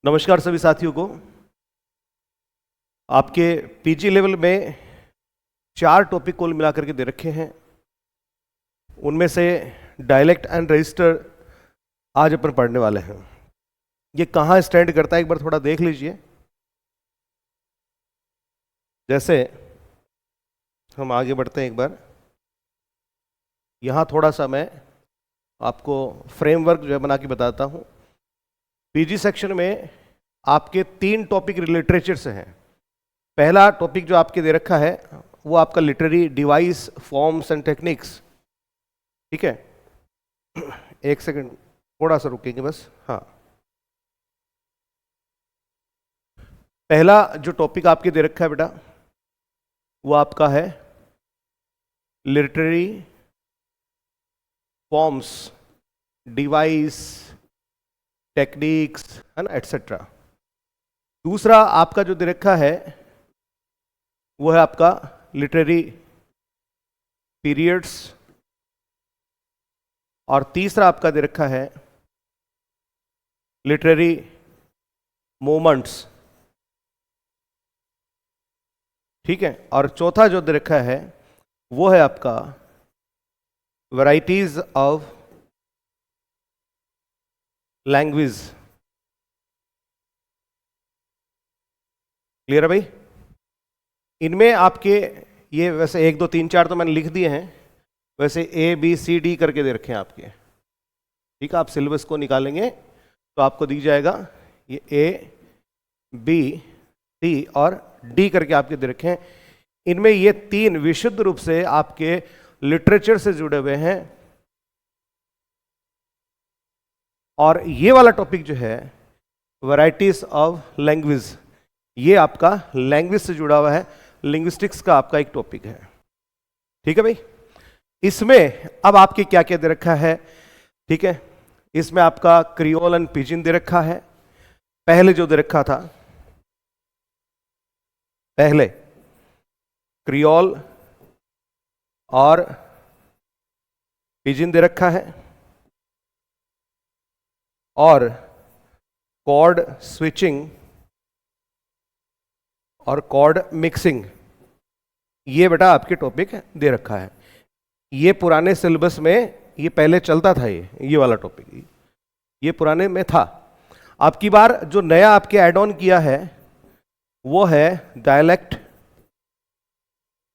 नमस्कार सभी साथियों को। आपके पीजी लेवल में 4 टॉपिक कुल मिलाकर के दे रखे हैं। उनमें से डायलेक्ट एंड रजिस्टर आज अपन पढ़ने वाले हैं। ये कहाँ स्टैंड करता है एक बार थोड़ा देख लीजिए। जैसे हम आगे बढ़ते हैं, एक बार यहाँ थोड़ा सा मैं आपको फ्रेमवर्क जो है बना के बताता हूँ। पीजी सेक्शन में आपके 3 टॉपिक लिटरेचर से हैं। पहला टॉपिक जो आपके दे रखा है वो आपका literary device forms and techniques. ठीक है, एक सेकंड थोड़ा सा रुकेंगे बस। हाँ, पहला जो टॉपिक आपके दे रखा है बेटा वो आपका है लिटरेरी फॉर्म्स, डिवाइस, टेक्निक्स, है ना, एटसेट्रा। दूसरा आपका जो दे रखा है वो है आपका लिटरेरी पीरियड्स, और तीसरा आपका दे रखा है लिटरेरी मोमेंट्स। ठीक है, और चौथा जो दे रखा है वो है आपका वैरायटीज ऑफ लैंग्वेज। क्लियर है भाई? इनमें आपके ये वैसे 1 2 3 4 तो मैंने लिख दिए हैं, वैसे ABCD करके दे रखे हैं आपके। ठीक है, आप सिलेबस को निकालेंगे तो आपको दिख जाएगा ये ABCD और D करके आपके दे रखे हैं। इनमें ये 3 विशुद्ध रूप से आपके लिटरेचर से जुड़े हुए हैं, और ये वाला टॉपिक जो है वैरायटीज ऑफ लैंग्वेज, ये आपका लैंग्वेज से जुड़ा हुआ है, लिंग्विस्टिक्स का आपका एक टॉपिक है। ठीक है भाई, इसमें अब आपके क्या क्या दे रखा है। ठीक है, इसमें आपका क्रियोल एंड पिजिन दे रखा है। पहले जो दे रखा था, पहले क्रियोल और पिजिन दे रखा है, और कॉर्ड स्विचिंग और कॉर्ड मिक्सिंग, ये बेटा आपके टॉपिक दे रखा है। ये पुराने सिलेबस में ये पहले चलता था, ये वाला टॉपिक ये पुराने में था। अब की बार जो नया आपके ऐड ऑन किया है वो है डायलेक्ट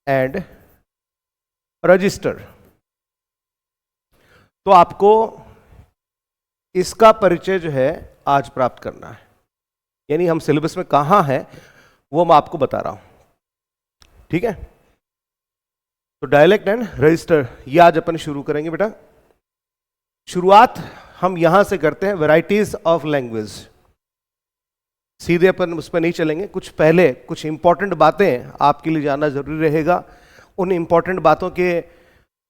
एंड रजिस्टर। तो आपको इसका परिचय जो है आज प्राप्त करना है, यानी हम सिलेबस में कहाँ है वो मैं आपको बता रहा हूं। ठीक है, तो डायलेक्ट एंड रजिस्टर ये आज अपन शुरू करेंगे बेटा। शुरुआत हम यहां से करते हैं, वैरायटीज ऑफ लैंग्वेज। सीधे अपन उस पर नहीं चलेंगे, कुछ पहले कुछ इंपॉर्टेंट बातें आपके लिए जानना जरूरी रहेगा। उन इंपॉर्टेंट बातों के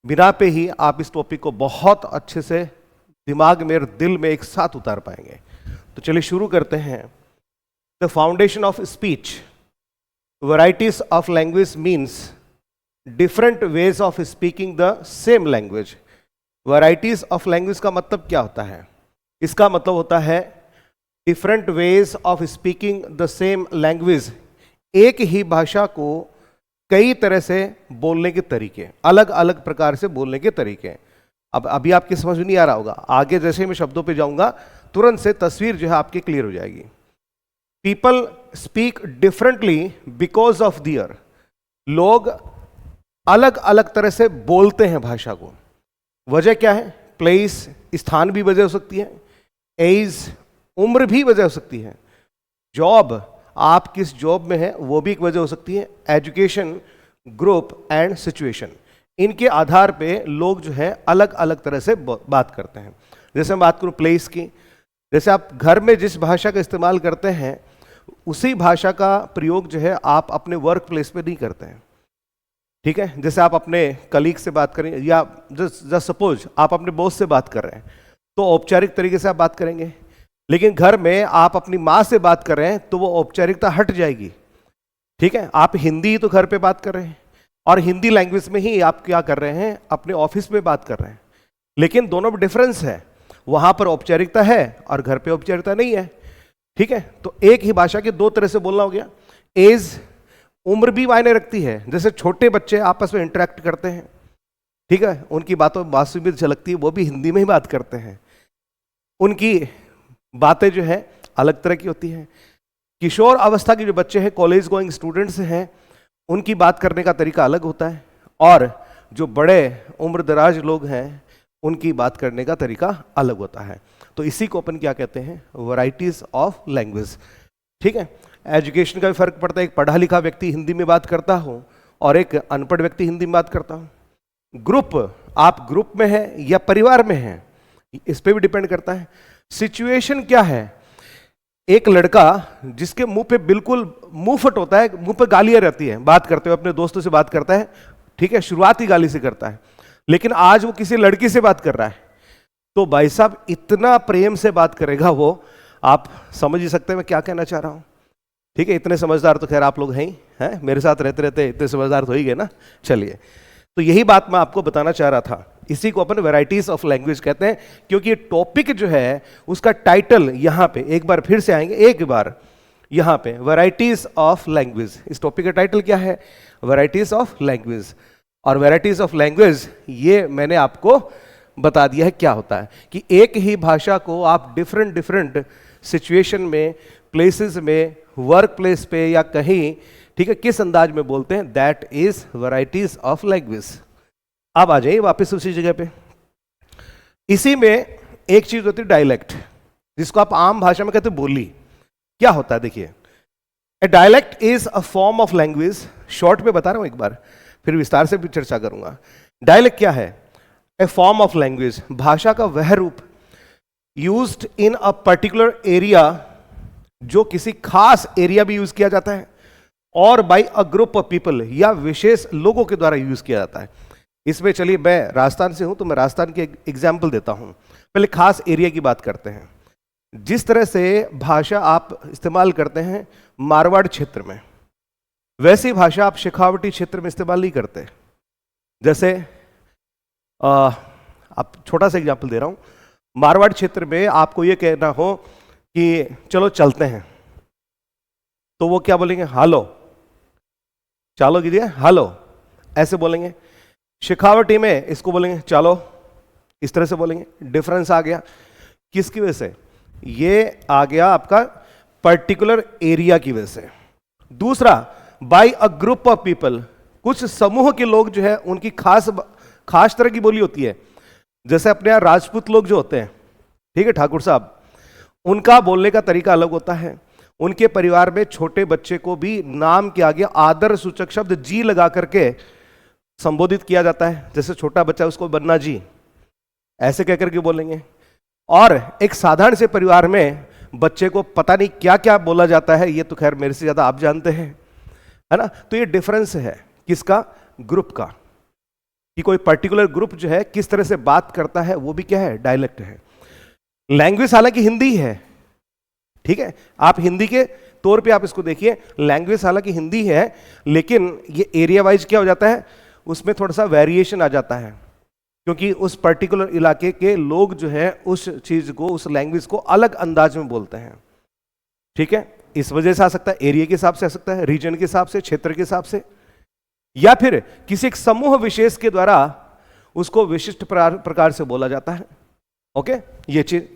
बिना पे ही आप इस टॉपिक को बहुत अच्छे से दिमाग में और दिल में एक साथ उतार पाएंगे। तो चलिए शुरू करते हैं। The foundation of speech. Varieties of language means different ways of speaking the same language. Varieties of language का मतलब क्या होता है? इसका मतलब होता है different ways of speaking the same language. एक ही भाषा को कई तरह से बोलने के तरीके, अलग अलग प्रकार से बोलने के तरीके। अब अभी आपकी समझ में नहीं आ रहा होगा, आगे जैसे मैं शब्दों पे जाऊंगा तुरंत से तस्वीर जो है आपकी क्लियर हो जाएगी। People speak differently because of their. लोग अलग अलग तरह से बोलते हैं भाषा को। वजह क्या है? प्लेस, स्थान भी वजह हो सकती है। एज, उम्र भी वजह हो सकती है। जॉब, आप किस जॉब में हैं वो भी एक वजह हो सकती है। एजुकेशन, ग्रुप एंड सिचुएशन, इनके आधार पे लोग जो है अलग अलग तरह से बात करते हैं। जैसे मैं बात करूं प्लेस की, जैसे आप घर में जिस भाषा का इस्तेमाल करते हैं उसी भाषा का प्रयोग जो है आप अपने वर्क प्लेस पे नहीं करते हैं। ठीक है, जैसे आप अपने कलीग से बात करें, या जस्ट सपोज आप अपने बॉस से बात कर रहे हैं तो औपचारिक तरीके से आप बात करेंगे, लेकिन घर में आप अपनी माँ से बात कर रहे हैं तो वो औपचारिकता हट जाएगी। ठीक है, आप हिंदी ही तो घर पे बात कर रहे हैं, और हिंदी लैंग्वेज में ही आप क्या कर रहे हैं, अपने ऑफिस में बात कर रहे हैं, लेकिन दोनों में डिफरेंस है। वहां पर औपचारिकता है और घर पे औपचारिकता नहीं है। ठीक है, तो एक ही भाषा के दो तरह से बोलना हो गया। एज, उम्र भी मायने रखती है, जैसे छोटे बच्चे आपस में इंटरेक्ट करते हैं, ठीक है, उनकी बातों में बात भी झलकती है, वो भी हिंदी में ही बात करते हैं, उनकी बातें जो है अलग तरह की होती हैं। किशोर अवस्था के जो बच्चे हैं, कॉलेज गोइंग स्टूडेंट्स हैं, उनकी बात करने का तरीका अलग होता है, और जो बड़े उम्र दराज लोग हैं उनकी बात करने का तरीका अलग होता है। तो इसी को अपन क्या कहते हैं, वैरायटीज ऑफ लैंग्वेज। ठीक है, एजुकेशन का भी फर्क पड़ता है, एक पढ़ा लिखा व्यक्ति हिंदी में बात करता हो और एक अनपढ़ व्यक्ति हिंदी में बात करता हो। ग्रुप, आप ग्रुप में हैं या परिवार में हैं, इस पे भी डिपेंड करता है। सिचुएशन क्या है, एक लड़का जिसके मुंह पे बिल्कुल मुंह फट होता है, मुंह पे गालियां रहती है, बात करते हुए अपने दोस्तों से बात करता है, ठीक है, शुरुआती गाली से करता है, लेकिन आज वो किसी लड़की से बात कर रहा है, तो भाई साहब इतना प्रेम से बात करेगा वो, आप समझ ही सकते हैं मैं क्या कहना चाह रहा हूं। ठीक है, इतने समझदार तो खैर आप लोग हैं ही, हैं मेरे साथ रहते रहते इतने समझदार तो ही गए ना। चलिए, तो यही बात मैं आपको बताना चाह रहा था, इसी को अपन वैरायटीज ऑफ लैंग्वेज कहते हैं, क्योंकि ये टॉपिक जो है उसका टाइटल यहां पे एक बार फिर से आएंगे, एक बार यहां पे वैरायटीज ऑफ लैंग्वेज, इस टॉपिक का टाइटल क्या है, वैरायटीज ऑफ लैंग्वेज। और वैरायटीज ऑफ लैंग्वेज ये मैंने आपको बता दिया है क्या होता है, कि एक ही भाषा को आप डिफरेंट डिफरेंट सिचुएशन में, प्लेसेस में, वर्क प्लेस पे या कहीं, ठीक है, किस अंदाज में बोलते हैं, that is varieties of language. अब आ जाइए वापस उसी जगह पे। इसी में एक चीज होती है डायलेक्ट, जिसको आप आम भाषा में कहते हैं बोली। क्या होता है देखिए, a dialect is a form of language, short में बता रहा हूं एक बार, फिर विस्तार से भी चर्चा करूंगा। डायलेक्ट क्या है, ए फॉर्म ऑफ लैंग्वेज, भाषा का वह रूप used in a particular area, जो किसी खास एरिया में यूज किया जाता है, और by a group of people, या विशेष लोगों के द्वारा यूज किया जाता है। इसमें चलिए, मैं राजस्थान से हूं तो मैं राजस्थान के एग्जाम्पल देता हूं। पहले खास एरिया की बात करते हैं। जिस तरह से भाषा आप इस्तेमाल करते हैं मारवाड़ क्षेत्र में, वैसी भाषा आप शेखावटी क्षेत्र में इस्तेमाल नहीं करते। जैसे आप छोटा सा एग्जाम्पल दे रहा हूं, मारवाड़ क्षेत्र में आपको ये कहना हो कि चलो चलते हैं, तो वो क्या बोलेंगे, हालो, चलो कीजिए हालो, ऐसे बोलेंगे। शेखावटी में इसको बोलेंगे चलो, इस तरह से बोलेंगे। डिफरेंस आ गया, किसकी वजह से, ये आ गया आपका पर्टिकुलर एरिया की वजह से। दूसरा, by a group of people, कुछ समूह के लोग जो है उनकी खास तरह की बोली होती है। जैसे अपने यहाँ राजपूत लोग जो होते हैं, ठीक है, ठाकुर साहब, उनका बोलने का तरीका अलग होता है। उनके परिवार में छोटे बच्चे को भी नाम के आगे आदर सूचक शब्द जी लगा करके संबोधित किया जाता है। जैसे छोटा बच्चा, उसको बन्ना जी ऐसे कहकर के बोलेंगे। और एक साधारण से परिवार में बच्चे को पता नहीं क्या क्या बोला जाता है, ये तो खैर मेरे से ज्यादा आप जानते हैं, है ना। तो ये डिफरेंस है किसका, ग्रुप का, कि कोई पर्टिकुलर ग्रुप जो है किस तरह से बात करता है, वो भी क्या है, डायलेक्ट है। लैंग्वेज हालांकि हिंदी है, ठीक है, आप हिंदी के तौर पे आप इसको देखिए, लैंग्वेज हालांकि हिंदी है, लेकिन ये एरिया वाइज क्या हो जाता है, उसमें थोड़ा सा वेरिएशन आ जाता है, क्योंकि उस पर्टिकुलर इलाके के लोग जो है उस चीज को, उस लैंग्वेज को अलग अंदाज में बोलते हैं। ठीक है, इस वजह से आ सकता है, एरिया के हिसाब से आ सकता है, रीजन के हिसाब से, क्षेत्र के हिसाब से, या फिर किसी एक समूह विशेष के द्वारा उसको विशिष्ट प्रकार से बोला जाता है। ओके, ये चीज,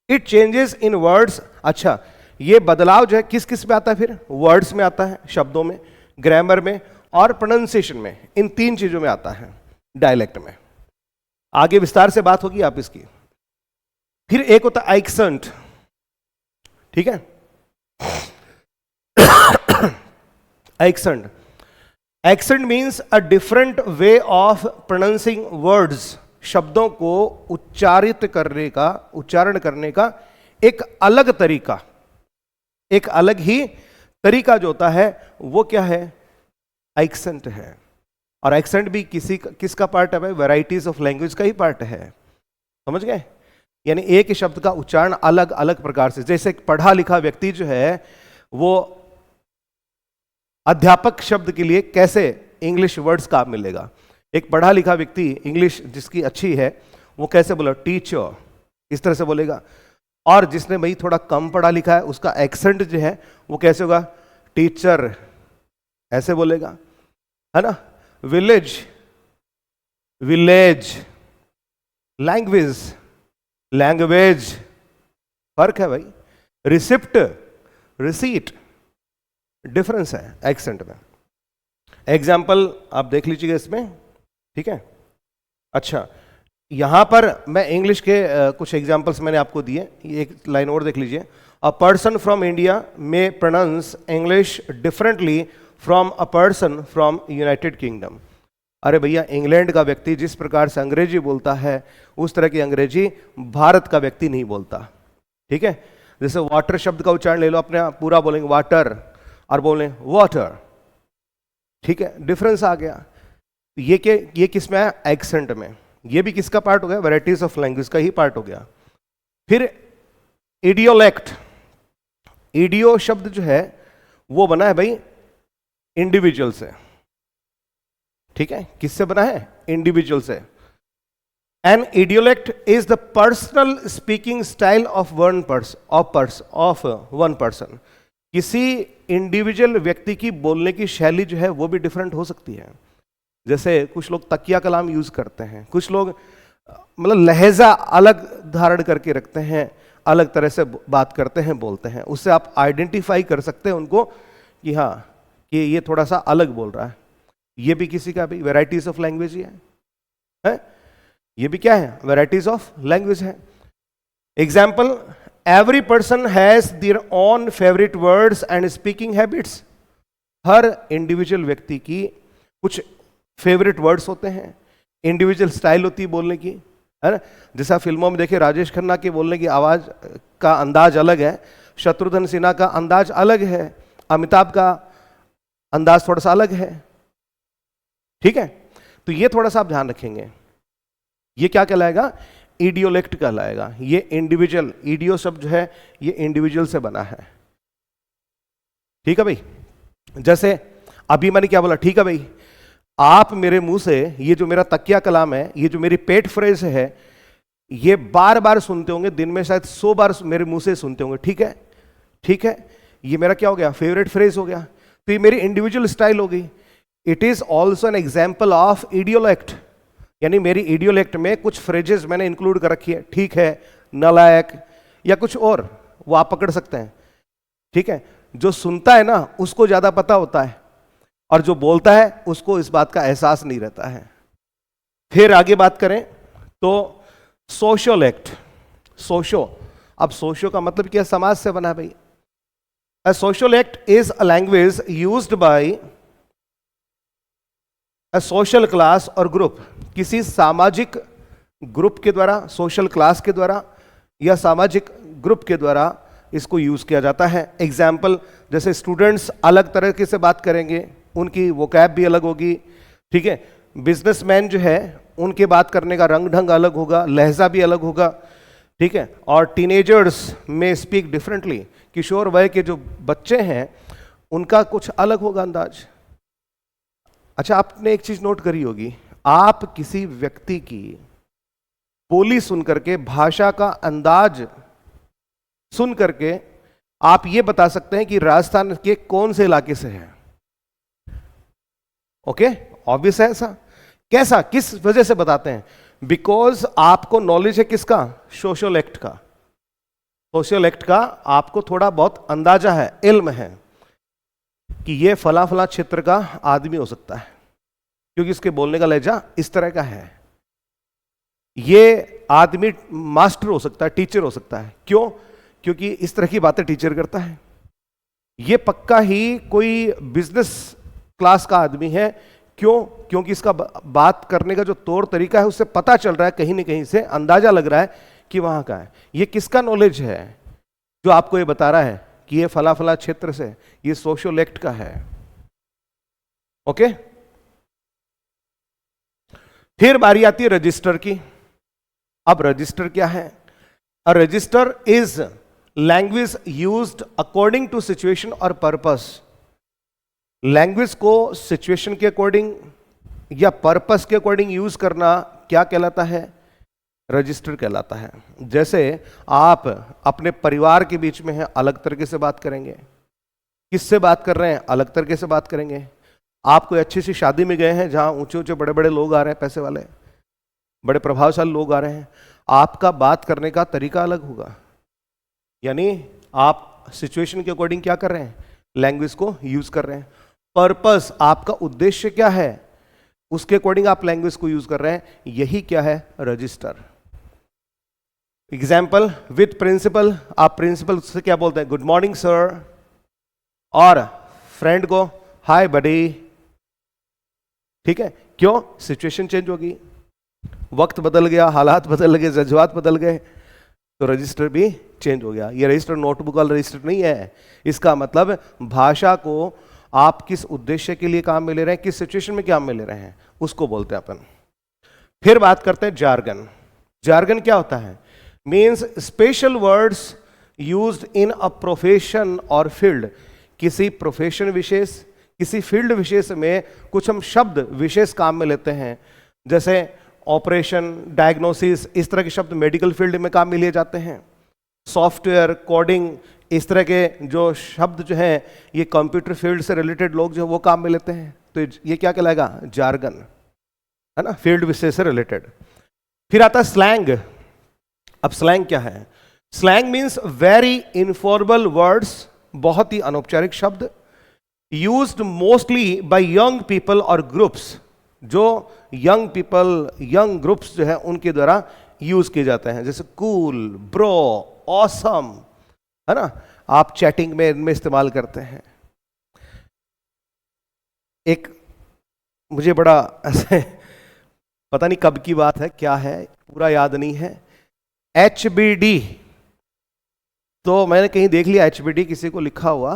इट चेंजेस इन वर्ड्स। अच्छा, ये बदलाव जो है किस किस में आता है, फिर वर्ड्स में आता है, शब्दों में, ग्रामर में और प्रोनाउंसिएशन में, इन तीन चीजों में आता है डायलेक्ट में। आगे विस्तार से बात होगी आप इसकी। फिर एक होता है एक्सेंट, ठीक है, accent, accent means a different way of pronouncing words, शब्दों को उच्चारित करने का, उच्चारण करने का एक अलग तरीका, एक अलग ही तरीका जो होता है वो क्या है, एक्सेंट है। और एक्सेंट भी किसका पार्ट है भाई, वैरायटीज ऑफ लैंग्वेज का ही पार्ट है, समझ गए। यानी एक ही शब्द का उच्चारण अलग अलग प्रकार से, जैसे एक पढ़ा लिखा व्यक्ति जो है वो अध्यापक शब्द के लिए कैसे इंग्लिश वर्ड्स का मिलेगा, एक पढ़ा लिखा व्यक्ति इंग्लिश जिसकी अच्छी है वो कैसे बोला, टीचर, इस तरह से बोलेगा। और जिसने भाई थोड़ा कम पढ़ा लिखा है उसका एक्सेंट जो है वो कैसे होगा, टीचर ऐसे बोलेगा, है ना। विलेज, विलेज, लैंग्वेज, लैंग्वेज, फर्क है भाई। रिसिप्ट, रिसीट, डिफरेंस है एक्सेंट में। एग्जाम्पल आप देख लीजिएगा इसमें, ठीक है। अच्छा, यहां पर मैं इंग्लिश के कुछ एग्जाम्पल्स मैंने आपको दिए, एक लाइन और देख लीजिए। A person from India may pronounce English differently from a person from United Kingdom. अरे भैया, इंग्लैंड का व्यक्ति जिस प्रकार से अंग्रेजी बोलता है उस तरह की अंग्रेजी भारत का व्यक्ति नहीं बोलता, ठीक है। जैसे वाटर शब्द का उच्चारण ले लो, अपने पूरा बोलेंगे वाटर और बोलें वाटर, ठीक है, डिफरेंस आ गया। ये किस में है, एक्सेंट में। ये भी किसका पार्ट हो गया, वैराइटीज ऑफ लैंग्वेज का ही पार्ट हो गया। फिर इडियोलेक्ट, इडियो शब्द जो है वो बना है भाई इंडिविजुअल से, ठीक है। किससे बना है, इंडिविजुअल से। An idiolect is the personal speaking style of one person. किसी इंडिविजुअल व्यक्ति की बोलने की शैली जो है वो भी डिफरेंट हो सकती है। जैसे कुछ लोग तकिया कलाम यूज करते हैं, कुछ लोग मतलब लहजा अलग धारण करके रखते हैं, अलग तरह से बात करते हैं, बोलते हैं। उससे आप आइडेंटिफाई कर सकते हैं उनको कि हाँ, कि ये थोड़ा सा अलग बोल रहा है। ये भी किसी का भी वैराइटीज ऑफ लैंग्वेज ही है? ये भी क्या है, वैराइटीज ऑफ लैंग्वेज है। Example, every person has their own favourite words and speaking habits. Her individual व्यक्ति की कुछ फेवरेट वर्ड्स होते हैं, इंडिविजुअल स्टाइल होती है बोलने की, है ना। जैसा फिल्मों में देखे, राजेश खन्ना के बोलने की आवाज का अंदाज अलग है, शत्रुघ्न सिन्हा का अंदाज अलग है, अमिताभ का अंदाज थोड़ा सा अलग है, ठीक है। तो ये थोड़ा सा आप ध्यान रखेंगे। ये क्या कहलाएगा, इडियोलेक्ट कहलाएगा। ये इंडिविजुअल, इडियो शब्द जो है ये इंडिविजुअल से बना है, ठीक है भाई। जैसे अभी मैंने क्या बोला, ठीक है भाई, आप मेरे मुंह से ये जो मेरा तकिया कलाम है, ये जो मेरी पेट फ्रेज है, ये बार बार सुनते होंगे, दिन में शायद 100 बार मेरे मुंह से सुनते होंगे, ठीक है, ठीक है। ये मेरा क्या हो गया, फेवरेट फ्रेज हो गया। तो ये मेरी इंडिविजुअल स्टाइल हो गई। It is also an example of idiolect, यानी मेरी इडियोलेक्ट में कुछ फ्रेजेस मैंने इंक्लूड कर रखी है, ठीक है, नालायक या कुछ और, वो आप पकड़ सकते हैं, ठीक है। जो सुनता है ना उसको ज्यादा पता होता है, और जो बोलता है उसको इस बात का एहसास नहीं रहता है। फिर आगे बात करें तो सोशियोलेक्ट, सोशो, अब सोशो का मतलब क्या, समाज से बना भाई। A social act is a language used by a social class और ग्रुप। किसी सामाजिक ग्रुप के द्वारा, सोशल क्लास के द्वारा या सामाजिक ग्रुप के द्वारा इसको यूज किया जाता है। एग्जाम्पल, जैसे स्टूडेंट्स अलग तरीके से बात करेंगे, उनकी वोकैब भी अलग होगी, ठीक है। बिजनेसमैन जो है उनके बात करने का रंग ढंग अलग होगा, लहजा भी अलग होगा, ठीक है। और टीनेजर्स में स्पीक डिफरेंटली, किशोर वय के जो बच्चे हैं उनका कुछ अलग होगा अंदाज। अच्छा, आपने एक चीज नोट करी होगी, आप किसी व्यक्ति की बोली सुन करके, भाषा का अंदाज सुन करके आप ये बता सकते हैं कि राजस्थान के कौन से इलाके से है। ओके, ऑब्वियस है ऐसा। कैसा, किस वजह से बताते हैं, बिकॉज आपको नॉलेज है किसका, सोशल एक्ट का। सोशल एक्ट का आपको थोड़ा बहुत अंदाजा है, इल्म है कि ये फला फला क्षेत्र का आदमी हो सकता है, क्योंकि इसके बोलने का लहजा इस तरह का है। ये आदमी मास्टर हो सकता है, टीचर हो सकता है। क्यों, क्योंकि इस तरह की बातें टीचर करता है। ये पक्का ही कोई बिजनेस क्लास का आदमी है। क्यों, क्योंकि इसका बात करने का जो तौर तरीका है उससे पता चल रहा है, कहीं ना कहीं से अंदाजा लग रहा है कि वहां का है। ये किसका नॉलेज है जो आपको ये बता रहा है कि ये फला फला क्षेत्र से, ये सोशल एक्ट का है। ओके, फिर बारी आती है रजिस्टर की। अब रजिस्टर क्या है, a register is language used according to situation और पर्पस। लैंग्वेज को सिचुएशन के अकॉर्डिंग या पर्पस के अकॉर्डिंग यूज करना क्या कहलाता है, रजिस्टर कहलाता है। जैसे आप अपने परिवार के बीच में हैं, अलग तरीके से बात करेंगे। किससे बात कर रहे हैं, अलग तरीके से बात करेंगे। आप कोई अच्छी सी शादी में गए हैं जहां ऊंचे ऊंचे बड़े बड़े लोग आ रहे हैं, पैसे वाले बड़े प्रभावशाली लोग आ रहे हैं, आपका बात करने का तरीका अलग होगा। यानी आप सिचुएशन के अकॉर्डिंग क्या कर रहे हैं, लैंग्वेज को यूज कर रहे हैं। पर्पस, आपका उद्देश्य क्या है, उसके अकॉर्डिंग आप लैंग्वेज को यूज कर रहे हैं। यही क्या है, रजिस्टर। एग्जाम्पल, विद प्रिंसिपल, आप प्रिंसिपल से क्या बोलते हैं, गुड मॉर्निंग सर, और फ्रेंड को हाय बडी। ठीक है, क्यों, सिचुएशन चेंज होगी, वक्त बदल गया, हालात बदल गए, जज्बात बदल गए, तो रजिस्टर भी चेंज हो गया। ये रजिस्टर नोटबुक वाला रजिस्टर नहीं है। इसका मतलब भाषा को आप किस उद्देश्य के लिए काम में ले रहे हैं, किस सिचुएशन में काम में ले रहे हैं, उसको बोलते हैं अपन। फिर बात करते हैं जार्गन। जार्गन क्या होता है, means special words used in a profession और फील्ड। किसी प्रोफेशन विशेष, किसी फील्ड विशेष में कुछ हम शब्द विशेष काम में लेते हैं, जैसे ऑपरेशन, डायग्नोसिस, इस तरह के शब्द मेडिकल फील्ड में काम में लिए जाते हैं। सॉफ्टवेयर, कोडिंग, इस तरह के जो शब्द जो हैं ये कंप्यूटर फील्ड से रिलेटेड लोग जो वो काम में लेते हैं, तो ये क्या कहलाएगा, जार्गन, है ना, फील्ड विशेष से रिलेटेड। फिर आता है स्लैंग। अब स्लैंग क्या है, slang means very informal words, बहुत ही अनौपचारिक शब्द, used mostly bye young people और ग्रुप्स। जो यंग पीपल, यंग ग्रुप्स जो है उनके द्वारा यूज किए जाते हैं, जैसे कूल, ब्रो, ऑसम, है ना, आप चैटिंग में इनमें इस्तेमाल करते हैं। एक मुझे बड़ा ऐसे पता नहीं कब की बात है, क्या है, पूरा याद नहीं है, HBD, तो मैंने कहीं देख लिया HBD किसी को लिखा हुआ,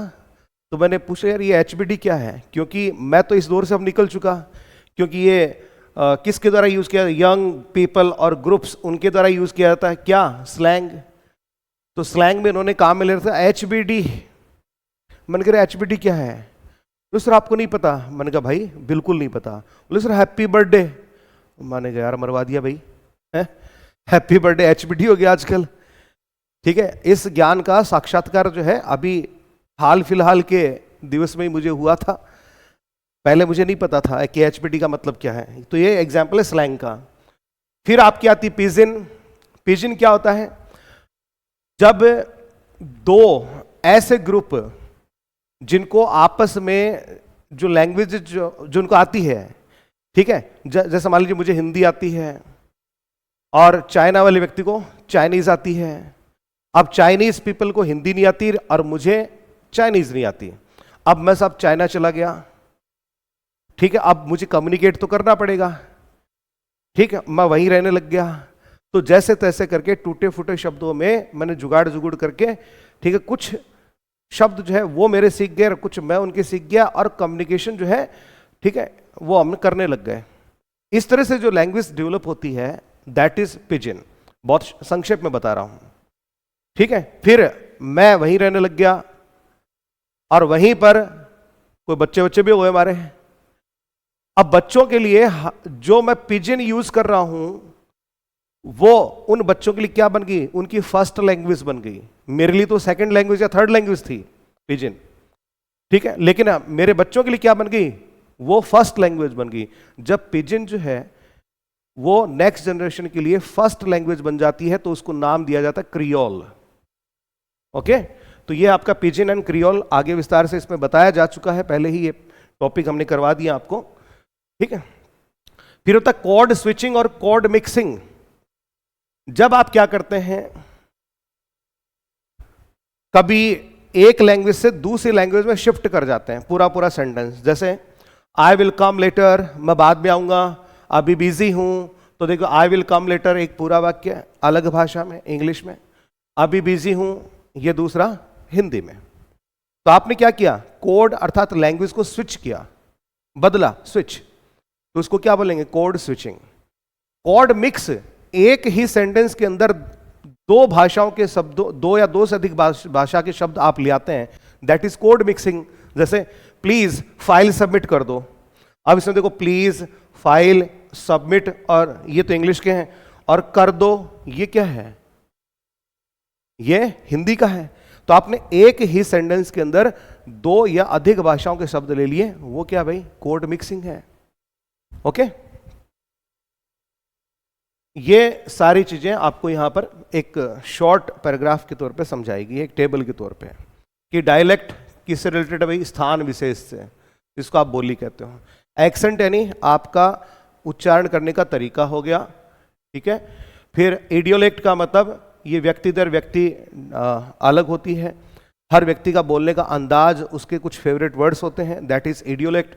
तो मैंने पूछा यार ये HBD क्या है, क्योंकि मैं तो इस दौर से अब निकल चुका, क्योंकि ये किसके द्वारा यूज किया, यंग पीपल और ग्रुप्स, उनके द्वारा यूज किया जाता है, क्या, स्लैंग। तो स्लैंग में इन्होंने काम में ले रखा था HBD। मैंने कहा HBD क्या है, तो सर आपको नहीं पता। मैंने कहा भाई बिल्कुल नहीं पता। बोले सर हैप्पी बर्थडे। मैंने कहा यार मरवा दिया भाई, हैप्पी बर्थडे HBD हो गया आजकल। ठीक है, इस ज्ञान का साक्षात्कार जो है अभी हाल फिलहाल के दिवस में ही मुझे हुआ था, पहले मुझे नहीं पता था कि HBD का मतलब क्या है। तो ये एग्जाम्पल है स्लैंग का। फिर आपकी आती पिजिन। पिजिन क्या होता है, जब दो ऐसे ग्रुप जिनको आपस में जो लैंग्वेज जो उनको आती है, ठीक है, जैसे मान लीजिए मुझे हिंदी आती है और चाइना वाले व्यक्ति को चाइनीज आती है। अब चाइनीज पीपल को हिंदी नहीं आती और मुझे चाइनीज नहीं आती। अब मैं सब चाइना चला गया, ठीक है, अब मुझे कम्युनिकेट तो करना पड़ेगा, ठीक है, मैं वहीं रहने लग गया। तो जैसे तैसे करके टूटे फूटे शब्दों में मैंने जुगाड़ जुगुड़ करके, ठीक है, कुछ शब्द जो है वो मेरे सीख गए, कुछ मैं उनके सीख गया, और कम्युनिकेशन जो है, ठीक है, वो हम करने लग गए। इस तरह से जो लैंग्वेज डेवलप होती है दैट इज पिजिन। बहुत संक्षेप में बता रहा हूं, ठीक है। फिर मैं वहीं रहने लग गया और वहीं पर कोई बच्चे भी हुए हमारे। अब बच्चों के लिए जो मैं पिजिन यूज कर रहा हूं वो उन बच्चों के लिए क्या बन गई, उनकी फर्स्ट लैंग्वेज बन गई। मेरे लिए तो सेकंड लैंग्वेज या थर्ड लैंग्वेज थी पिजिन, ठीक है, लेकिन मेरे बच्चों के लिए क्या बन गई, वो फर्स्ट लैंग्वेज बन गई। जब पिजिन जो है वो नेक्स्ट जनरेशन के लिए फर्स्ट लैंग्वेज बन जाती है तो उसको नाम दिया जाता है क्रियोल। ओके, तो ये आपका पिजिन एंड क्रियोल आगे विस्तार से इसमें बताया जा चुका है, पहले ही ये टॉपिक हमने करवा दिया आपको, ठीक है। फिर होता है कोड स्विचिंग और कोड मिक्सिंग। जब आप क्या करते हैं, कभी एक लैंग्वेज से दूसरी लैंग्वेज में शिफ्ट कर जाते हैं पूरा सेंटेंस, जैसे आई विल कम लेटर, मैं बाद में आऊंगा, अभी बिजी हूं, तो देखो आई विल कम लेटर एक पूरा वाक्य अलग भाषा में, इंग्लिश में, अभी बिजी हूं ये दूसरा हिंदी में। तो आपने क्या किया, कोड अर्थात लैंग्वेज को स्विच किया, बदला, स्विच, तो उसको क्या बोलेंगे, कोड स्विचिंग। कोड मिक्स, एक ही सेंटेंस के अंदर दो भाषाओं के शब्दों, दो या दो से अधिक भाषा के शब्द आप ले आते हैं, दैट इज कोड मिक्सिंग। जैसे प्लीज फाइल सबमिट कर दो, अब इसमें देखो प्लीज, फाइल, सबमिट, और ये तो इंग्लिश के हैं, और कर दो ये क्या है, ये हिंदी का है। तो आपने एक ही सेंटेंस के अंदर दो या अधिक भाषाओं के शब्द ले लिए, वो क्या भाई, कोड मिक्सिंग है। ओके, ये सारी चीजें आपको यहां पर एक शॉर्ट पैराग्राफ के तौर पे समझाएगी, एक टेबल के तौर पे, कि डायलेक्ट किससे रिलेटेड है भाई, स्थान विशेष से, जिसको आप बोली कहते हो। एक्सेंट यानी आपका उच्चारण करने का तरीका हो गया, ठीक है। फिर इडियोलेक्ट का मतलब ये व्यक्ति दर व्यक्ति अलग होती है, हर व्यक्ति का बोलने का अंदाज, उसके कुछ फेवरेट वर्ड्स होते हैं, दैट इज इडियोलेक्ट।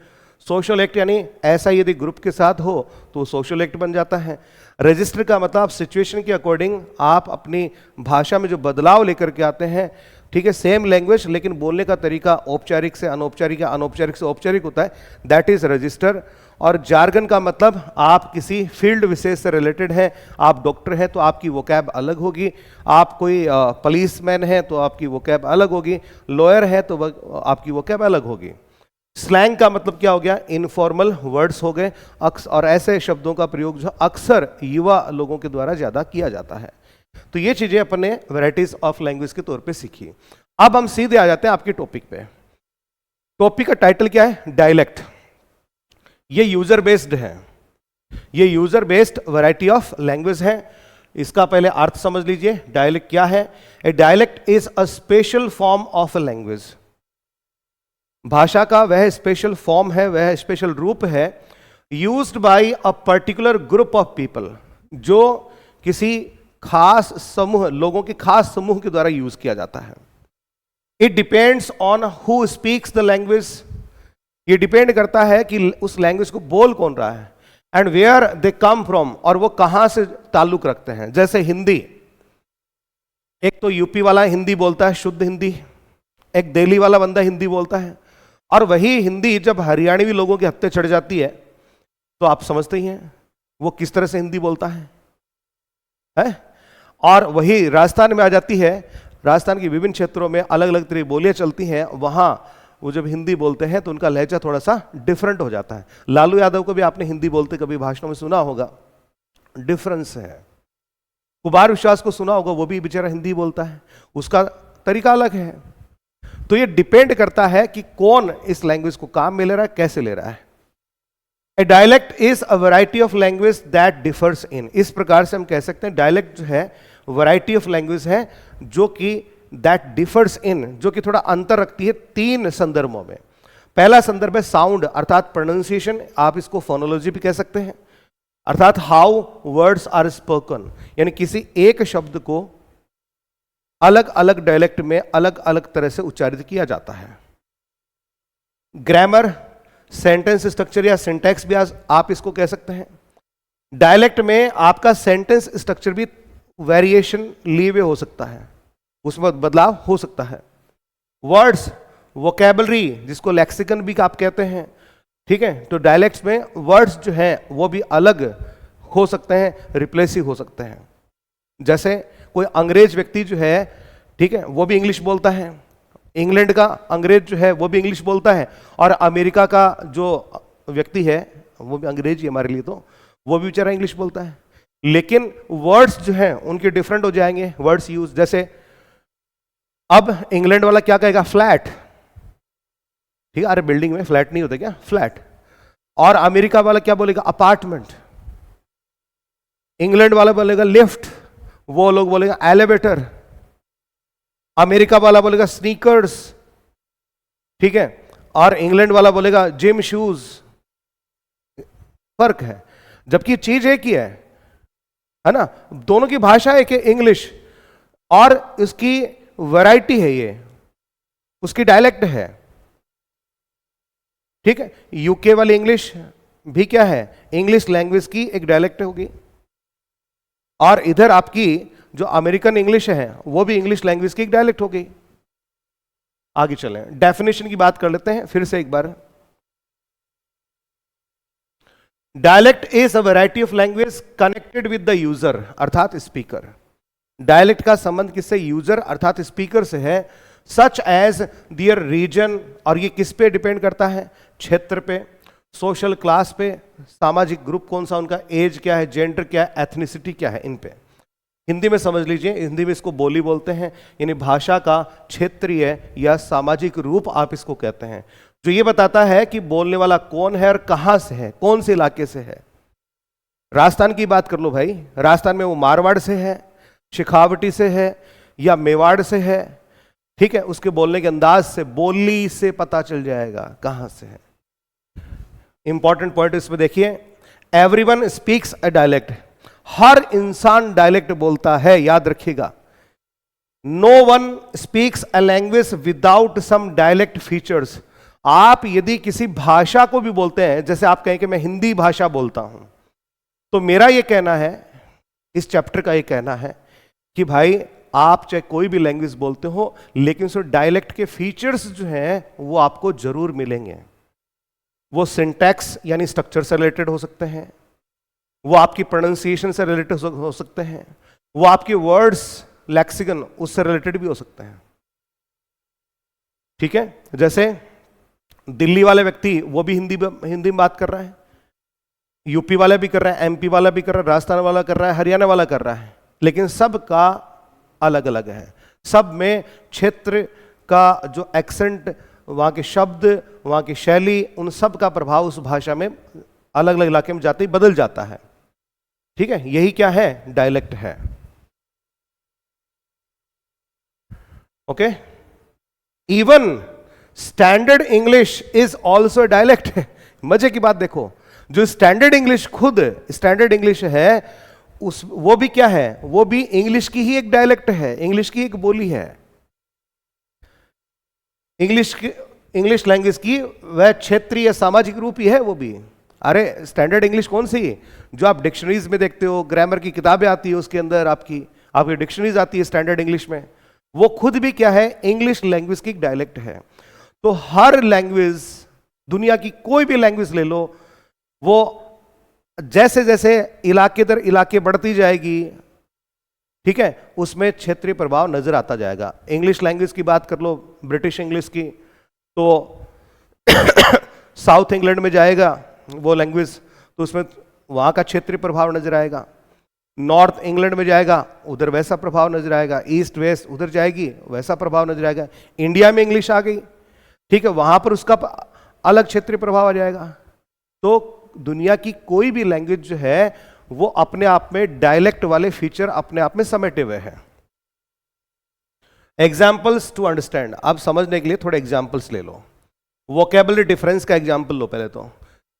सोशल एक्ट यानी ऐसा यदि ग्रुप के साथ हो तो सोशल एक्ट बन जाता है। रजिस्टर का मतलब सिचुएशन के अकॉर्डिंग आप अपनी भाषा में जो बदलाव लेकर के आते हैं, ठीक है, सेम लैंग्वेज लेकिन बोलने का तरीका औपचारिक से अनौपचारिक या अनौपचारिक से औपचारिक होता है, दैट इज रजिस्टर। और जार्गन का मतलब आप किसी फील्ड विशेष से रिलेटेड हैं, आप डॉक्टर हैं तो आपकी वोकैब अलग होगी, आप कोई पुलिसमैन हैं तो आपकी वोकैब अलग होगी, लॉयर है तो आपकी वोकैब अलग होगी। स्लैंग का मतलब क्या हो गया, इनफॉर्मल वर्ड्स हो गए, और ऐसे शब्दों का प्रयोग जो अक्सर युवा लोगों के द्वारा ज्यादा किया जाता है। तो ये चीजें अपने वैरायटीज ऑफ लैंग्वेज के तौर पे सीखी। अब हम सीधे आ जाते हैं आपके टॉपिक पे। टॉपिक का टाइटल क्या है, डायलेक्ट। ये यूजर बेस्ड है, ये user based variety of language है। इसका पहले अर्थ समझ लीजिए, डायलेक्ट क्या है। A dialect is a special form of a language. भाषा का वह स्पेशल फॉर्म है, वह स्पेशल रूप है, used by a particular group of people, जो किसी खास समूह, लोगों के खास समूह के द्वारा यूज किया जाता है। It depends on who speaks the language. ये डिपेंड करता है कि उस लैंग्वेज को बोल कौन रहा है, and where they come from, और वो कहां से ताल्लुक रखते हैं। जैसे हिंदी, एक तो यूपी वाला हिंदी बोलता है शुद्ध हिंदी, एक दिल्ली वाला बंदा हिंदी बोलता है, और वही हिंदी जब हरियाणवी लोगों के हत्थे चढ़ जाती है तो आप समझते ही हैं वो किस तरह से हिंदी बोलता है? और वही राजस्थान में आ जाती है, राजस्थान के विभिन्न क्षेत्रों में अलग अलग तरह की बोलियां चलती हैं, वहां वो जब हिंदी बोलते हैं तो उनका लहजा थोड़ा सा डिफरेंट हो जाता है। लालू यादव को भी आपने हिंदी बोलते कभी भाषणों में सुना होगा, डिफरेंस है। कुमार विश्वास को सुना होगा, वो भी बेचारा हिंदी बोलता है, उसका तरीका अलग है। तो ये डिपेंड करता है कि कौन इस लैंग्वेज को काम में ले रहा है, कैसे ले रहा है। A dialect is a variety of language that differs in. इस प्रकार से हम कह सकते हैं डायलेक्ट जो है वैरायटी ऑफ लैंग्वेज है जो कि दैट डिफर्स इन, जो कि थोड़ा अंतर रखती है तीन संदर्भों में। पहला संदर्भ है साउंड अर्थात प्रोनाउंसिएशन, आप इसको फोनोलॉजी भी कह सकते हैं, अर्थात हाउ वर्ड्स आर स्पोकन, यानी किसी एक शब्द को अलग अलग डायलेक्ट में अलग अलग तरह से उच्चारित किया जाता है। ग्रामर, सेंटेंस स्ट्रक्चर या सिंटैक्स भी आप इसको कह सकते हैं। डायलेक्ट में आपका सेंटेंस स्ट्रक्चर भी वेरिएशन लिए हुए हो सकता है, उसमें बदलाव हो सकता है। वर्ड्स, वोकैबुलरी जिसको लेक्सिकन भी आप कहते हैं, ठीक है, तो डायलेक्ट्स में वर्ड्स जो हैं वो भी अलग हो सकते हैं, रिप्लेसिव हो सकते हैं। जैसे कोई अंग्रेज व्यक्ति जो है, ठीक है, वो भी इंग्लिश बोलता है, इंग्लैंड का अंग्रेज जो है वो भी इंग्लिश बोलता है, और अमेरिका का जो व्यक्ति है वो भी अंग्रेज ही हमारे लिए, तो वो भी बेचारा इंग्लिश बोलता है, लेकिन वर्ड्स जो हैं उनके डिफरेंट हो जाएंगे, वर्ड्स यूज। जैसे अब इंग्लैंड वाला क्या कहेगा, फ्लैट, ठीक है, अरे बिल्डिंग में फ्लैट नहीं होता क्या, फ्लैट। और अमेरिका वाला क्या बोलेगा, अपार्टमेंट। इंग्लैंड वाला बोलेगा लिफ्ट, वो लोग बोलेगा एलिवेटर। अमेरिका वाला बोलेगा स्नीकर्स, ठीक है, और इंग्लैंड वाला बोलेगा जिम शूज। फर्क है, जबकि चीज एक ही है ना, दोनों की भाषा एक है इंग्लिश, और इसकी वैरायटी है, ये उसकी डायलेक्ट है, ठीक है। यूके वाली इंग्लिश भी क्या है, इंग्लिश लैंग्वेज की एक डायलेक्ट होगी, और इधर आपकी जो अमेरिकन इंग्लिश है वो भी इंग्लिश लैंग्वेज की एक डायलेक्ट हो गई। आगे चलें, डेफिनेशन की बात कर लेते हैं फिर से एक बार। Dialect is a variety of language connected with the user अर्थात स्पीकर। डायलेक्ट का संबंध किससे, यूजर अर्थात स्पीकर से है। सच एज दियर रीजन, और ये किस पे डिपेंड करता है, क्षेत्र पे। सोशल क्लास पे, सामाजिक ग्रुप कौन सा उनका, एज क्या है, जेंडर क्या है, एथनिसिटी क्या है, इन पे। हिंदी में समझ लीजिए, हिंदी में इसको बोली बोलते हैं, यानी भाषा का क्षेत्रीय या सामाजिक रूप आप इसको कहते हैं, जो ये बताता है कि बोलने वाला कौन है और कहां से है, कौन से इलाके से है। राजस्थान की बात कर लो भाई, राजस्थान में वो मारवाड़ से है, शेखावटी से है या मेवाड़ से है, ठीक है, उसके बोलने के अंदाज से, बोली से पता चल जाएगा कहां से है। इंपॉर्टेंट पॉइंट इसमें देखिए, एवरीवन स्पीक्स अ डायलेक्ट, हर इंसान डायलेक्ट बोलता है, याद रखिएगा। No one speaks a language without some dialect features. आप यदि किसी भाषा को भी बोलते हैं, जैसे आप कहें कि मैं हिंदी भाषा बोलता हूं, तो मेरा यह कहना है, इस चैप्टर का यह कहना है कि भाई आप चाहे कोई भी लैंग्वेज बोलते हो, लेकिन उस डायलेक्ट के फीचर्स जो हैं वो आपको जरूर मिलेंगे। वो सिंटैक्स यानी स्ट्रक्चर से रिलेटेड हो सकते हैं, वो आपकी प्रोनाउंसिएशन से रिलेटेड हो सकते हैं, वो आपके वर्ड्स लेक्सिकन उससे रिलेटेड भी हो सकते हैं, ठीक है। जैसे दिल्ली वाले व्यक्ति वो भी हिंदी में बात कर रहा है, यूपी वाला भी कर रहा है, एमपी वाला भी कर रहा है, राजस्थान वाला कर रहा है, हरियाणा वाला कर रहा है, लेकिन सबका अलग अलग है। सब में क्षेत्र का जो एक्सेंट, वहां के शब्द, वहां की शैली, उन सब का प्रभाव उस भाषा में अलग अलग इलाके में जाते ही बदल जाता है, ठीक है। यही क्या है, डायलेक्ट है। Okay, even standard English is also dialect. मजे की बात देखो, जो स्टैंडर्ड इंग्लिश, खुद स्टैंडर्ड इंग्लिश है, उस वो भी क्या है, वो भी इंग्लिश की ही एक डायलेक्ट है, इंग्लिश की एक बोली है, इंग्लिश लैंग्वेज की वह क्षेत्रीय सामाजिक रूप ही है वो भी। अरे स्टैंडर्ड इंग्लिश कौन सी, जो आप डिक्शनरीज में देखते हो, ग्रामर की किताबें आती है उसके अंदर आपकी डिक्शनरीज आती है स्टैंडर्ड इंग्लिश में, वो खुद भी क्या है, इंग्लिश लैंग्वेज की एक डायलेक्ट है। तो हर लैंग्वेज, दुनिया की कोई भी लैंग्वेज ले लो, वो जैसे जैसे इलाके दर इलाके बढ़ती जाएगी, ठीक है, उसमें क्षेत्रीय प्रभाव नजर आता जाएगा। इंग्लिश लैंग्वेज की बात कर लो, ब्रिटिश इंग्लिश की, तो साउथ इंग्लैंड में जाएगा वो लैंग्वेज, तो उसमें वहां का क्षेत्रीय प्रभाव नजर आएगा। नॉर्थ इंग्लैंड में जाएगा, उधर वैसा प्रभाव नजर आएगा। ईस्ट वेस्ट उधर जाएगी, वैसा प्रभाव नजर आएगा। इंडिया में इंग्लिश आ गई, ठीक है, वहां पर उसका अलग क्षेत्रीय प्रभाव आ जाएगा। तो दुनिया की कोई भी लैंग्वेज जो है वो अपने आप में डायलेक्ट वाले फीचर अपने आप में समेटे हुए हैं। एग्जाम्पल्स टू अंडरस्टैंड, अब समझने के लिए थोड़े एग्जाम्पल्स ले लो। वोकेबलरी डिफरेंस का एग्जाम्पल लो पहले तो।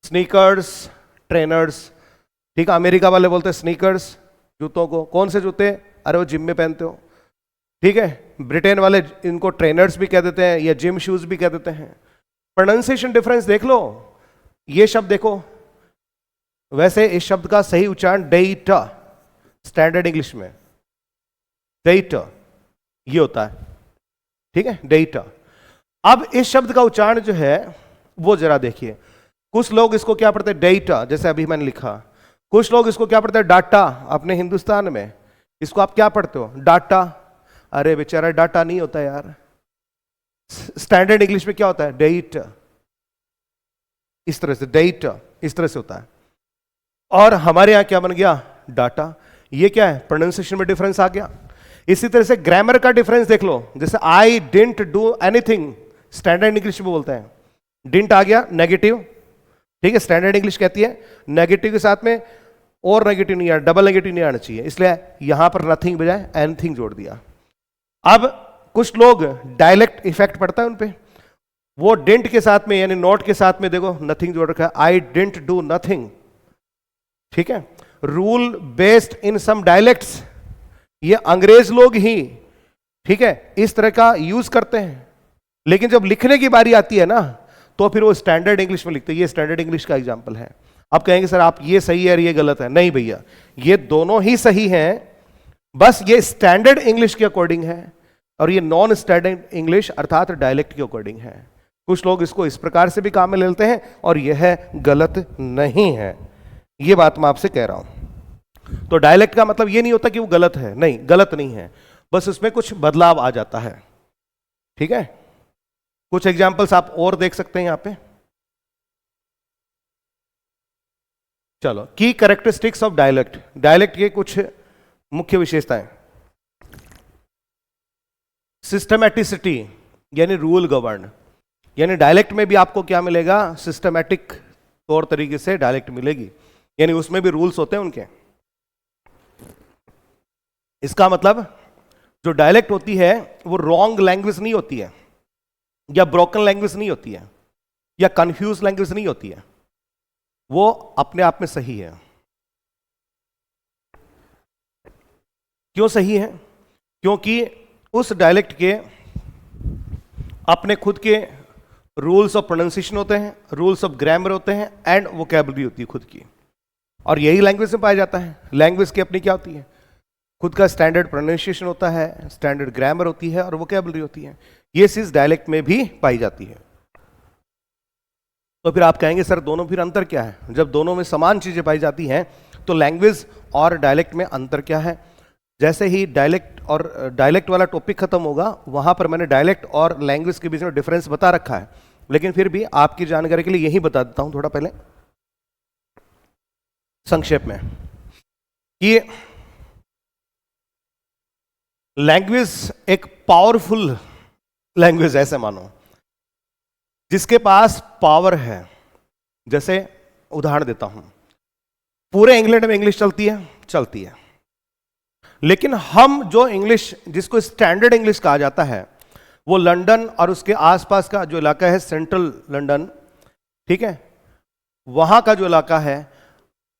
स्नीकर्स, ट्रेनर्स, ठीक है, अमेरिका वाले बोलते हैं स्नीकर्स जूतों को। कौन से जूते, अरे वो जिम में पहनते हो, ठीक है। ब्रिटेन वाले इनको ट्रेनर्स भी कह देते हैं या जिम शूज भी कह देते हैं। प्रोनाउंसिएशन डिफरेंस देख लो, ये शब्द देखो, वैसे इस शब्द का सही उच्चारण डेट, स्टैंडर्ड इंग्लिश में डेट ये होता है, ठीक है, डेट। अब इस शब्द का उच्चारण जो है वो जरा देखिए, कुछ लोग इसको क्या पढ़ते हैं, डेटा, जैसे अभी मैंने लिखा। कुछ लोग इसको क्या पढ़ते हैं, डाटा। अपने हिंदुस्तान में इसको आप क्या पढ़ते हो, डाटा। अरे बेचारा डाटा नहीं होता यार, स्टैंडर्ड इंग्लिश में क्या होता है, डेट, इस तरह से, डेट इस तरह से होता है। और हमारे यहां क्या बन गया, डाटा। ये क्या है, प्रोनाउंसिएशन में डिफरेंस आ गया। इसी तरह से ग्रामर का डिफरेंस देख लो, जैसे I didn't do anything, standard English में बोलते हैं, डिडंट आ गया नेगेटिव, ठीक है, स्टैंडर्ड इंग्लिश कहती है नेगेटिव के साथ में और नेगेटिव नहीं आना, डबल नेगेटिव नहीं आना चाहिए, इसलिए यहां पर नथिंग बजाय एनीथिंग जोड़ दिया। अब कुछ लोग डायलेक्ट इफेक्ट पड़ता है उन पे, वो डिडंट के साथ में यानी नॉट के साथ में देखो नथिंग जोड़ रखा है, आई डिडंट डू नथिंग, ठीक है। Rule based in some dialects, ये अंग्रेज लोग ही, ठीक है, इस तरह का यूज करते हैं, लेकिन जब लिखने की बारी आती है ना, तो फिर वो स्टैंडर्ड इंग्लिश में लिखते हैं। ये स्टैंडर्ड इंग्लिश का एग्जांपल है। आप कहेंगे सर आप ये सही है और ये गलत है, नहीं भैया, ये दोनों ही सही हैं, बस ये स्टैंडर्ड इंग्लिश के अकॉर्डिंग है और ये नॉन स्टैंडर्ड इंग्लिश अर्थात डायलेक्ट के अकॉर्डिंग है। कुछ लोग इसको इस प्रकार से भी काम में ले लेते हैं और यह गलत नहीं है, ये बात मैं आपसे कह रहा हूं। तो डायलेक्ट का मतलब ये नहीं होता कि वो गलत है, नहीं, गलत नहीं है, बस उसमें कुछ बदलाव आ जाता है, ठीक है। कुछ एग्जाम्पल्स आप और देख सकते हैं यहां पे। चलो, की कैरेक्टरिस्टिक्स ऑफ डायलेक्ट। डायलेक्ट के कुछ मुख्य विशेषताएं। सिस्टमैटिसिटी यानी रूल गवर्न, यानी डायलेक्ट में भी आपको क्या मिलेगा, सिस्टमैटिक तौर तरीके से डायलेक्ट मिलेगी, यानी उसमें भी रूल्स होते हैं उनके। इसका मतलब जो डायलेक्ट होती है वो रॉन्ग लैंग्वेज नहीं होती है, या ब्रोकन लैंग्वेज नहीं होती है, या कंफ्यूज लैंग्वेज नहीं होती है, वो अपने आप में सही है। क्यों सही है? क्योंकि उस डायलेक्ट के अपने खुद के रूल्स ऑफ प्रोनाउंसिएशन होते हैं, रूल्स ऑफ ग्रामर होते हैं, एंड वोकैबुलरी होती है खुद की, और यही लैंग्वेज में पाया जाता है। लैंग्वेज की अपनी क्या होती है, खुद का स्टैंडर्ड प्रोनाउंसिएशन होता है, स्टैंडर्ड ग्रामर होती है, और वोकैबुलरी होती है। ये चीज डायलेक्ट में भी पाई जाती है। तो फिर आप कहेंगे सर दोनों फिर अंतर क्या है? जब दोनों में समान चीजें पाई जाती हैं तो लैंग्वेज और डायलेक्ट में अंतर क्या है? जैसे ही डायलेक्ट वाला टॉपिक खत्म होगा, वहां पर मैंने डायलेक्ट और लैंग्वेज के बीच में डिफरेंस बता रखा है, लेकिन फिर भी आपकी जानकारी के लिए यही बता देता हूं थोड़ा पहले संक्षेप में, कि लैंग्वेज एक पावरफुल लैंग्वेज ऐसे मानो जिसके पास पावर है। जैसे उदाहरण देता हूं, पूरे इंग्लैंड में इंग्लिश चलती है, लेकिन हम जो इंग्लिश, जिसको स्टैंडर्ड इंग्लिश कहा जाता है, वो लंदन और उसके आसपास का जो इलाका है, सेंट्रल लंदन, ठीक है, वहां का जो इलाका है,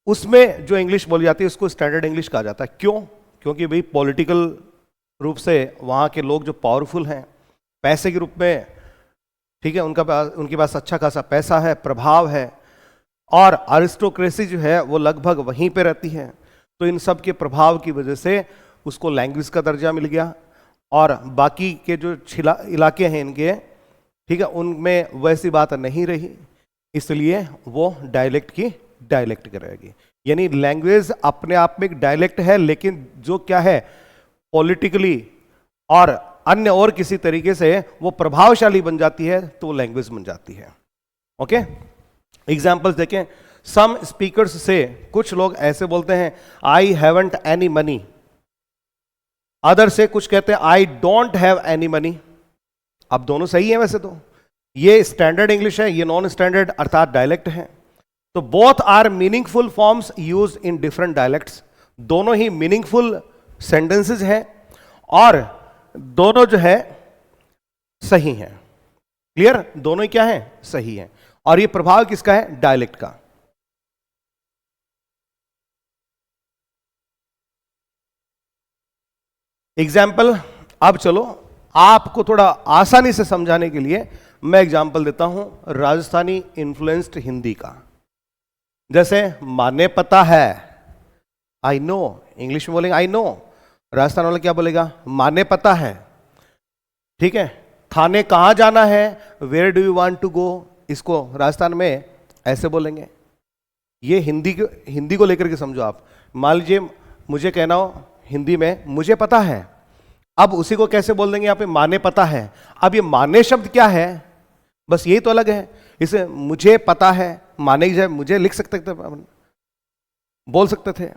उसमें जो इंग्लिश बोली जाती है उसको स्टैंडर्ड इंग्लिश कहा जाता है। क्यों? क्योंकि भाई पॉलिटिकल रूप से वहां के लोग जो पावरफुल हैं, पैसे के रूप में, ठीक है, उनके पास अच्छा खासा पैसा है, प्रभाव है, और अरिस्टोक्रेसी जो है वो लगभग वहीं पे रहती है। तो इन सब के प्रभाव की वजह से उसको लैंग्वेज का दर्जा मिल गया, और बाकी के जो इलाके हैं इनके, ठीक है, उनमें वैसी बात नहीं रही, इसलिए वो डायलेक्ट करेगी। यानी लैंग्वेज अपने आप में एक डायलेक्ट है, लेकिन जो क्या है, पॉलिटिकली और अन्य और किसी तरीके से वो प्रभावशाली बन जाती है, तो वो लैंग्वेज बन जाती है। ओके, एग्जाम्पल्स देखें। सम स्पीकर्स से, कुछ लोग ऐसे बोलते हैं, I haven't any money. Other से कुछ कहते हैं, I don't have any money. अब दोनों सही है वैसे तो, ये स्टैंडर्ड इंग्लिश है, ये नॉन स्टैंडर्ड अर्थात डायलेक्ट है। तो both are meaningful forms use in different dialects. दोनों ही मीनिंगफुल सेंटेंसेज हैं, और दोनों जो है सही हैं। क्लियर? दोनों ही क्या है? सही हैं। और ये प्रभाव किसका है? डायलेक्ट का। एग्जाम्पल, अब चलो आपको थोड़ा आसानी से समझाने के लिए मैं एग्जाम्पल देता हूं राजस्थानी इन्फ्लुएंस्ड हिंदी का। जैसे माने पता है, आई नो, इंग्लिश में बोलेंगे आई नो, राजस्थान वाला क्या बोलेगा? माने पता है। ठीक है, थाने कहां जाना है? Where do you want to go? इसको राजस्थान में ऐसे बोलेंगे। ये हिंदी को लेकर के समझो आप। मान लीजिए मुझे कहना हो हिंदी में, मुझे पता है, अब उसी को कैसे बोल देंगे यहाँ पे? माने पता है। अब ये माने शब्द क्या है? बस यही तो अलग है। इसे मुझे पता है, माने की जगह मुझे लिख सकते थे, बोल सकते थे,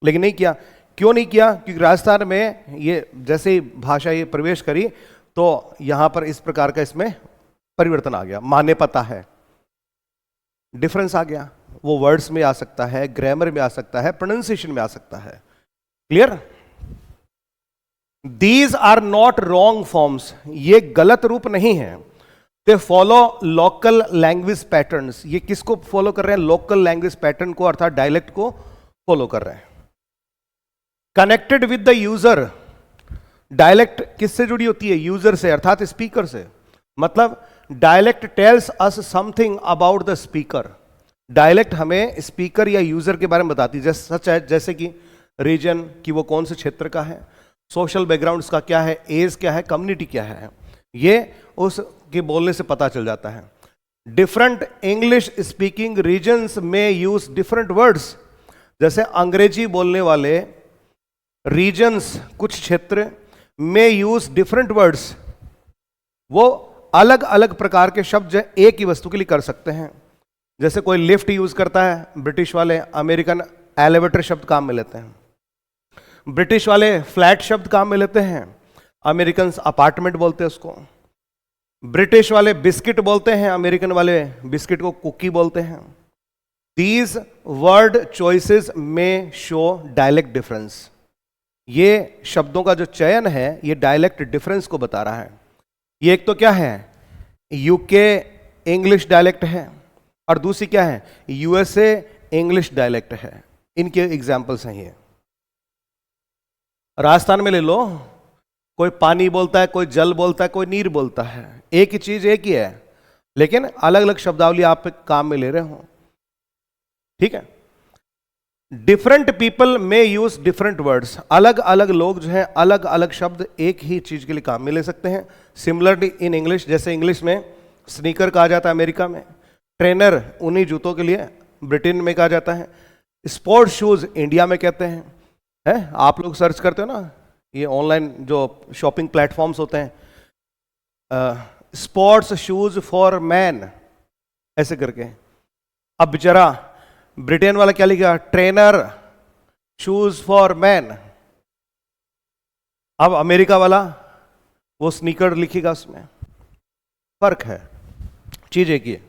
लेकिन नहीं किया। क्यों नहीं किया? क्योंकि राजस्थान में ये जैसे ही भाषा ये प्रवेश करी, तो यहां पर इस प्रकार का इसमें परिवर्तन आ गया। माने पता है, डिफरेंस आ गया। वो वर्ड्स में आ सकता है, ग्रामर में आ सकता है, प्रोनाउंसिएशन में आ सकता है। Clear? These are not wrong forms, ये गलत रूप नहीं है। They follow local language patterns. ये किसको फॉलो कर रहे हैं? लोकल लैंग्वेज पैटर्न को, अर्थात डायलेक्ट को फॉलो कर रहे हैं। Connected with the user, dialect किससे जुड़ी होती है? यूजर से, अर्थात स्पीकर से। मतलब dialect tells us something about the speaker. Dialect हमें स्पीकर या यूजर के बारे में बताती है, सच है, जैसे कि रीजन, कि वो कौन से क्षेत्र का है, सोशल बैकग्राउंड उसका क्या है, एज क्या है, कम्युनिटी क्या है, ये उसके बोलने से पता चल जाता है। डिफरेंट इंग्लिश स्पीकिंग रीजन्स में यूज डिफरेंट वर्ड्स। जैसे अंग्रेजी बोलने वाले रीजन्स, कुछ क्षेत्र में यूज डिफरेंट वर्ड्स, वो अलग अलग प्रकार के शब्द एक ही वस्तु के लिए कर सकते हैं। जैसे कोई लिफ्ट यूज करता है, ब्रिटिश वाले अमेरिकन एलिवेटर शब्द काम में लेते हैं, ब्रिटिश वाले फ्लैट शब्द काम में लेते हैं, अमेरिकन अपार्टमेंट बोलते हैं उसको, ब्रिटिश वाले बिस्किट बोलते हैं, अमेरिकन वाले बिस्किट को कुकी बोलते हैं। दीज वर्ड चॉइसेस में शो डायलेक्ट डिफरेंस। ये शब्दों का जो चयन है ये डायलेक्ट डिफरेंस को बता रहा है। ये एक तो क्या है, यूके इंग्लिश डायलेक्ट है, और दूसरी क्या है, यूएसए इंग्लिश डायलेक्ट है। इनके एग्जाम्पल्स हैं ये। राजस्थान में ले लो, कोई पानी बोलता है, कोई जल बोलता है, कोई नीर बोलता है, एक ही चीज एक ही है, लेकिन अलग अलग शब्दावली आप काम में ले रहे हो। ठीक है। डिफरेंट पीपल में यूज डिफरेंट वर्ड्स। अलग अलग लोग जो है अलग अलग शब्द एक ही चीज के लिए काम में ले सकते हैं। सिमिलरली इन इंग्लिश, जैसे इंग्लिश में स्नीकर कहा जाता है अमेरिका में, ट्रेनर उन्हीं जूतों के लिए ब्रिटेन में कहा जाता है, स्पोर्ट्स शूज इंडिया में कहते हैं। आप लोग सर्च करते हो ना, ये ऑनलाइन जो शॉपिंग प्लेटफॉर्म्स होते हैं, स्पोर्ट्स शूज फॉर मैन ऐसे करके। अब बेचारा ब्रिटेन वाला क्या लिखा, ट्रेनर शूज फॉर मैन। अब अमेरिका वाला वो स्नीकर लिखेगा, उसमें फर्क है, चीज एक ही है।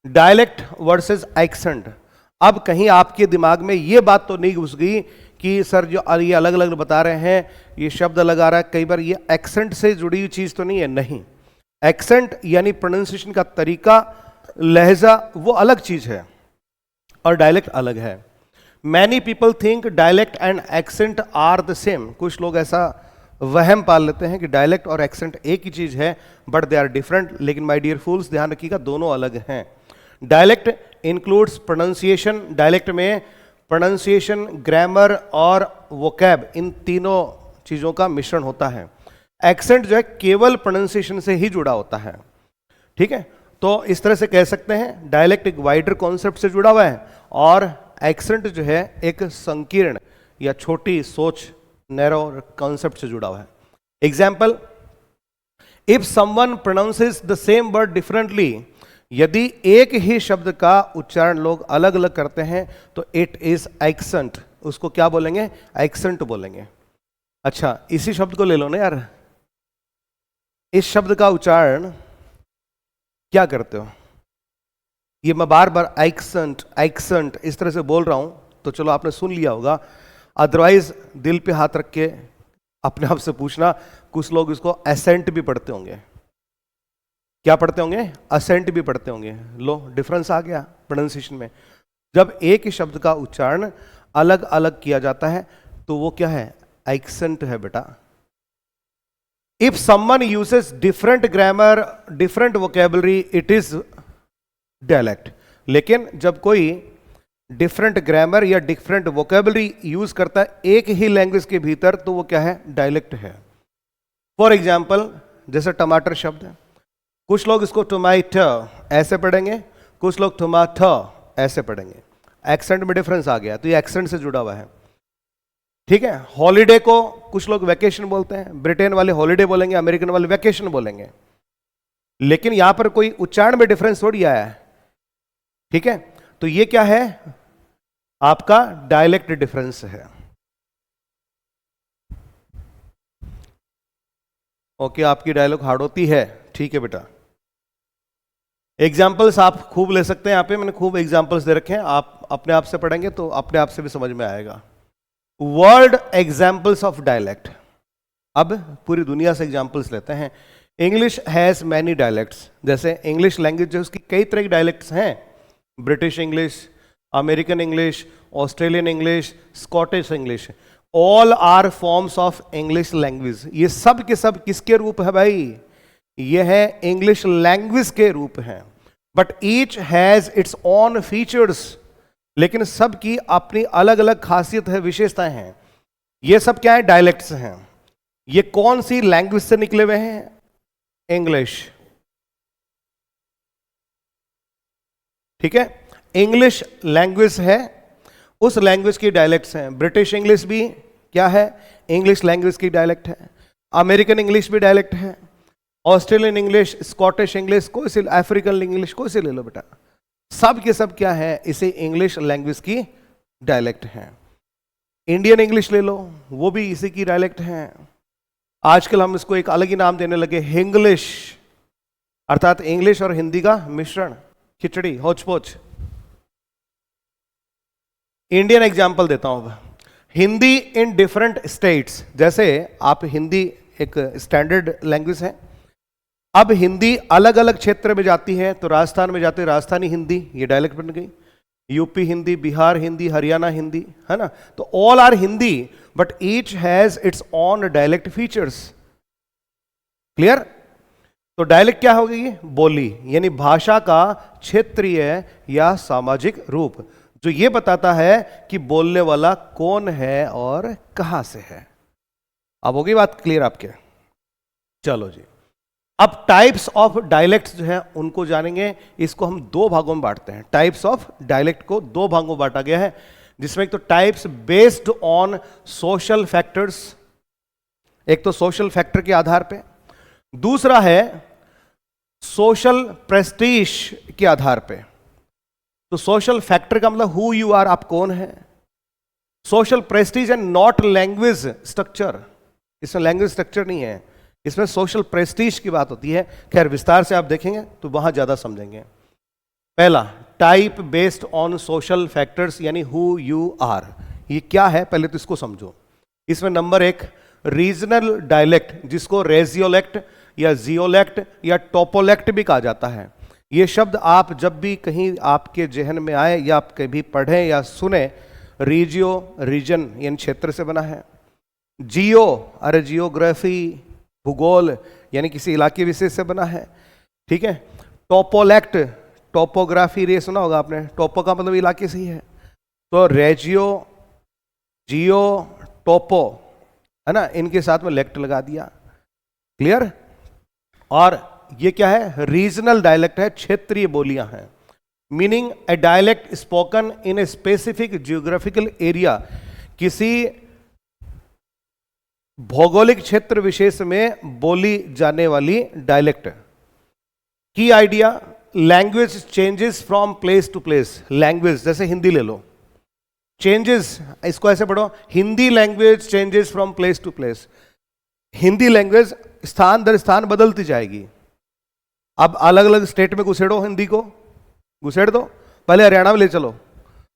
Dialect versus accent. अब कहीं आपके दिमाग में ये बात तो नहीं घुस गई कि सर जो ये अलग अलग बता रहे हैं, ये शब्द अलग आ रहा है, कई बार ये एक्सेंट से जुड़ी हुई चीज तो नहीं है। नहीं, एक्सेंट यानी प्रोनाउंसिएशन का तरीका, लहजा, वो अलग चीज है और डायलेक्ट अलग है। Many people think dialect and accent are the same. कुछ लोग ऐसा वहम पाल लेते हैं कि डायलेक्ट और एक्सेंट एक ही चीज है, बट दे आर डिफरेंट। लेकिन माय डियर फूल्स, ध्यान रखिएगा, दोनों अलग हैं। Dialect includes pronunciation. डायलेक्ट में प्रोनाउंसिएशन, ग्रामर और वोकैब, इन तीनों चीजों का मिश्रण होता है। एक्सेंट जो है केवल प्रोनाउंसिएशन से ही जुड़ा होता है। ठीक है, तो इस तरह से कह सकते हैं डायलेक्ट एक वाइडर कॉन्सेप्ट से जुड़ा हुआ है और एक्सेंट जो है एक संकीर्ण या छोटी सोच, नैरो कॉन्सेप्ट से जुड़ा हुआ है। Example, if someone pronounces the same word differently, यदि एक ही शब्द का उच्चारण लोग अलग अलग करते हैं तो इट इज एक्सेंट। उसको क्या बोलेंगे, एक्सेंट बोलेंगे। अच्छा, इसी शब्द को ले लो ना यार, इस शब्द का उच्चारण क्या करते हो, ये मैं बार बार एक्सेंट एक्सेंट इस तरह से बोल रहा हूं, तो चलो आपने सुन लिया होगा, अदरवाइज दिल पे हाथ रख के अपने आप से पूछना, कुछ लोग इसको एसेंट भी पढ़ते होंगे। क्या पढ़ते होंगे, असेंट भी पढ़ते होंगे। लो, डिफरेंस आ गया प्रोनाउंसिएशन में। जब एक ही शब्द का उच्चारण अलग अलग किया जाता है तो वो क्या है, एक्सेंट है बेटा। If someone uses different grammar, different vocabulary, it is dialect. लेकिन जब कोई डिफरेंट ग्रामर या डिफरेंट वोकेबलरी यूज करता है एक ही लैंग्वेज के भीतर, तो वो क्या है, डायलेक्ट है। फॉर एग्जाम्पल, जैसे टमाटर शब्द है, कुछ लोग इसको टोमेटो ऐसे पढ़ेंगे, कुछ लोग टोमेटो ऐसे पढ़ेंगे। एक्सेंट में डिफरेंस आ गया, तो ये एक्सेंट से जुड़ा हुआ है। ठीक है। हॉलीडे को कुछ लोग वैकेशन बोलते हैं, ब्रिटेन वाले हॉलीडे बोलेंगे, अमेरिकन वाले वैकेशन बोलेंगे, लेकिन यहां पर कोई उच्चारण में डिफरेंस थोड़ी आया है। ठीक है, तो ये क्या है, आपका डायलेक्ट डिफरेंस है। ओके, आपकी डायलॉग हार्ड होती है, ठीक है बेटा। एग्जाम्पल्स आप खूब ले सकते हैं, यहाँ पे मैंने खूब एग्जाम्पल्स दे रखे हैं, आप अपने आप से पढ़ेंगे तो अपने आप से भी समझ में आएगा। Word examples of dialect. अब पूरी दुनिया से एग्जाम्पल्स लेते हैं। English has many dialects. जैसे इंग्लिश लैंग्वेज जो उसकी कई तरह की डायलेक्ट्स हैं, British English, American English, Australian English, Scottish English, all are forms of English language. ये सब के सब किसके रूप है भाई, ये है इंग्लिश लैंग्वेज के रूप हैं। But each has its own features, लेकिन सब की अपनी अलग अलग खासियत है, विशेषताएं हैं। ये सब क्या है, डायलेक्ट्स हैं। ये कौन सी लैंग्वेज से निकले हुए हैं, इंग्लिश। ठीक है, इंग्लिश लैंग्वेज है, उस लैंग्वेज की डायलेक्ट्स हैं। ब्रिटिश इंग्लिश भी क्या है, इंग्लिश लैंग्वेज की डायलेक्ट है। अमेरिकन इंग्लिश भी डायलेक्ट है, ऑस्ट्रेलियन इंग्लिश, स्कॉटिश इंग्लिश, कोई सी, अफ्रीकन इंग्लिश, कोई सी ले लो बेटा, सब के सब क्या है, इसे इंग्लिश लैंग्वेज की डायलेक्ट है। इंडियन इंग्लिश ले लो, वो भी इसी की डायलेक्ट है। आजकल हम इसको एक अलग ही नाम देने लगे, हिंग्लिश, अर्थात इंग्लिश और हिंदी का मिश्रण, खिचड़ी, होच-पोच। इंडियन एग्जाम्पल देता हूं। हिंदी इन डिफरेंट स्टेट्स, जैसे आप हिंदी एक स्टैंडर्ड लैंग्वेज है, अब हिंदी अलग अलग क्षेत्र में जाती है, तो राजस्थान में जाते राजस्थानी हिंदी, ये डायलेक्ट बन गई। यूपी हिंदी, बिहार हिंदी, हरियाणा हिंदी, है ना। तो all are Hindi but each has its own dialect features. Clear? तो डायलेक्ट क्या हो गई? बोली, यानी भाषा का क्षेत्रीय या सामाजिक रूप, जो ये बताता है कि बोलने वाला कौन है और कहां से है। अब होगी बात क्लियर आपके? चलो जी, अब टाइप्स ऑफ डायलेक्ट्स जो है उनको जानेंगे। इसको हम दो भागों में बांटते हैं। टाइप्स ऑफ डायलेक्ट को दो भागों में बांटा गया है, जिसमें एक तो types based on social factors, एक तो सोशल फैक्टर के आधार पे, दूसरा है सोशल प्रेस्टीज के आधार पे। तो सोशल फैक्टर का मतलब हु यू आर, आप कौन है। Social Prestige and not language structure, इसमें लैंग्वेज स्ट्रक्चर नहीं है, इसमें सोशल प्रेस्टीज की बात होती है। खैर विस्तार से आप देखेंगे तो वहां ज्यादा समझेंगे। पहला, type based on social factors, यानी हु यू आर, ये क्या है पहले तो इसको समझो। इसमें नंबर एक, रीजनल डायलेक्ट, जिसको रेजियोलेक्ट या जियोलेक्ट या टोपोलेक्ट भी कहा जाता है। ये शब्द आप जब भी कहीं आपके जहन में आए या आप कभी पढ़ें या सुने, रीजियो रीजन यानी क्षेत्र से बना है। जियो, अरे जियोग्राफी, भूगोल, यानी किसी इलाके विशेष से बना है। ठीक है। टोपोलेक्ट, टोपोग्राफी, रे सुना होगा आपने, टोपो का मतलब इलाके से ही है। तो रेजियो, जियो, टोपो, है ना, इनके साथ में लेक्ट लगा दिया। क्लियर? और ये क्या है? रीजनल डायलेक्ट है, क्षेत्रीय बोलियां हैं। Meaning A dialect spoken in a specific geographical area, किसी भौगोलिक क्षेत्र विशेष में बोली जाने वाली dialect. Key idea, language changes from place to place. Language जैसे हिंदी ले लो, चेंजेस, इसको ऐसे पढ़ो, Hindi language changes from place to place. Hindi language स्थान दर स्थान बदलती जाएगी। अब अलग अलग स्टेट में घुसेड़ो, हिंदी को घुसेड़ दो। पहले हरियाणा में ले चलो,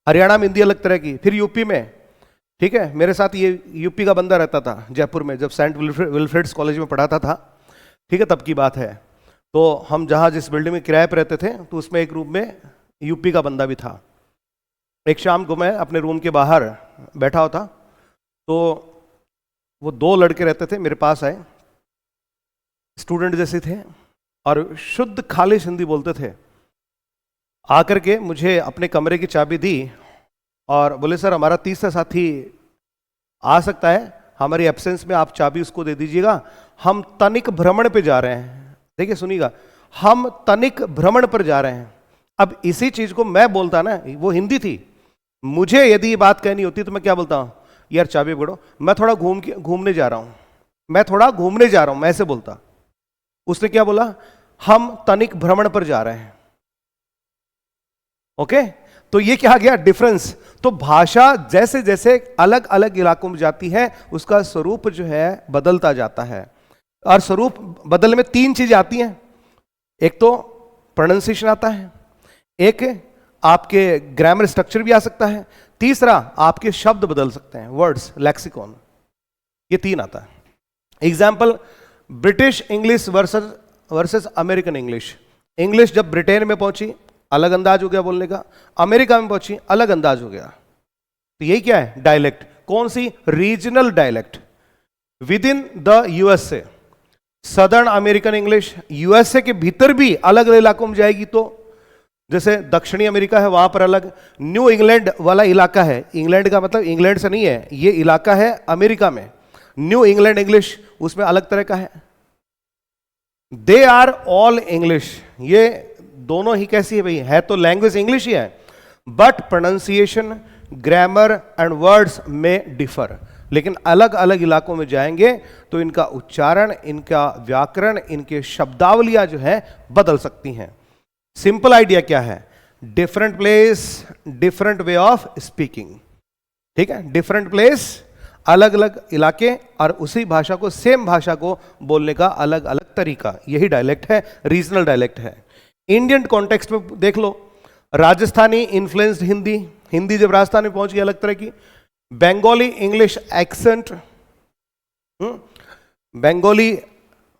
हरियाणा में हिंदी अलग तरह की, फिर यूपी में। ठीक है, मेरे साथ ये यूपी का बंदा रहता था जयपुर में, जब सेंट विल्फ्रेड्स कॉलेज में पढ़ाता था। ठीक है, तब की बात है। तो हम जहाँ जिस बिल्डिंग में किराए पर रहते थे, तो उसमें एक रूम में यूपी का बंदा भी था। एक शाम को मैं अपने रूम के बाहर बैठा होता, तो वो दो लड़के रहते थे, मेरे पास आए, स्टूडेंट जैसे थे और शुद्ध खालिश हिंदी बोलते थे। आकर के मुझे अपने कमरे की चाबी दी और बोले, सर हमारा तीसरा साथी आ सकता है, हमारी एब्सेंस में आप चाबी उसको दे दीजिएगा, हम तनिक भ्रमण पे जा रहे हैं। देखिए सुनिएगा, हम तनिक भ्रमण पर जा रहे हैं। अब इसी चीज को मैं बोलता ना, वो हिंदी थी, मुझे यदि ये बात कहनी होती तो मैं क्या बोलता हूँ, यार चाबी पकड़ो, मैं थोड़ा घूमने जा रहा हूं, मैं थोड़ा घूमने जा रहा हूं, मैं ऐसे बोलता। उसने क्या बोला, हम तनिक भ्रमण पर जा रहे हैं। ओके, तो ये क्या आ गया डिफरेंस। तो भाषा जैसे जैसे अलग अलग इलाकों में जाती है, उसका स्वरूप जो है बदलता जाता है। और स्वरूप बदलने में तीन चीजें आती हैं। एक तो प्रोनाउंसिएशन आता है, एक आपके ग्रामर स्ट्रक्चर भी आ सकता है, तीसरा आपके शब्द बदल सकते हैं, वर्ड्स, लेक्सिकॉन, ये तीन आता है। Example, British English versus American English. English जब ब्रिटेन में पहुंची अलग अंदाज हो गया बोलने का, अमेरिका में पहुंची अलग अंदाज हो गया। तो यही क्या है? डायलेक्ट। कौन सी? Regional dialect within the USA. Southern American English USA के भीतर भी अलग अलग इलाकों में जाएगी। तो जैसे दक्षिणी अमेरिका है, वहां पर अलग, न्यू इंग्लैंड वाला इलाका है, इंग्लैंड का मतलब इंग्लैंड से नहीं है, ये इलाका है अमेरिका में, न्यू इंग्लैंड इंग्लिश उसमें अलग तरह का है। दे आर ऑल इंग्लिश, ये दोनों ही कैसी है भाई, है तो लैंग्वेज इंग्लिश ही है, but pronunciation, grammar and words में डिफर। लेकिन अलग अलग इलाकों में जाएंगे तो इनका उच्चारण, इनका व्याकरण, इनके शब्दावलियां जो है बदल सकती हैं। सिंपल आइडिया क्या है? Different place, different way of speaking. ठीक है, डिफरेंट प्लेस, अलग अलग इलाके, और उसी भाषा को, सेम भाषा को बोलने का अलग अलग तरीका, यही डायलेक्ट है, रीजनल डायलेक्ट है। इंडियन कॉन्टेक्स्ट में देख लो, राजस्थानी इन्फ्लुएंस्ड हिंदी, हिंदी जब राजस्थान में पहुंच गई अलग तरह की। बंगाली इंग्लिश एक्सेंट, बंगाली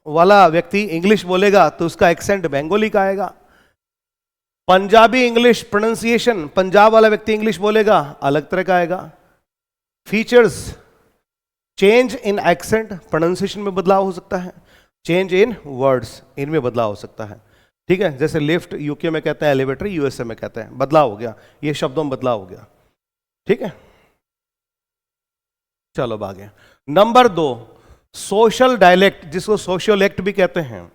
वाला व्यक्ति इंग्लिश बोलेगा तो उसका एक्सेंट बंगाली का आएगा। पंजाबी इंग्लिश प्रोनाउंसिएशन, पंजाब वाला व्यक्ति इंग्लिश बोलेगा अलग तरह का आएगा। Features, change in accent, pronunciation में बदलाव हो सकता है, चेंज इन वर्ड्स, इनमें बदलाव हो सकता है। ठीक है, जैसे लिफ्ट यूके में कहते हैं, एलिवेटर यूएसए में कहते हैं, बदलाव हो गया, ये शब्दों में बदलाव हो गया। ठीक है, चलो अब आगे। नंबर 2, सोशल डायलेक्ट, जिसको सोशियोलेक्ट भी कहते हैं।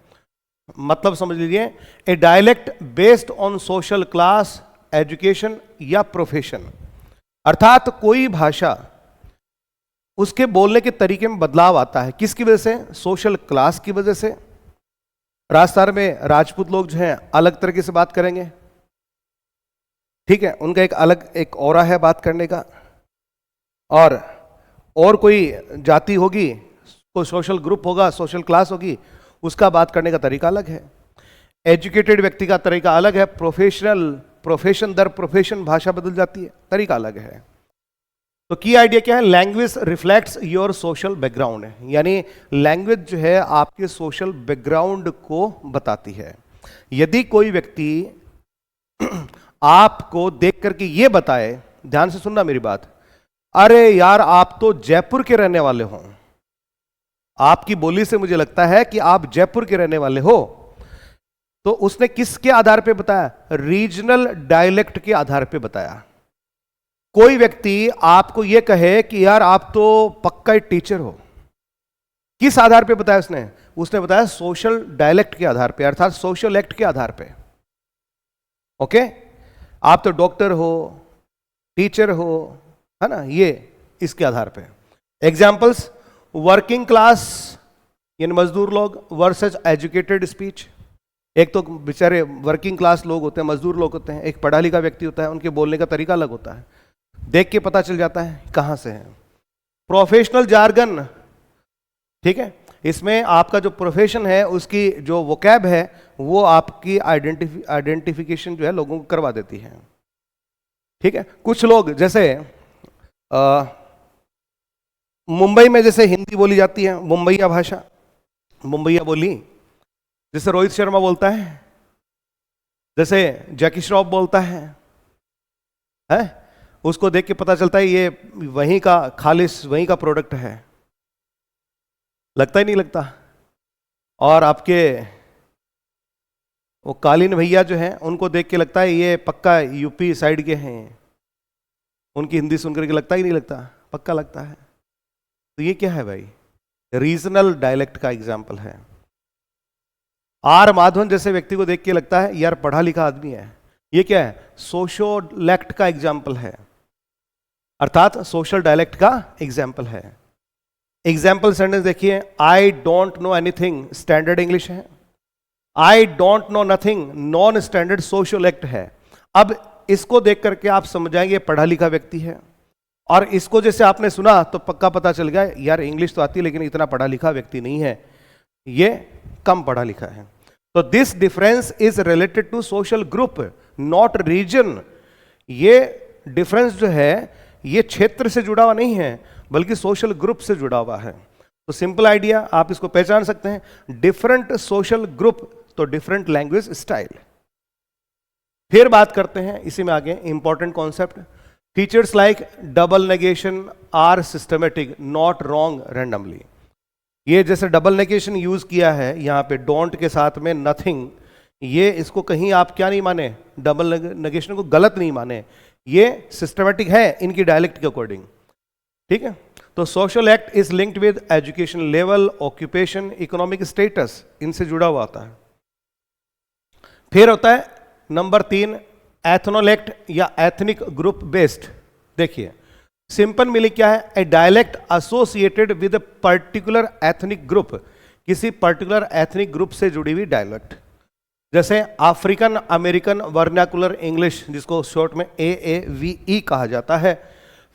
मतलब समझ लीजिए, a dialect based on social class, education या प्रोफेशन। अर्थात कोई भाषा, उसके बोलने के तरीके में बदलाव आता है, किसकी वजह से? सोशल क्लास की वजह से। राजस्थान में राजपूत लोग जो हैं अलग तरीके से बात करेंगे, ठीक है, उनका एक अलग एक ऑरा है बात करने का। और कोई जाति होगी, कोई सोशल ग्रुप होगा, सोशल क्लास होगी, उसका बात करने का तरीका अलग है। एजुकेटेड व्यक्ति का तरीका अलग है, प्रोफेशन दर प्रोफेशन भाषा बदल जाती है, तरीका अलग है। तो की आइडिया क्या है? Language reflects your social background है, यानी लैंग्वेज जो है आपके सोशल बैकग्राउंड को बताती है। यदि कोई व्यक्ति आपको देख करके ये बताए, ध्यान से सुनना मेरी बात, अरे यार आप तो जयपुर के रहने वाले हो, आपकी बोली से मुझे लगता है कि आप जयपुर के रहने वाले हो, तो उसने किसके आधार पे बताया? रीजनल डायलेक्ट के आधार पे बताया। कोई व्यक्ति आपको यह कहे कि यार आप तो पक्का टीचर हो, किस आधार पे बताया उसने बताया सोशल डायलेक्ट के आधार पे, अर्थात सोशल एक्ट के आधार पे। ओके, आप तो डॉक्टर हो, टीचर हो, है ना, ये इसके आधार पे। एग्जाम्पल्स, वर्किंग क्लास यानी मजदूर लोग वर्सेस एजुकेटेड स्पीच। एक तो बेचारे वर्किंग क्लास लोग होते हैं, मजदूर लोग होते हैं, एक पढ़ा लिखा व्यक्ति होता है, उनके बोलने का तरीका अलग होता है, देख के पता चल जाता है कहां से है। प्रोफेशनल जार्गन, ठीक है, इसमें आपका जो प्रोफेशन है उसकी जो वोकैब है वो आपकी आइडेंटिफिकेशन जो है लोगों को करवा देती है। ठीक है, कुछ लोग जैसे मुंबई में जैसे हिंदी बोली जाती है, मुंबईया भाषा, मुंबईया बोली, जैसे रोहित शर्मा बोलता है, जैसे जैकी श्रॉफ बोलता है, उसको देख के पता चलता है ये वहीं का खालिश, वहीं का प्रोडक्ट है, लगता ही नहीं लगता। और आपके वो कालीन भैया जो हैं उनको देख के लगता है ये पक्का यूपी साइड के हैं, उनकी हिंदी सुनकर के लगता ही नहीं लगता, पक्का लगता है। तो ये क्या है भाई? रीजनल डायलेक्ट का एग्जाम्पल है। आर माधवन जैसे व्यक्ति को देख के लगता है यार पढ़ा लिखा आदमी है, ये क्या है? सोशियोलेक्ट का एग्जाम्पल है, अर्थात सोशल डायलेक्ट का एग्जाम्पल है। एग्जाम्पल सेंटेंस देखिए, I don't know anything standard English है, I don't know nothing non standard sociolect है। अब इसको देख करके आप समझ जाएंगे पढ़ा लिखा व्यक्ति है, और इसको जैसे आपने सुना तो पक्का पता चल गया यार इंग्लिश तो आती है लेकिन इतना पढ़ा लिखा व्यक्ति नहीं है, ये कम पढ़ा लिखा है। तो this difference is related to social group not region. ये डिफरेंस जो है ये क्षेत्र से जुड़ा हुआ नहीं है बल्कि सोशल ग्रुप से जुड़ा हुआ है। तो सिंपल आइडिया आप इसको पहचान सकते हैं, डिफरेंट सोशल ग्रुप तो डिफरेंट लैंग्वेज स्टाइल। फिर बात करते हैं इसी में आगे important concept, features like double negation are systematic not wrong randomly. ये जैसे डबल नेगेशन यूज किया है यहाँ पे डोंट के साथ में नथिंग, ये इसको कहीं आप क्या नहीं माने, डबल नेगेशन को गलत नहीं माने, ये सिस्टमेटिक है इनकी डायलेक्ट के अकॉर्डिंग। ठीक है, तो social act is linked with education level, occupation, economic status, इनसे जुड़ा हुआ होता है। फिर होता है नंबर 3 एथनोलेक्ट या एथनिक ग्रुप बेस्ड। देखिए सिंपल मीनिंग क्या है? A dialect associated with a particular ethnic group, किसी पर्टिकुलर एथनिक ग्रुप से जुड़ी हुई डायलेक्ट। जैसे अफ्रीकन अमेरिकन वर्नाकुलर इंग्लिश, जिसको शॉर्ट में AAVE कहा जाता है।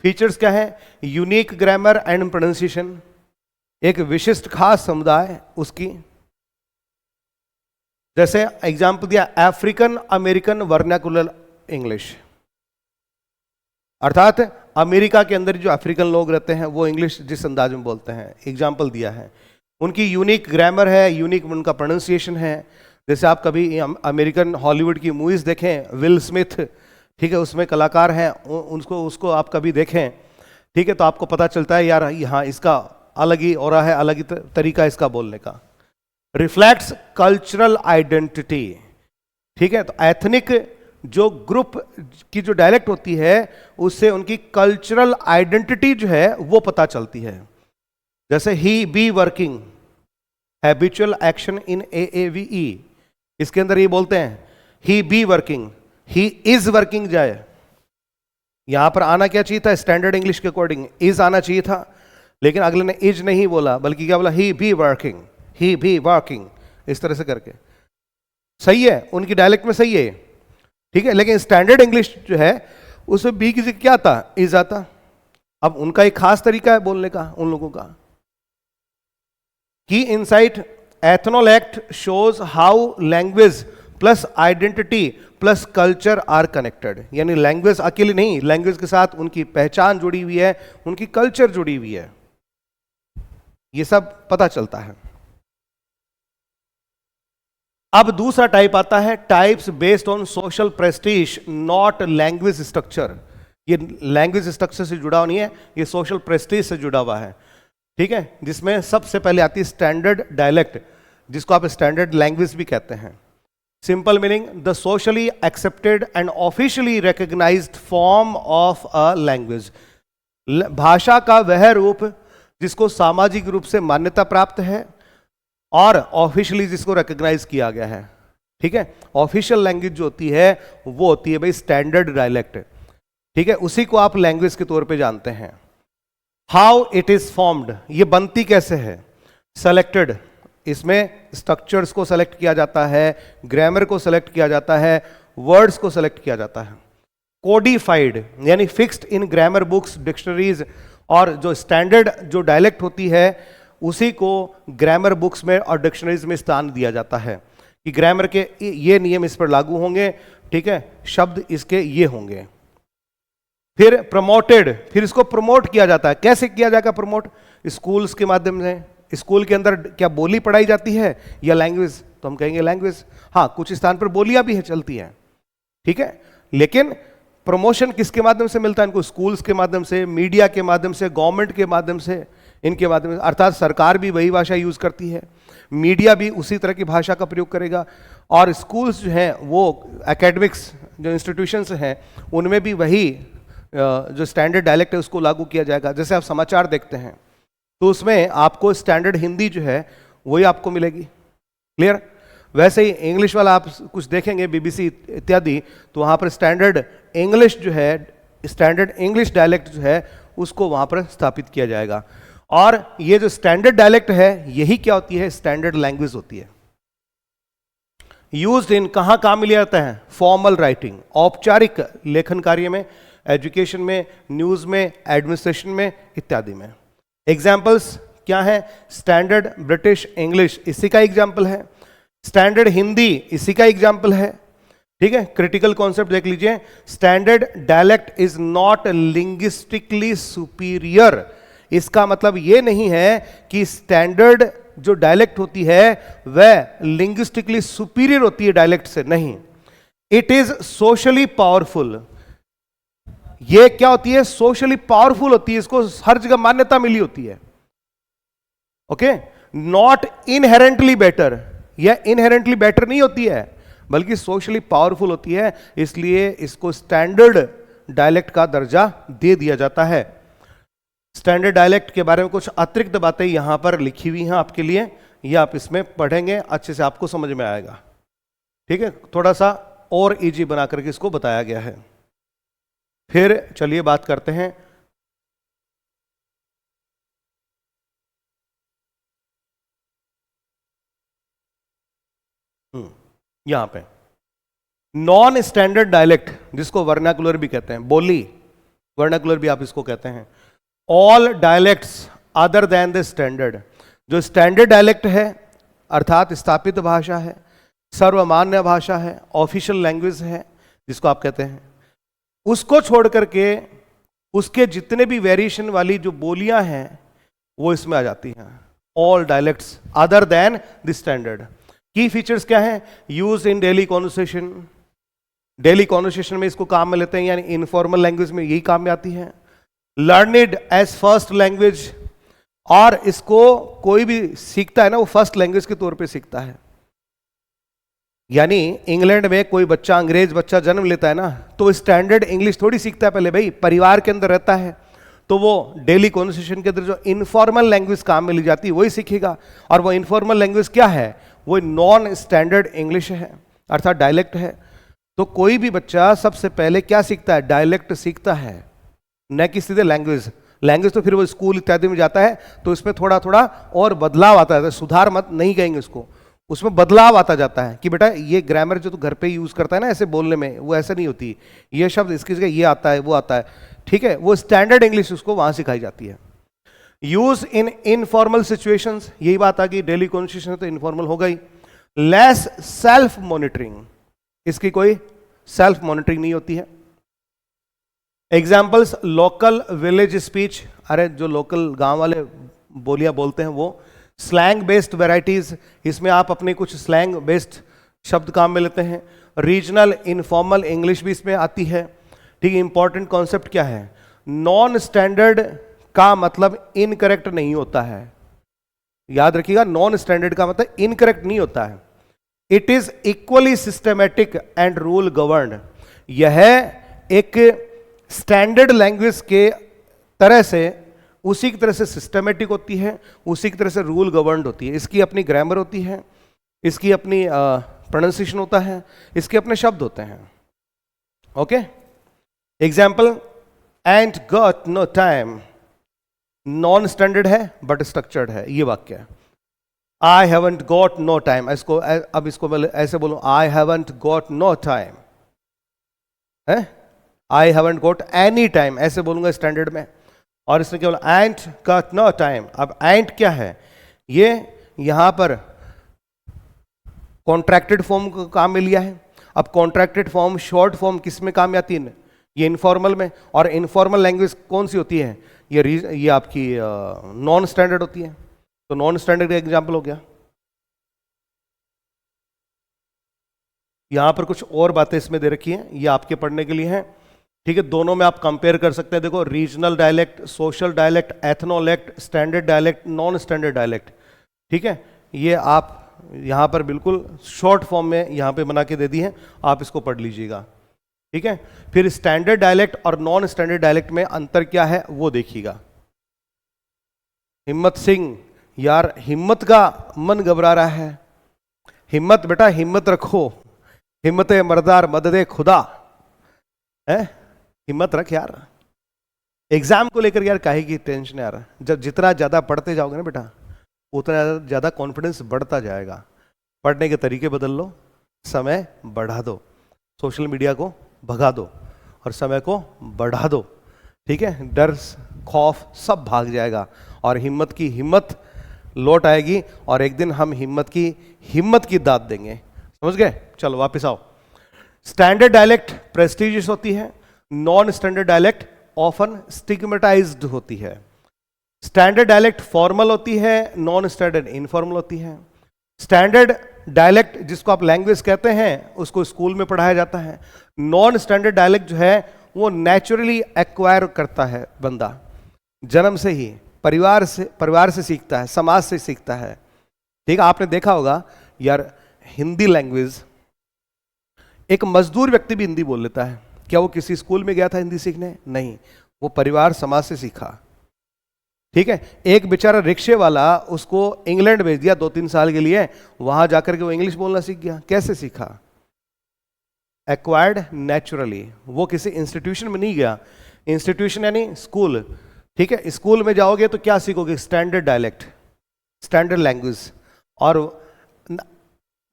फीचर्स क्या है? यूनिक ग्रामर एंड प्रोनाउंसिएशन, एक विशिष्ट खास समुदाय उसकी। जैसे एग्जाम्पल दिया अफ्रीकन अमेरिकन वर्नाकुलर इंग्लिश, अर्थात अमेरिका के अंदर जो अफ्रीकन लोग रहते हैं वो इंग्लिश जिस अंदाज में बोलते हैं, एग्जाम्पल दिया है। उनकी यूनिक ग्रामर है, यूनिक उनका प्रोनाउंसिएशन है। जैसे आप कभी अमेरिकन हॉलीवुड की मूवीज देखें, विल स्मिथ, ठीक है, उसमें कलाकार हैं, उसको आप कभी देखें, ठीक है, तो आपको पता चलता है यार यहाँ इसका अलग ही हो रहा है, अलग ही तरीका इसका बोलने का। रिफ्लेक्ट्स कल्चरल आइडेंटिटी, ठीक है, तो एथनिक जो ग्रुप की जो डायलेक्ट होती है उससे उनकी कल्चरल आइडेंटिटी जो है वो पता चलती है। जैसे he be working, habitual action in AAVE, इसके अंदर ये बोलते हैं he be working, he is working जाए, यहां पर आना क्या चाहिए था? स्टैंडर्ड इंग्लिश के अकॉर्डिंग इज आना चाहिए था, लेकिन अगले ने इज नहीं बोला बल्कि क्या बोला? He be working, he be working, इस तरह से करके। सही है, उनकी डायलेक्ट में सही है, ठीक है, लेकिन स्टैंडर्ड इंग्लिश जो है उसमें बी की क्या आता? इज आता। अब उनका एक खास तरीका है बोलने का उन लोगों का। Key insight ethnolect shows how language plus identity plus culture are connected, यानी लैंग्वेज अकेली नहीं, लैंग्वेज के साथ उनकी पहचान जुड़ी हुई है, उनकी कल्चर जुड़ी हुई है, ये सब पता चलता है। अब दूसरा टाइप आता है types based on social Prestige not language structure. ये लैंग्वेज स्ट्रक्चर से जुड़ा नहीं है, ये सोशल प्रेस्टीज से जुड़ा हुआ है, ठीक है, जिसमें सबसे पहले आती है स्टैंडर्ड डायलेक्ट, जिसको आप स्टैंडर्ड लैंग्वेज भी कहते हैं। Simple meaning the socially accepted and officially recognised form of a language, भाषा का वह रूप जिसको सामाजिक रूप से मान्यता प्राप्त है और ऑफिशियली जिसको रिकॉग्नाइज किया गया है, ठीक है। ऑफिशियल लैंग्वेज जो होती है वो होती है भाई स्टैंडर्ड डायलेक्ट, ठीक है, उसी को आप लैंग्वेज के तौर पे जानते हैं। हाउ इट इज फॉर्म्ड, ये बनती कैसे है? सेलेक्टेड, इसमें स्ट्रक्चर्स को सेलेक्ट किया जाता है, ग्रामर को सेलेक्ट किया जाता है, वर्ड्स को सेलेक्ट किया जाता है। कोडिफाइड यानी fixed in grammar books, dictionaries, और जो स्टैंडर्ड जो डायलेक्ट होती है उसी को ग्रामर बुक्स में और डिक्शनरीज में स्थान दिया जाता है कि ग्रामर के ये नियम इस पर लागू होंगे, ठीक है, शब्द इसके ये होंगे। फिर प्रमोटेड, फिर इसको प्रमोट किया जाता है। कैसे किया जाएगा प्रमोट? स्कूल्स के माध्यम से। स्कूल के अंदर क्या बोली पढ़ाई जाती है या लैंग्वेज? तो हम कहेंगे लैंग्वेज। हाँ, कुछ स्थान पर बोलियां भी है, चलती हैं, ठीक है, लेकिन प्रमोशन किसके माध्यम से मिलता है इनको? स्कूल्स के माध्यम से, मीडिया के माध्यम से, गवर्नमेंट के माध्यम से, इनके माध्यम से। अर्थात सरकार भी वही भाषा यूज करती है, मीडिया भी उसी तरह की भाषा का प्रयोग करेगा, और स्कूल्स जो हैं वो एकेडमिक्स जो इंस्टीट्यूशंस हैं उनमें भी वही जो स्टैंडर्ड डायलेक्ट है उसको लागू किया जाएगा। जैसे आप समाचार देखते हैं तो उसमें आपको स्टैंडर्ड हिंदी जो है वही आपको मिलेगी, क्लियर। वैसे ही इंग्लिश वाला आप कुछ देखेंगे BBC इत्यादि, तो वहाँ पर स्टैंडर्ड इंग्लिश जो है, स्टैंडर्ड इंग्लिश डायलेक्ट जो है उसको वहाँ पर स्थापित किया जाएगा। और ये जो स्टैंडर्ड डायलेक्ट है यही क्या होती है? स्टैंडर्ड लैंग्वेज होती है। यूज्ड इन कहाँ काम में लिया जाता है? फॉर्मल राइटिंग, औपचारिक लेखन कार्य में, एजुकेशन में, न्यूज में, एडमिनिस्ट्रेशन में इत्यादि में। एग्जाम्पल्स क्या है? स्टैंडर्ड ब्रिटिश इंग्लिश इसी का एग्जाम्पल है, स्टैंडर्ड हिंदी इसी का एग्जाम्पल है, ठीक है। क्रिटिकल कॉन्सेप्ट देख लीजिए, standard dialect is not linguistically superior. इसका मतलब यह नहीं है कि स्टैंडर्ड जो डायलेक्ट होती है वह लिंग्विस्टिकली सुपीरियर होती है डायलेक्ट से, नहीं। It is socially powerful. ये क्या होती है? सोशली पावरफुल होती है, इसको हर जगह मान्यता मिली होती है, ओके। नॉट इनहेरेंटली बेटर, यह इनहेरेंटली बेटर नहीं होती है बल्कि सोशली पावरफुल होती है, इसलिए इसको स्टैंडर्ड डायलेक्ट का दर्जा दे दिया जाता है। स्टैंडर्ड डायलेक्ट के बारे में कुछ अतिरिक्त बातें यहां पर लिखी हुई हैं आपके लिए, ये आप इसमें पढ़ेंगे, अच्छे से आपको समझ में आएगा, ठीक है। थोड़ा सा और इजी बना करके इसको बताया गया है। फिर चलिए बात करते हैं यहां पे नॉन स्टैंडर्ड डायलेक्ट, जिसको वर्नाकुलर भी कहते हैं, बोली वर्नाकुलर भी आप इसको कहते हैं। All dialects other than the standard, जो स्टैंडर्ड डायलेक्ट है अर्थात स्थापित भाषा है, सर्वमान्य भाषा है, ऑफिशियल लैंग्वेज है जिसको आप कहते हैं, उसको छोड़ करके उसके जितने भी वेरिएशन वाली जो बोलियां हैं वो इसमें आ जाती हैं। All dialects other than the standard. की फीचर्स क्या है? Use in daily conversation, daily conversation में इसको काम में लेते हैं, यानी इनफॉर्मल लैंग्वेज में यही काम में आती है। लर्निड एज फर्स्ट लैंग्वेज, और इसको कोई भी सीखता है ना वो फर्स्ट लैंग्वेज के तौर पे सीखता है। यानी इंग्लैंड में कोई बच्चा, अंग्रेज बच्चा जन्म लेता है ना, तो स्टैंडर्ड इंग्लिश थोड़ी सीखता है पहले, भाई परिवार के अंदर रहता है तो वो डेली कॉन्वर्सेशन के अंदर जो इनफॉर्मल लैंग्वेज काम में ली जाती है वही सीखेगा। और वो इनफॉर्मल लैंग्वेज क्या है? वो नॉन स्टैंडर्ड इंग्लिश है, अर्थात डायलेक्ट है। तो कोई भी बच्चा सबसे पहले क्या सीखता है? डायलेक्ट सीखता है, न कि सीधे लैंग्वेज। लैंग्वेज तो फिर वो स्कूल इत्यादि में जाता है तो इसमें थोड़ा थोड़ा और बदलाव आता है, सुधार मत नहीं कहेंगे उसको, उसमें बदलाव आता जाता है कि बेटा ये ग्रामर जो तू घर पे यूज करता है ना ऐसे बोलने में, वो ऐसा नहीं होती, ये शब्द इसकी जगह ये आता है, वो आता है, ठीक है। वो स्टैंडर्ड इंग्लिश उसको वहां सिखाई जाती है। यूज इन इनफॉर्मल सिचुएशंस, यही बात आ गई, डेली कॉन्वर्सेशन तो इनफॉर्मल हो गई। लेस सेल्फ मॉनिटरिंग, इसकी कोई सेल्फ मॉनिटरिंग नहीं होती है। एग्जाम्पल्स लोकल विलेज स्पीच, अरे जो लोकल गांव वाले बोलियां बोलते हैं वो। स्लैंग बेस्ड वेराइटीज, इसमें आप अपने कुछ स्लैंग बेस्ड शब्द काम में लेते हैं। रीजनल इनफॉर्मल इंग्लिश भी इसमें आती है, ठीक है। इंपॉर्टेंट कॉन्सेप्ट क्या है? नॉन स्टैंडर्ड का मतलब इनकरेक्ट नहीं होता है, याद रखिएगा, नॉन स्टैंडर्ड का मतलब इनकरेक्ट नहीं होता है। It is equally systematic and rule governed, यह एक स्टैंडर्ड लैंग्वेज के तरह से, उसी की तरह से सिस्टमेटिक होती है, उसी की तरह से रूल गवर्न्ड होती है। इसकी अपनी ग्रामर होती है, इसकी अपनी प्रोनाउंसिएशन होता है, इसके अपने शब्द होते हैं। Okay, example and got no time, non standard है बट स्ट्रक्चर्ड है, ये वाक्य है। I haven't got no time, इसको अब इसको ऐसे बोलूं, I haven't got no time है, I haven't got any time ऐसे बोलूंगा स्टैंडर्ड में। और इसने क्या बोला? And got no time. अब एंड क्या है? ये यहां पर कॉन्ट्रैक्टेड फॉर्म को काम में लिया है। अब कॉन्ट्रैक्टेड फॉर्म, शॉर्ट फॉर्म किस में काम में आती है? ये इनफॉर्मल में। और इनफॉर्मल लैंग्वेज कौन सी होती है? ये आपकी नॉन स्टैंडर्ड होती है। तो नॉन स्टैंडर्ड का एग्जाम्पल हो गया। यहां पर कुछ और बातें इसमें दे रखी हैं, ये आपके पढ़ने के लिए हैं, ठीक है। दोनों में आप कंपेयर कर सकते हैं। देखो, regional dialect, social dialect, ethnolect, standard dialect, non standard dialect, ठीक है। ये आप यहां पर बिल्कुल शॉर्ट फॉर्म में यहां पे बना के दे दी है, आप इसको पढ़ लीजिएगा, ठीक है। फिर स्टैंडर्ड डायलेक्ट और नॉन स्टैंडर्ड डायलेक्ट में अंतर क्या है वो देखिएगा। हिम्मत सिंह, यार हिम्मत का मन घबरा रहा है। हिम्मत बेटा, हिम्मत रखो, हिम्मत मर्दार मददे खुदा है, हिम्मत रख यार। एग्जाम को लेकर यार काहे की टेंशन है यार? जब जितना ज्यादा पढ़ते जाओगे ना बेटा, उतना ज्यादा कॉन्फिडेंस बढ़ता जाएगा। पढ़ने के तरीके बदल लो, समय बढ़ा दो, सोशल मीडिया को भगा दो और समय को बढ़ा दो, ठीक है। डर खौफ सब भाग जाएगा और हिम्मत की हिम्मत लौट आएगी, और एक दिन हम हिम्मत की दाद देंगे। समझ गए? चलो वापस आओ। स्टैंडर्ड डायलेक्ट प्रेस्टिजियस होती है, नॉन स्टैंडर्ड डायलेक्ट ऑफन स्टिग्मेटाइज्ड होती है। स्टैंडर्ड डायलेक्ट फॉर्मल होती है, नॉन स्टैंडर्ड इनफॉर्मल होती है। स्टैंडर्ड डायलेक्ट जिसको आप लैंग्वेज कहते हैं उसको स्कूल में पढ़ाया जाता है। नॉन स्टैंडर्ड डायलेक्ट जो है वो नेचुरली एक्वायर करता है बंदा, जन्म से ही परिवार से सीखता है, समाज से सीखता है, ठीक है। आपने देखा होगा यार, हिंदी लैंग्वेज एक मजदूर व्यक्ति भी हिंदी बोल लेता है। क्या वो किसी स्कूल में गया था हिंदी सीखने? नहीं, वो परिवार समाज से सीखा, ठीक है। एक बेचारा रिक्शे वाला, उसको इंग्लैंड भेज दिया 2-3 साल के लिए, वहां जाकर के वो इंग्लिश बोलना सीख गया। कैसे सीखा? Acquired naturally. वो किसी इंस्टीट्यूशन में नहीं गया, इंस्टीट्यूशन यानी स्कूल, ठीक है। स्कूल में जाओगे तो क्या सीखोगे? Standard dialect, standard language. और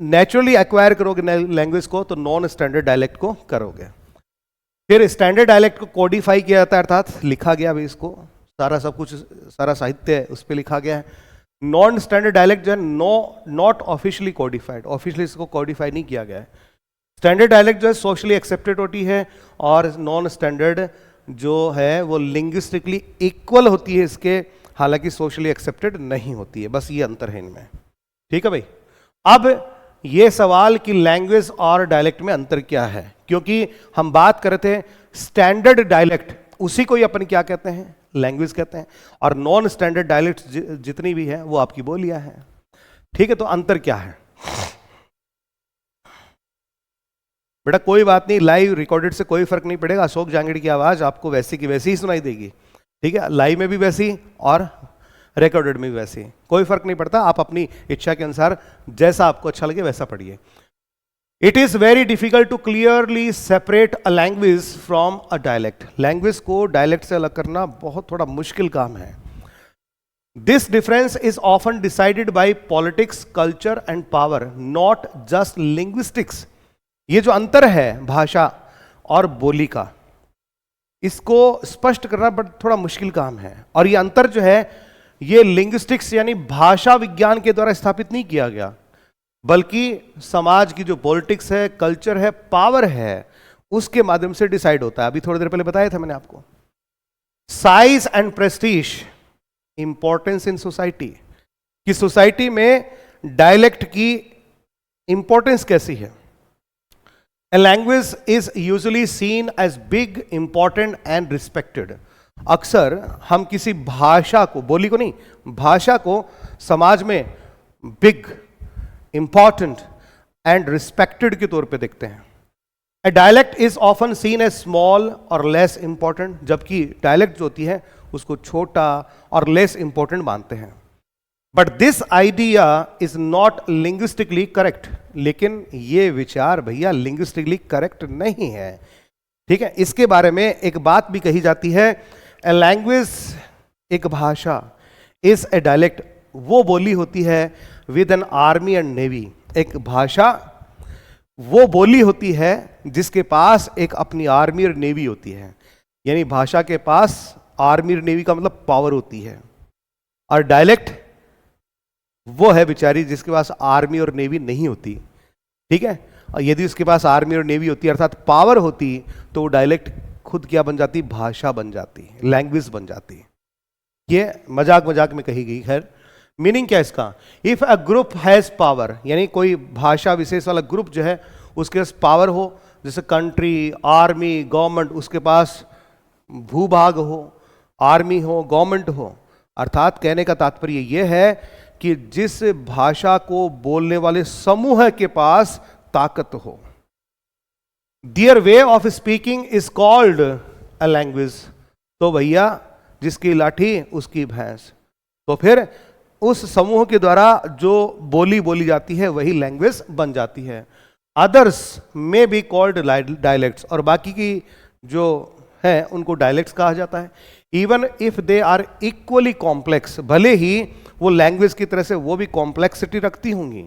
नेचुरली एक्वायर करोगे लैंग्वेज को तो नॉन स्टैंडर्ड डायलेक्ट को करोगे। फिर स्टैंडर्ड डायलेक्ट को कोडिफाई किया जाता है, अर्थात लिखा गया भी, इसको सारा सब कुछ, सारा साहित्य है उस पर लिखा गया है। नॉन स्टैंडर्ड डायलेक्ट जो है नॉट ऑफिशियली कोडिफाइड, ऑफिशियली इसको कोडिफाई नहीं किया गया है। स्टैंडर्ड डायलेक्ट जो है सोशली एक्सेप्टेड होती है, और नॉन स्टैंडर्ड जो है वो लिंग्विस्टिकली इक्वल होती है इसके, हालांकि सोशली एक्सेप्टेड नहीं होती है। बस ये अंतर है इनमें, ठीक है भाई। अब ये सवाल कि लैंग्वेज और डायलेक्ट में अंतर क्या है, क्योंकि हम बात कर रहे थे स्टैंडर्ड डायलेक्ट, उसी को ही अपन क्या कहते हैं, लैंग्वेज कहते हैं, और नॉन स्टैंडर्ड डायलेक्ट जितनी भी है वो आपकी बोलियां हैं, ठीक है। तो अंतर क्या है बेटा? कोई बात नहीं, लाइव रिकॉर्डेड से कोई फर्क नहीं पड़ेगा। अशोक जांगड़ी की आवाज आपको वैसी की वैसी ही सुनाई देगी, ठीक है, लाइव में भी वैसी और रिकॉर्डेड में भी वैसी, कोई फर्क नहीं पड़ता। आप अपनी इच्छा के अनुसार जैसा आपको अच्छा लगे वैसा पढ़िए। It is very difficult to clearly separate a language from a dialect. Language को डायलेक्ट से अलग करना बहुत थोड़ा मुश्किल काम है। This difference is often decided by politics, culture and power, not just linguistics. ये जो अंतर है भाषा और बोली का, इसको स्पष्ट करना बड़ा थोड़ा मुश्किल काम है। और ये अंतर जो है ये लिंग्विस्टिक्स यानी भाषा विज्ञान के द्वारा स्थापित नहीं किया गया, बल्कि समाज की जो पॉलिटिक्स है, कल्चर है, पावर है, उसके माध्यम से डिसाइड होता है। अभी थोड़ी देर पहले बताया था मैंने आपको। Size and Prestige, importance in society, कि सोसाइटी में डायलेक्ट की इंपॉर्टेंस कैसी है। A language is usually seen as big, important and respected. अक्सर हम किसी भाषा को, बोली को नहीं, भाषा को समाज में बिग, इंपॉर्टेंट एंड रिस्पेक्टेड के तौर पे देखते हैं। A dialect is often seen as small और less important, जबकि डायलेक्ट जो होती है उसको छोटा और लेस इंपॉर्टेंट मानते हैं। But this idea is not linguistically correct. लेकिन ये विचार भैया लिंग्विस्टिकली करेक्ट नहीं है, ठीक है। इसके बारे में एक बात भी कही जाती है, ए लैंग्वेज, एक भाषा, इज ए डायलेक्ट, वो बोली होती है with an army and navy. एक भाषा वो बोली होती है जिसके पास एक अपनी आर्मी और नेवी होती है, यानी भाषा के पास आर्मी और नेवी का मतलब पावर होती है। और डायलेक्ट वो है बेचारी जिसके पास आर्मी और नेवी नहीं होती, ठीक है। और यदि उसके पास आर्मी और नेवी होती अर्थात पावर होती, तो डायलेक्ट खुद क्या बन जाती, भाषा बन जाती, लैंग्वेज बन जाती। ये मजाक मजाक में कही गई। खैर मीनिंग क्या इसका, if a group has power, यानी कोई भाषा विशेष वाला ग्रुप जो है उसके पास पावर हो, जैसे कंट्री, आर्मी, गवर्नमेंट, उसके पास भूभाग हो, आर्मी हो, गवर्नमेंट हो, अर्थात कहने का तात्पर्य यह है कि जिस भाषा को बोलने वाले समूह के पास ताकत हो। Their way of speaking is called a language. तो भैया जिसकी लाठी उसकी भैंस, तो फिर उस समूह के द्वारा जो बोली बोली जाती है वही लैंग्वेज बन जाती है। Others may be called dialects, और बाकी की जो है उनको डायलेक्ट्स कहा जाता है। Even if they are equally complex, भले ही वो लैंग्वेज की तरह से वो भी कॉम्प्लेक्सिटी रखती होंगी,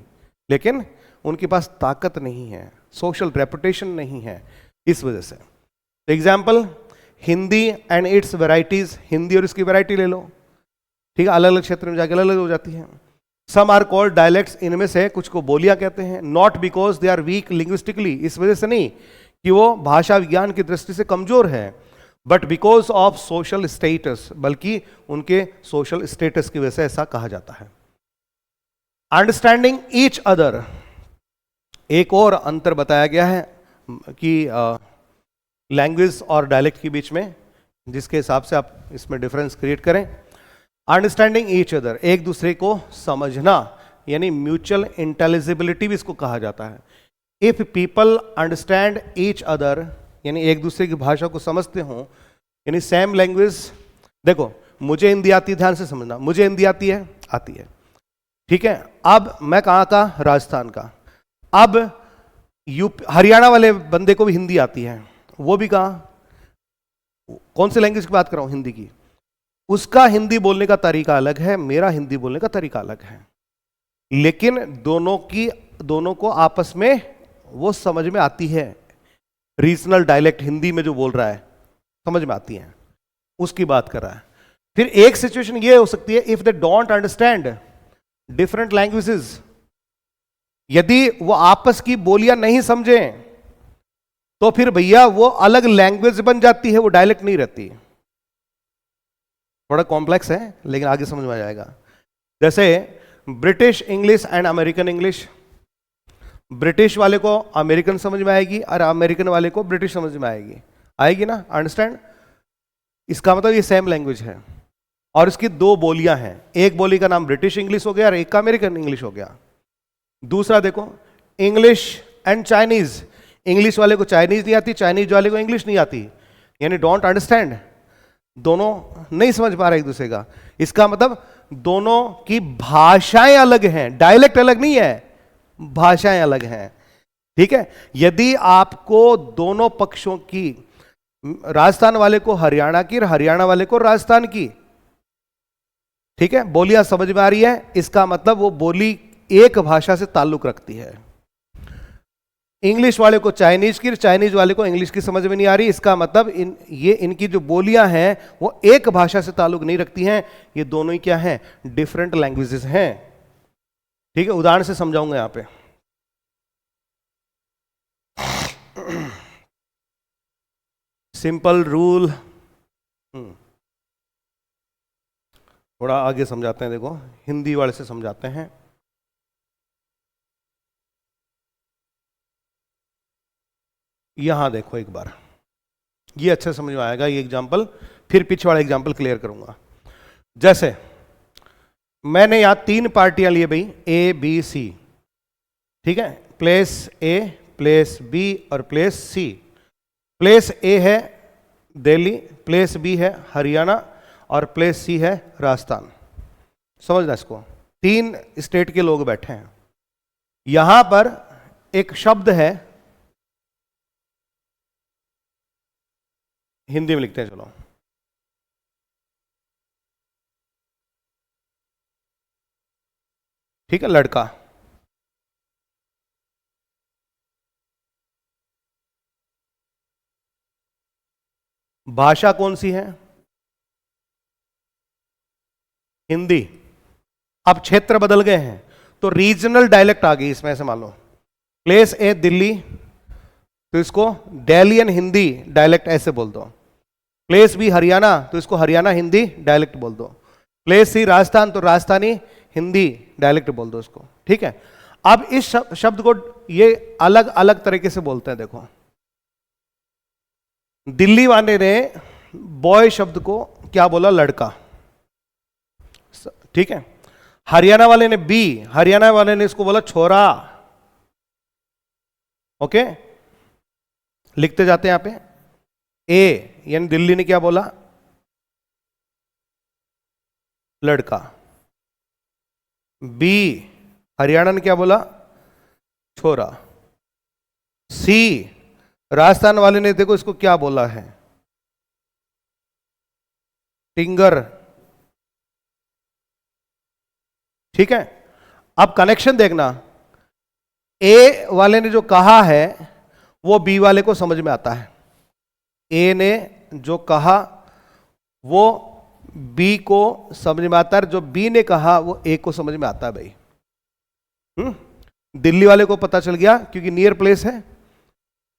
लेकिन उनके पास ताकत नहीं है, सोशल रेपुटेशन नहीं है, इस वजह से। Example, Hindi and it's varieties, Hindi और इसकी वैरायटी ले लो, ठीक है, अलग अलग क्षेत्र में जाकर अलग अलग हो जाती है। सम आर कॉल्ड डायलेक्ट्स, इनमें से कुछ को बोलियां कहते हैं। Not because they are weak linguistically, इस वजह से नहीं कि वो भाषा विज्ञान की दृष्टि से कमजोर है, but because of social status, बल्कि उनके सोशल स्टेटस की वजह से ऐसा कहा जाता है। अंडरस्टैंडिंग ईच अदर, एक और अंतर बताया गया है कि लैंग्वेज और डायलेक्ट के बीच में, जिसके हिसाब से आप इसमें डिफरेंस क्रिएट करें। अंडरस्टैंडिंग ईच अदर, एक दूसरे को समझना, यानी म्यूचुअल इंटेलिजिबिलिटी भी इसको कहा जाता है। If people understand each other, यानी एक दूसरे की भाषा को समझते हो, यानी सेम लैंग्वेज। देखो मुझे हिंदी आती है, ध्यान से समझना, मुझे हिंदी आती है, ठीक है। अब मैं कहाँ का, राजस्थान का। अब हरियाणा वाले बंदे को भी हिंदी आती है, वो भी कहाँ, कौन से लैंग्वेज की बात कर रहा हूं, हिंदी की। उसका हिंदी बोलने का तरीका अलग है, मेरा हिंदी बोलने का तरीका अलग है, लेकिन दोनों की दोनों को आपस में वो समझ में आती है, रीजनल डायलेक्ट हिंदी में जो बोल रहा है समझ में आती है, उसकी बात कर रहा है। फिर एक सिचुएशन ये हो सकती है, if they don't understand different languages, यदि वो आपस की बोलियां नहीं समझे तो फिर भैया वो अलग लैंग्वेज बन जाती है, वो डायलेक्ट नहीं रहती। थोड़ा कॉम्प्लेक्स है लेकिन आगे समझ में आ जाएगा। जैसे British English and American English, British वाले को अमेरिकन समझ में आएगी और अमेरिकन वाले को ब्रिटिश समझ में आएगी ना, अंडरस्टैंड। इसका मतलब ये सेम लैंग्वेज है और इसकी दो बोलियां हैं, एक बोली का नाम ब्रिटिश इंग्लिश हो गया और एक का अमेरिकन इंग्लिश हो गया। दूसरा देखो, इंग्लिश एंड चाइनीज, इंग्लिश वाले को चाइनीज नहीं आती, चाइनीज वाले को इंग्लिश नहीं आती, यानी डोंट अंडरस्टैंड, दोनों नहीं समझ पा रहे एक दूसरे का। इसका मतलब दोनों की भाषाएं अलग हैं, डायलेक्ट अलग नहीं है, भाषाएं अलग हैं। ठीक है, यदि आपको दोनों पक्षों की, राजस्थान वाले को हरियाणा की और हरियाणा वाले को राजस्थान की, ठीक है, बोलियां समझ में आ रही है, इसका मतलब वो बोली एक भाषा से ताल्लुक रखती है। इंग्लिश वाले को चाइनीज की, चाइनीज वाले को इंग्लिश की समझ में नहीं आ रही, इसका मतलब इनकी जो बोलियां हैं वो एक भाषा से ताल्लुक नहीं रखती हैं, ये दोनों ही क्या हैं, डिफरेंट लैंग्वेजेस हैं। ठीक है, उदाहरण से समझाऊंगा यहां पे। सिंपल रूल, थोड़ा आगे समझाते हैं, देखो हिंदी वाले से समझाते हैं। यहां देखो एक बार, ये अच्छे समझ में आएगा ये एग्जाम्पल, फिर पीछे वाला एग्जाम्पल क्लियर करूंगा। जैसे मैंने यहां 3 पार्टियां लिए भाई, ए बी सी, ठीक है, प्लेस ए, प्लेस बी और प्लेस सी। प्लेस ए है दिल्ली, प्लेस बी है हरियाणा और प्लेस सी है राजस्थान। समझना इसको, 3 स्टेट के लोग बैठे हैं। यहां पर एक शब्द है, हिंदी में लिखते हैं, चलो, ठीक है, लड़का। भाषा कौन सी है, हिंदी। अब क्षेत्र बदल गए हैं तो रीजनल डायलेक्ट आ गई इसमें, ऐसे मान लो प्लेस ए दिल्ली तो इसको डेलियन हिंदी डायलेक्ट ऐसे बोल दो, प्लेस बी हरियाणा तो इसको हरियाणा हिंदी डायलेक्ट बोल दो, प्लेस सी राजस्थान तो राजस्थानी हिंदी डायलेक्ट बोल दो इसको। ठीक है, अब इस शब्द को ये अलग अलग तरीके से बोलते हैं। देखो, दिल्ली वाले ने बॉय शब्द को क्या बोला, लड़का, ठीक है। हरियाणा वाले ने बी, हरियाणा वाले ने इसको बोला छोरा। ओके, लिखते जाते हैं यहां पे। ए यानी दिल्ली ने क्या बोला, लड़का। बी हरियाणा ने क्या बोला, छोरा। सी राजस्थान वाले ने देखो इसको क्या बोला है, टिंगर। ठीक है, अब कनेक्शन देखना, ए वाले ने जो कहा है वो बी वाले को समझ में आता है, ए ने जो कहा वो बी को समझ में आता है, जो बी ने कहा वो ए को समझ में आता है भाई। दिल्ली वाले को पता चल गया क्योंकि नियर प्लेस है,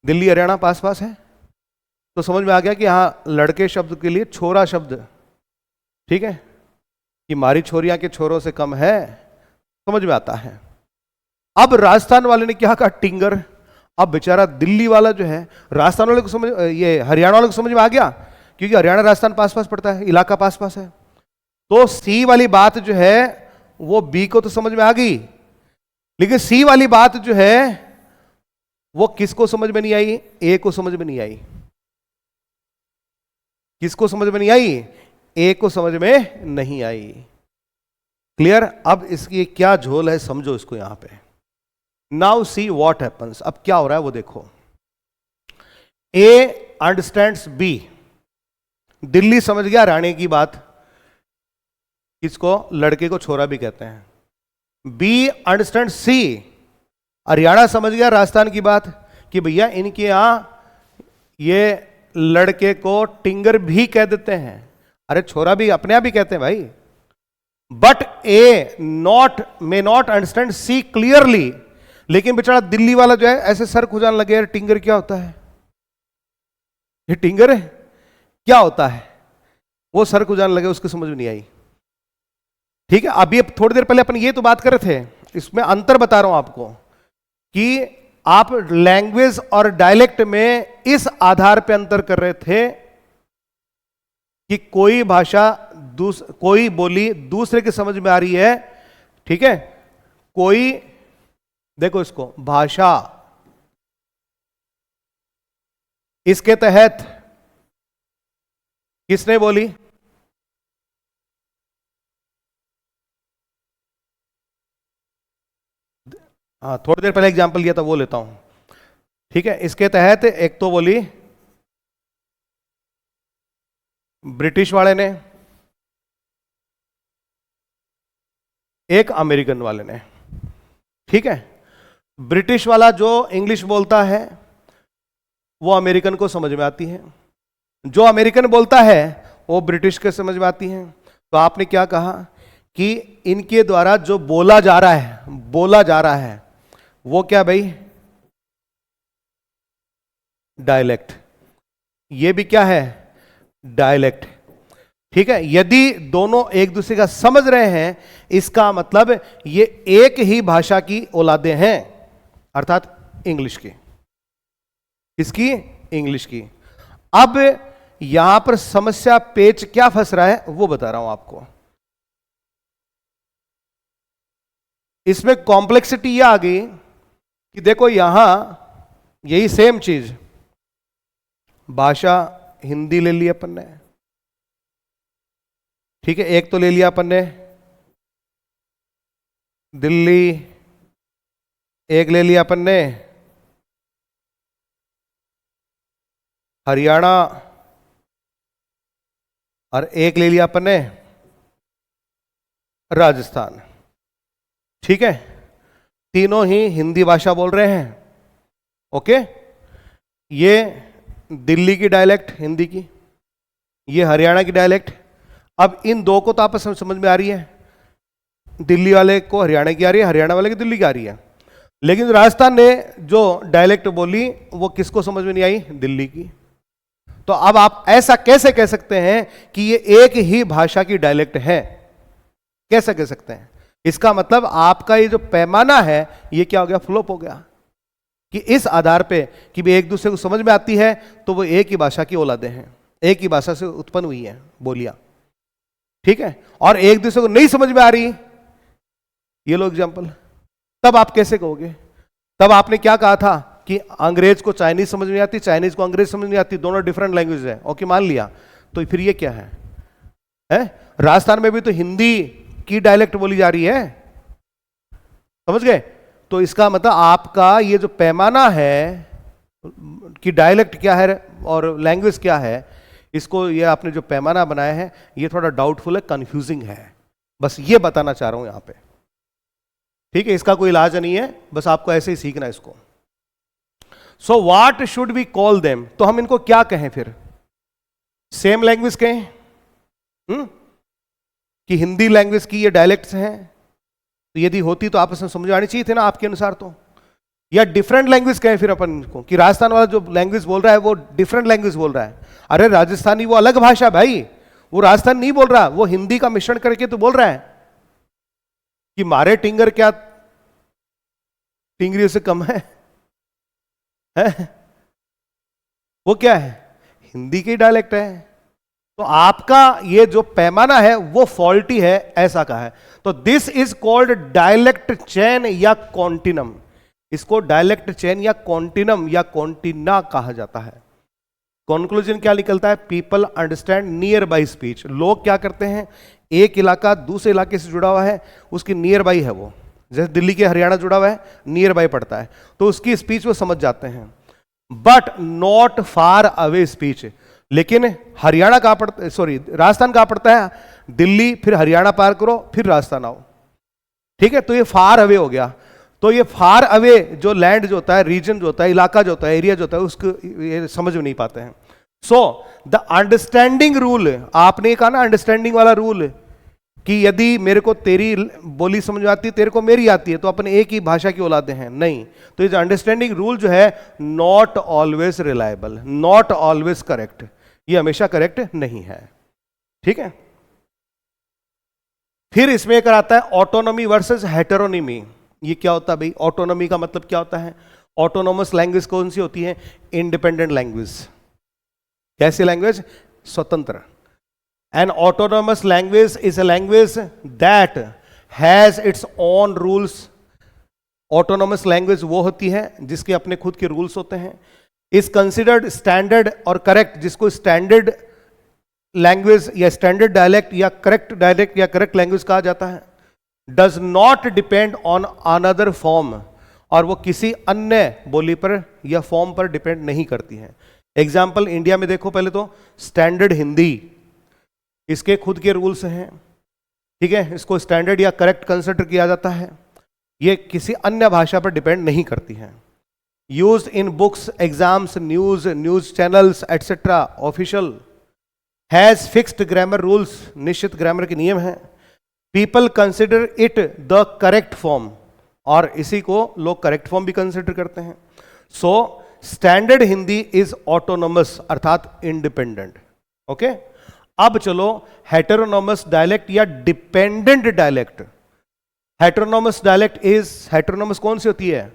दिल्ली हरियाणा पास पास है, तो समझ में आ गया कि यहां लड़के शब्द के लिए छोरा शब्द, ठीक है, कि मारी छोरियां के छोरों से कम है, समझ में आता है। अब राजस्थान वाले ने क्या कहा, टिंगर। अब बेचारा दिल्ली वाला जो है राजस्थान वाले को समझ, ये हरियाणा वाले को समझ में आ गया क्योंकि हरियाणा राजस्थान पास पास पड़ता है, इलाका पास पास है। तो सी वाली बात जो है वो बी को तो समझ में आ गई, लेकिन सी वाली बात जो है वो किसको समझ में नहीं आई, ए को समझ में नहीं आई। किसको समझ में नहीं आई, ए को समझ में नहीं आई। क्लियर। अब इसकी क्या झोल है समझो इसको यहां पे। नाउ सी व्हाट हैपेंस, अब क्या हो रहा है वो देखो। ए अंडरस्टैंड्स बी, दिल्ली समझ गया राणे की बात, इसको लड़के को छोरा भी कहते हैं। बी अंडरस्टैंड सी, हरियाणा समझ गया राजस्थान की बात कि भैया इनके यहां ये लड़के को टिंगर भी कह देते हैं, अरे छोरा भी अपने आप ही कहते हैं भाई। But A not may not understand see clearly, लेकिन बेचारा दिल्ली वाला जो है ऐसे सर खुजाने लगे, यार टिंगर क्या होता है, ये टिंगर है क्या होता है, वो सर खुजाने लगे, उसको समझ में नहीं आई। ठीक है, अभी अब थोड़ी देर पहले अपन ये तो बात कर रहे थे, इसमें अंतर बता रहा हूं आपको कि आप लैंग्वेज और डायलेक्ट में इस आधार पे अंतर कर रहे थे कि कोई भाषा कोई बोली दूसरे की समझ में आ रही है। ठीक है, कोई देखो इसको भाषा, इसके तहत किसने बोली, हाँ थोड़ी देर पहले एग्जांपल लिया था वो लेता हूं। ठीक है, इसके तहत एक तो बोली ब्रिटिश वाले ने, एक अमेरिकन वाले ने। ठीक है, ब्रिटिश वाला जो इंग्लिश बोलता है वो अमेरिकन को समझ में आती है, जो अमेरिकन बोलता है वो ब्रिटिश के समझ में आती है। तो आपने क्या कहा कि इनके द्वारा जो बोला जा रहा है वो क्या भाई, डायलेक्ट। ये भी क्या है, डायलेक्ट। ठीक है, यदि दोनों एक दूसरे का समझ रहे हैं इसका मतलब ये एक ही भाषा की औलादे हैं, अर्थात इंग्लिश की। इसकी इंग्लिश की। अब यहां पर समस्या पेच क्या फंस रहा है वो बता रहा हूं आपको। इसमें कॉम्प्लेक्सिटी यह आ गई कि देखो यहां यही सेम चीज, भाषा हिंदी ले ली अपन ने, ठीक है, एक तो ले लिया अपन ने दिल्ली, एक ले लिया अपन ने हरियाणा, और एक ले लिया अपन ने राजस्थान। ठीक है, तीनों ही हिंदी भाषा बोल रहे हैं। ओके, ये दिल्ली की डायलेक्ट हिंदी की, ये हरियाणा की डायलेक्ट। अब इन दो को तो आपस में समझ में आ रही है, दिल्ली वाले को हरियाणा की आ रही है, हरियाणा वाले की दिल्ली की आ रही है। लेकिन राजस्थान ने जो डायलेक्ट बोली वो किसको समझ में नहीं आई, दिल्ली की। तो अब आप ऐसा कैसे कह सकते हैं कि ये एक ही भाषा की डायलेक्ट है, कैसे कह सकते हैं? इसका मतलब आपका ये जो पैमाना है ये क्या हो गया, फ्लॉप हो गया, कि इस आधार पे कि भी एक दूसरे को समझ में आती है तो वो एक ही भाषा की औलादे हैं, एक ही भाषा से उत्पन्न हुई है बोलियां। ठीक है, और एक दूसरे को नहीं समझ में आ रही, ये लो एग्जांपल, तब आप कैसे कहोगे? तब आपने क्या कहा था कि अंग्रेज को चाइनीज समझ में आती, चाइनीज को अंग्रेज समझ में आती, दोनों डिफरेंट लैंग्वेज है। ओके, मान लिया, तो फिर ये क्या है? राजस्थान में भी तो हिंदी की डायलेक्ट बोली जा रही है, समझ गए? तो इसका मतलब आपका ये जो पैमाना है कि डायलेक्ट क्या है और लैंग्वेज क्या है, इसको ये आपने जो पैमाना बनाया है ये थोड़ा डाउटफुल है, कंफ्यूजिंग है, बस ये बताना चाह रहा हूं यहां पे। ठीक है, इसका कोई इलाज नहीं है, बस आपको ऐसे ही सीखना है इसको। So what should we call them? तो हम इनको क्या कहें फिर? सेम लैंग्वेज कहें कि हिंदी लैंग्वेज की ये डायलेक्ट्स हैं? तो यदि होती तो आपस में समझ आनी चाहिए थे ना आपके अनुसार तो। या डिफरेंट लैंग्वेज कहें फिर अपन इनको, कि राजस्थान वाला जो लैंग्वेज बोल रहा है वो डिफरेंट लैंग्वेज बोल रहा है। अरे राजस्थानी वो अलग भाषा भाई, वो राजस्थान नहीं बोल रहा, वो हिंदी का मिश्रण करके तो बोल रहा है कि मारे टिंगर क्या टिंगरी से कम है? वो क्या है? हिंदी की डायलेक्ट है। तो आपका ये जो पैमाना है वो फॉल्टी है, ऐसा कहा है। तो this is called dialect chain या कॉन्टिनम। इसको डायलेक्ट चेन या कॉन्टिनम या कॉन्टिना कहा जाता है। कंक्लूजन क्या निकलता है? People understand near by speech. लोग क्या करते हैं, एक इलाका दूसरे इलाके से जुड़ा हुआ है, उसकी नियर बाई है वो, जैसे दिल्ली के हरियाणा जुड़ा हुआ है, नियर बाई पड़ता है, तो उसकी स्पीच वो समझ जाते हैं। But not far away speech. लेकिन हरियाणा कहां पड़ता है, सॉरी राजस्थान कहां पड़ता है? दिल्ली, फिर हरियाणा पार करो, फिर राजस्थान आओ। ठीक है, तो ये फार अवे हो गया। तो ये फार अवे जो लैंड जो होता है, रीजन जो होता है, इलाका जो होता है, एरिया जो होता है, उसको ये समझ में नहीं पाते हैं। सो द अंडरस्टैंडिंग रूल, आपने कहा ना अंडरस्टैंडिंग वाला रूल, कि यदि मेरे को तेरी बोली समझ आती है, तेरे को मेरी आती है, तो अपन एक ही भाषा की औलादे हैं, नहीं। तो ये जो अंडरस्टैंडिंग रूल जो है, not always reliable, not always correct, ये हमेशा करेक्ट नहीं है, ठीक है। फिर इसमें एक आता है ऑटोनॉमी वर्सेस हेटेरोनिमी। ये क्या होता है भाई? ऑटोनॉमी का मतलब क्या होता है? ऑटोनोमस लैंग्वेज कौन सी होती है? Independent language. कैसी लैंग्वेज? स्वतंत्र। N autonomous language is a language that has its own rules. Autonomous language वो होती है जिसके अपने खुद के रूल्स होते हैं। इज कंसिडर्ड स्टैंडर्ड और करेक्ट, जिसको स्टैंडर्ड लैंग्वेज या स्टैंडर्ड डायलेक्ट या करेक्ट डायलेक्ट या करेक्ट लैंग्वेज कहा जाता है। Does not depend on another form, और वो किसी अन्य बोली पर या फॉर्म पर डिपेंड नहीं करती है। एग्जाम्पल इंडिया में देखो, पहले तो स्टैंडर्ड हिंदी, इसके खुद के रूल्स हैं, ठीक है, इसको स्टैंडर्ड या करेक्ट कंसिडर किया जाता है, ये किसी अन्य भाषा पर डिपेंड नहीं करती है। Used in books, exams, news channels etcetera, official. Has fixed grammar rules, निश्चित ग्रामर के नियम हैं। People consider it the correct form, और इसी को लोग करेक्ट फॉर्म भी कंसिडर करते हैं। So standard Hindi is autonomous, अर्थात इंडिपेंडेंट। ओके, अब चलो हेटेरोनोमस डायलेक्ट या dependent dialect. Heteronomous dialect is, heteronomous कौन सी होती है?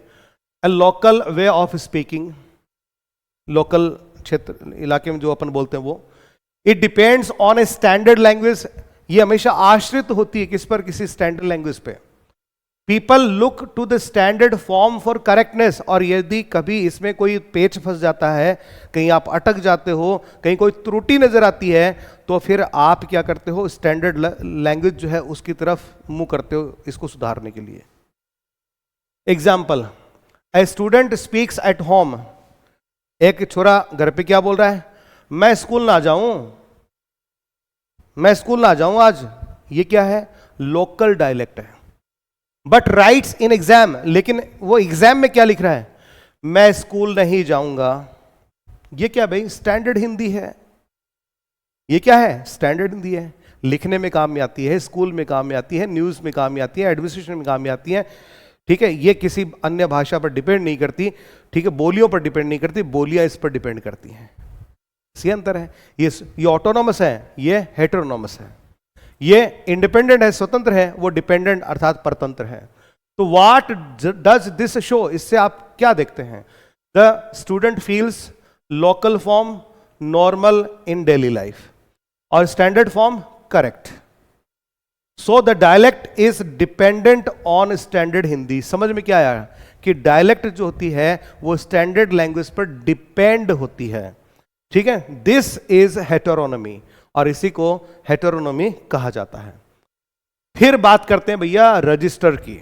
A local way of speaking, local क्षेत्र इलाके में जो अपन बोलते हैं वो। It depends on a standard language, ये हमेशा आश्रित होती है किस पर? किसी स्टैंडर्ड लैंग्वेज पे। People look to the standard form for correctness, और यदि कभी इसमें कोई पेच फंस जाता है, कहीं आप अटक जाते हो, कहीं कोई त्रुटि नजर आती है, तो फिर आप क्या करते हो? स्टैंडर्ड लैंग्वेज जो है उसकी तरफ मुंह करते हो इसको सुधारने के लिए। Example, a student speaks at home. एक छोरा घर पे क्या बोल रहा है? मैं स्कूल ना जाऊं, मैं स्कूल ना जाऊं आज। ये क्या है? लोकल डायलेक्ट है। बट राइट्स इन एग्जाम, लेकिन वो एग्जाम में क्या लिख रहा है? मैं स्कूल नहीं जाऊंगा। ये क्या भाई? स्टैंडर्ड हिंदी है। ये क्या है? स्टैंडर्ड हिंदी है। लिखने में काम में आती है, स्कूल में काम में आती है, न्यूज में काम में आती है, एडमिनिस्ट्रेशन में काम में आती है, ठीक है। ये किसी अन्य भाषा पर डिपेंड नहीं करती, ठीक है, बोलियों पर डिपेंड नहीं करती, बोलियां इस पर डिपेंड करती हैं। ये अंतर है। ये ऑटोनोमस है, ये हेटेरोनोमस है। ये इंडिपेंडेंट है, स्वतंत्र है, वो डिपेंडेंट अर्थात परतंत्र है। तो व्हाट डज दिस शो? इससे आप क्या देखते हैं? The student feels local form normal in daily life, और standard form correct. So the dialect is dependent on standard Hindi. समझ में क्या आया? कि डायलेक्ट जो होती है वो स्टैंडर्ड लैंग्वेज पर डिपेंड होती है, ठीक है। दिस इज हेटेरोनोमी, और इसी को हेटेरोनोमी कहा जाता है। फिर बात करते हैं भैया रजिस्टर की,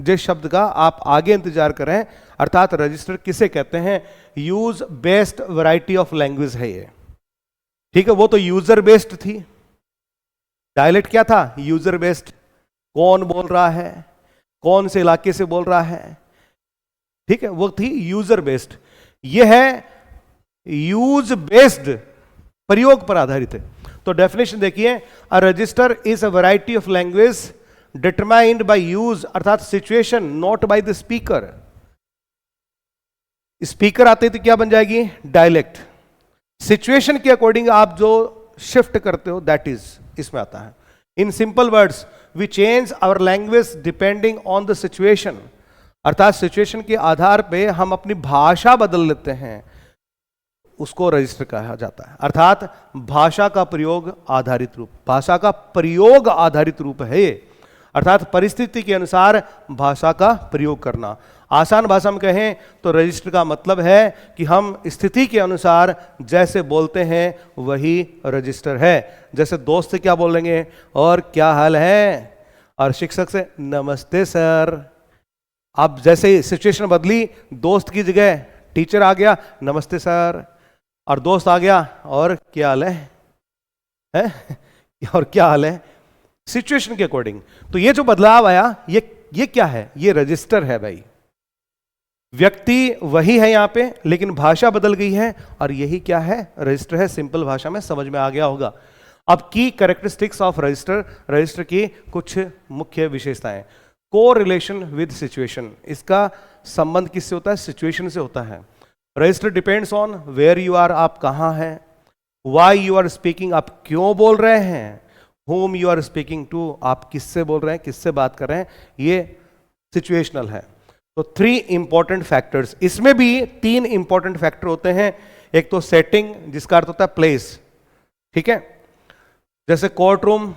जिस शब्द का आप आगे इंतजार करें, अर्थात रजिस्टर किसे कहते हैं? Use based variety of language है ये, ठीक है। वो तो यूजर बेस्ड थी, डायलेक्ट क्या था? User based. कौन बोल रहा है, कौन से इलाके से बोल रहा है, ठीक है, वो थी यूजर बेस्ड। ये है यूज बेस्ड, प्रयोग पर आधारित है। तो डेफिनेशन देखिए, a register is a variety of language determined by use, अर्थात situation, not by the speaker. Speaker आते तो क्या बन जाएगी? डायलेक्ट। सिचुएशन के अकॉर्डिंग आप जो शिफ्ट करते हो, दैट इज इसमें आता है। In simple words, we change our language depending on the situation, अर्थात सिचुएशन के आधार पे हम अपनी भाषा बदल लेते हैं, उसको रजिस्टर कहा जाता है। अर्थात भाषा का प्रयोग आधारित रूप, भाषा का प्रयोग आधारित रूप है ये, अर्थात परिस्थिति के अनुसार भाषा का प्रयोग करना। आसान भाषा में कहें तो रजिस्टर का मतलब है कि हम स्थिति के अनुसार जैसे बोलते हैं वही रजिस्टर है। जैसे दोस्त से क्या बोलेंगे? और क्या हाल है? और शिक्षक से नमस्ते सर। अब जैसे सिचुएशन बदली, दोस्त की जगह टीचर आ गया, नमस्ते सर, और दोस्त आ गया, और क्या हाल है? और क्या हाल है? सिचुएशन के अकॉर्डिंग। तो ये जो बदलाव आया, ये ये क्या है? ये रजिस्टर है भाई। व्यक्ति वही है यहां पे, लेकिन भाषा बदल गई है, और यही क्या है? रजिस्टर है। सिंपल भाषा में समझ में आ गया होगा। अब की कैरेक्टरिस्टिक्स ऑफ रजिस्टर, रजिस्टर की कुछ मुख्य विशेषताएं। को रिलेशन विद सिचुएशन, इसका संबंध किससे होता है? सिचुएशन से होता है। Register depends on where you are, आप कहां हैं। वाई यू आर स्पीकिंग, आप क्यों बोल रहे हैं। Whom you are speaking to, आप किससे बोल रहे हैं, किससे बात कर रहे हैं, ये सिचुएशनल है। तो 3 इंपॉर्टेंट फैक्टर्स, इसमें भी 3 इंपॉर्टेंट फैक्टर होते हैं। एक तो सेटिंग, जिसका अर्थ होता है प्लेस, ठीक है। जैसे court room,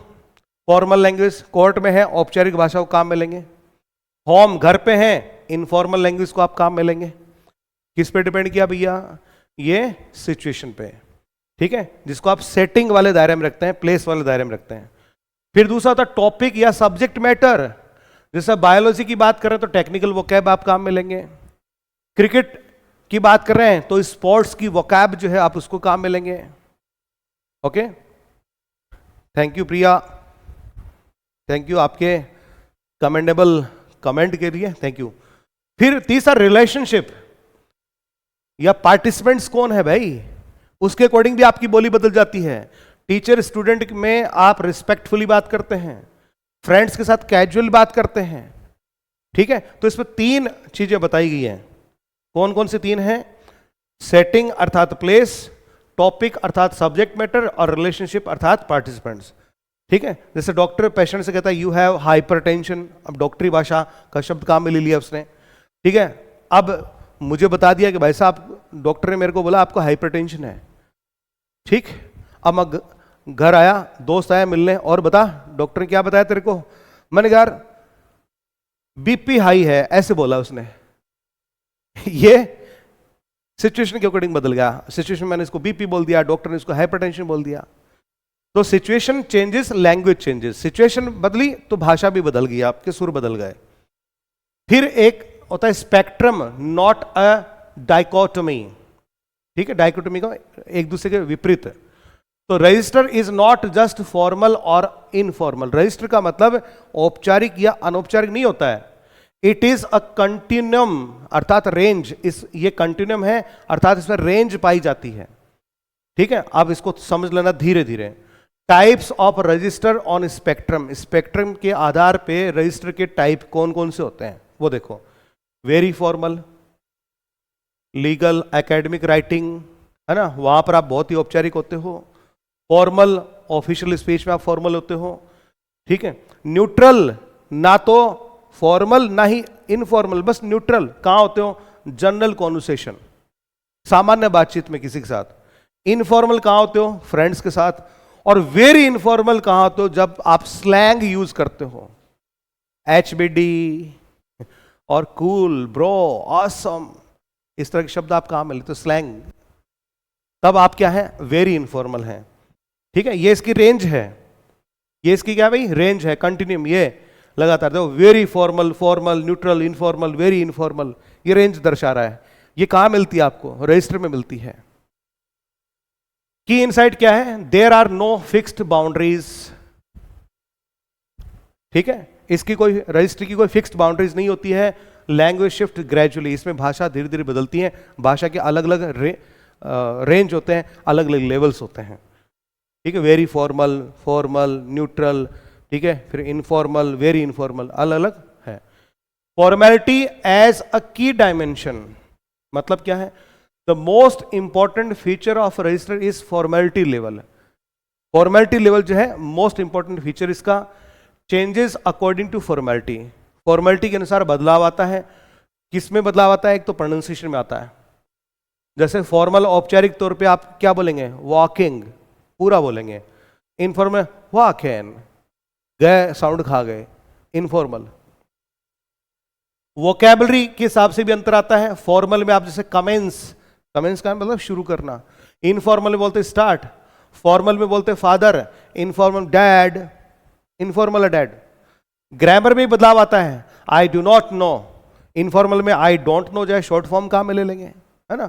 formal language, court में है औपचारिक भाषा को काम में लेंगे। होम, घर पे है, इनफॉर्मल लैंग्वेज को आप काम में लेंगे। किस पे डिपेंड किया भैया? ये सिचुएशन पे, ठीक है, जिसको आप सेटिंग वाले दायरे में रखते हैं, प्लेस वाले दायरे में रखते हैं। फिर दूसरा होता है टॉपिक या सब्जेक्ट मैटर। जैसे बायोलॉजी की बात कर रहे हैं तो टेक्निकल वोकैब आप काम में लेंगे। क्रिकेट की बात कर रहे हैं तो स्पोर्ट्स की वोकैब जो है आप उसको काम में लेंगे। Okay, thank you Priya, thank you आपके कमेंडेबल कमेंट के लिए, थैंक यू। फिर तीसरा रिलेशनशिप या पार्टिसिपेंट्स कौन है भाई, उसके अकॉर्डिंग भी आपकी बोली बदल जाती है। टीचर स्टूडेंट में आप रिस्पेक्टफुली बात करते हैं, फ्रेंड्स के साथ कैजुअल बात करते हैं, ठीक है। तो इसमें 3 चीजें बताई गई हैं। कौन कौन सी 3 हैं? सेटिंग अर्थात प्लेस, टॉपिक अर्थात सब्जेक्ट मैटर, और रिलेशनशिप अर्थात पार्टिसिपेंट्स, ठीक है। जैसे डॉक्टर पेशेंट से कहता है यू हैव हाइपरटेंशन, अब डॉक्टरी भाषा का शब्द काम में ले लिया उसने, ठीक है। अब मुझे बता दिया कि भाई साहब डॉक्टर ने मेरे को बोला आपको हाइपरटेंशन है, ठीक। अब मैं घर आया, दोस्त आया मिलने, और बता डॉक्टर ने क्या बताया तेरे को। मैंने कहा यार बीपी हाई है, ऐसे बोला उसने। ये सिचुएशन के अकॉर्डिंग बदल गया। सिचुएशन मैंने इसको बीपी बोल दिया, डॉक्टर ने इसको हाइपरटेंशन बोल दिया। तो situation changes, language changes. Situation बदली तो भाषा भी बदल गई, आपके सुर बदल गए। फिर एक होता है स्पेक्ट्रम, नॉट अ डाइकोटमी, ठीक है। डाइकोटमी का एक दूसरे के विपरीत। तो register is not just formal और इनफॉर्मल। रजिस्टर का मतलब औपचारिक या अनौपचारिक नहीं होता है। इट इज अ कंटिन्यूम अर्थात रेंज, इस ये कंटिन्यूम है अर्थात इसमें रेंज पाई जाती है, ठीक है। आप इसको समझ लेना धीरे धीरे। Types of register on spectrum, spectrum के आधार पे रजिस्टर के टाइप कौन कौन से होते हैं वो देखो। Very formal, legal, academic writing, है ना, वहां पर आप बहुत ही औपचारिक होते हो। फॉर्मल, ऑफिशियल स्पीच में आप फॉर्मल होते हो, ठीक है। न्यूट्रल, ना तो फॉर्मल ना ही इनफॉर्मल, बस न्यूट्रल। कहां होते हो? जनरल कॉन्वर्सेशन, सामान्य बातचीत में किसी के साथ। इनफॉर्मल कहां होते हो? फ्रेंड्स के साथ। और वेरी इनफॉर्मल कहां होते हो? जब आप स्लैंग यूज करते हो, HBD और कूल, ब्रो, ऑसम, इस तरह के शब्द आप कहां मिलते हो? स्लैंग। तब आप क्या है? वेरी इनफॉर्मल हैं, ठीक है। ये इसकी रेंज है, ये इसकी क्या भाई? रेंज है, कंटिन्यूम, ये लगातार देखो। Very formal, formal, neutral, informal, very informal, ये रेंज दर्शा रहा है। ये कहां मिलती है आपको? रजिस्टर में मिलती है। की इनसाइट क्या है? There are no fixed boundaries, ठीक है। इसकी कोई, रजिस्टर की कोई फिक्स्ड बाउंड्रीज नहीं होती है। लैंग्वेज शिफ्ट ग्रेजुअली, इसमें भाषा धीरे धीरे बदलती है। भाषा के अलग अलग रेंज होते हैं, अलग अलग लेवल्स होते हैं, ठीक है। वेरी फॉर्मल, फॉर्मल, न्यूट्रल, ठीक है। फिर इनफॉर्मल, वेरी इनफॉर्मल, अलग अलग है। फॉर्मेलिटी एज अ की डायमेंशन, मतलब क्या है? The most important feature of register is formality level. Formality level जो है मोस्ट इंपॉर्टेंट फीचर इसका। Changes according to formality, formality के अनुसार बदलाव आता है। किस में बदलाव आता है? एक तो प्रोनाउंसिएशन में आता है। जैसे फॉर्मल, औपचारिक तौर पे आप क्या बोलेंगे? वॉकिंग, पूरा बोलेंगे। इनफॉर्मल, वॉकन, गए, साउंड खा गए, इनफॉर्मल। वोकैबुलरी के हिसाब से भी अंतर आता है। फॉर्मल में आप जैसे कमेंस, कमेंस का मतलब शुरू करना। इनफॉर्मल में बोलते स्टार्ट, फॉर्मल में बोलते father, informal dad, informal dad. Grammar में बदलाव आता है। I do not know, informal में आई डोंट नो, जो है शॉर्ट फॉर्म कहां में ले लेंगे, है ना।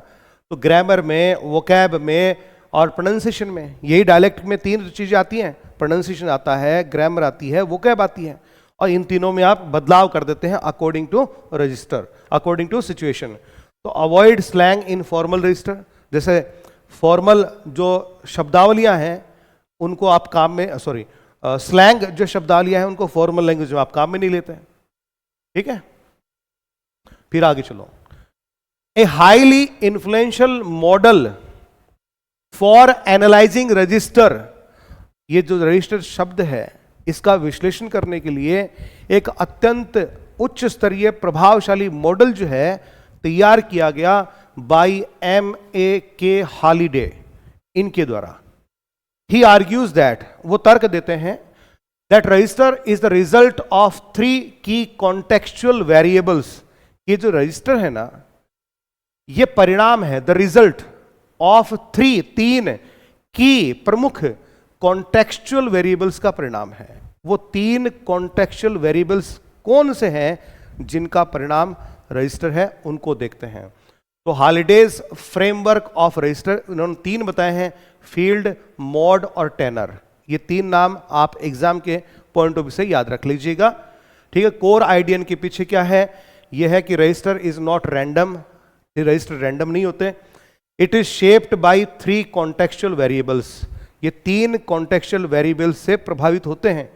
तो ग्रामर में, वोकैब में और प्रोनाउंसिएशन में, यही डायलेक्ट में 3 चीजें आती हैं। प्रोनाउंसिएशन आता है, ग्रामर आती है, वोकैब आती है। और इन तीनों में आप बदलाव कर देते हैं according to register, according to situation. तो avoid slang in formal register, जैसे फॉर्मल जो शब्दावलियां हैं उनको आप काम में, स्लैंग जो शब्दावलियां हैं उनको फॉर्मल लैंग्वेज में आप काम में नहीं लेते हैं, ठीक है। फिर आगे चलो, a highly influential model for analysing register, ये जो रजिस्टर शब्द है इसका विश्लेषण करने के लिए एक अत्यंत उच्च स्तरीय प्रभावशाली मॉडल जो है तैयार किया गया बाय M.A.K. हॉलिडे, इनके द्वारा। ही आर्ग्यूज दैट, वो तर्क देते हैं, that register is the result of 3 की कॉन्टेक्चुअल वेरिएबल्स। ये जो रजिस्टर है ना, ये परिणाम है, द रिजल्ट ऑफ 3 की प्रमुख कॉन्टेक्चुअल वेरिएबल्स का परिणाम है। वो 3 कॉन्टेक्चुअल वेरिएबल्स कौन से हैं जिनका परिणाम रजिस्टर है, उनको देखते हैं। तो हॉलिडेज फ्रेमवर्क ऑफ रजिस्टर, उन्होंने 3 बताए हैं, फील्ड, मोड और टेनर। ये 3 नाम आप एग्जाम के पॉइंट ऑफ व्यू से याद रख लीजिएगा, ठीक है। कोर आइडिया के पीछे क्या है, यह है कि register is not random, register random नहीं होते। It is shaped by 3 contextual variables, ये 3 कॉन्टेक्चुअल वेरिएबल्स से प्रभावित होते हैं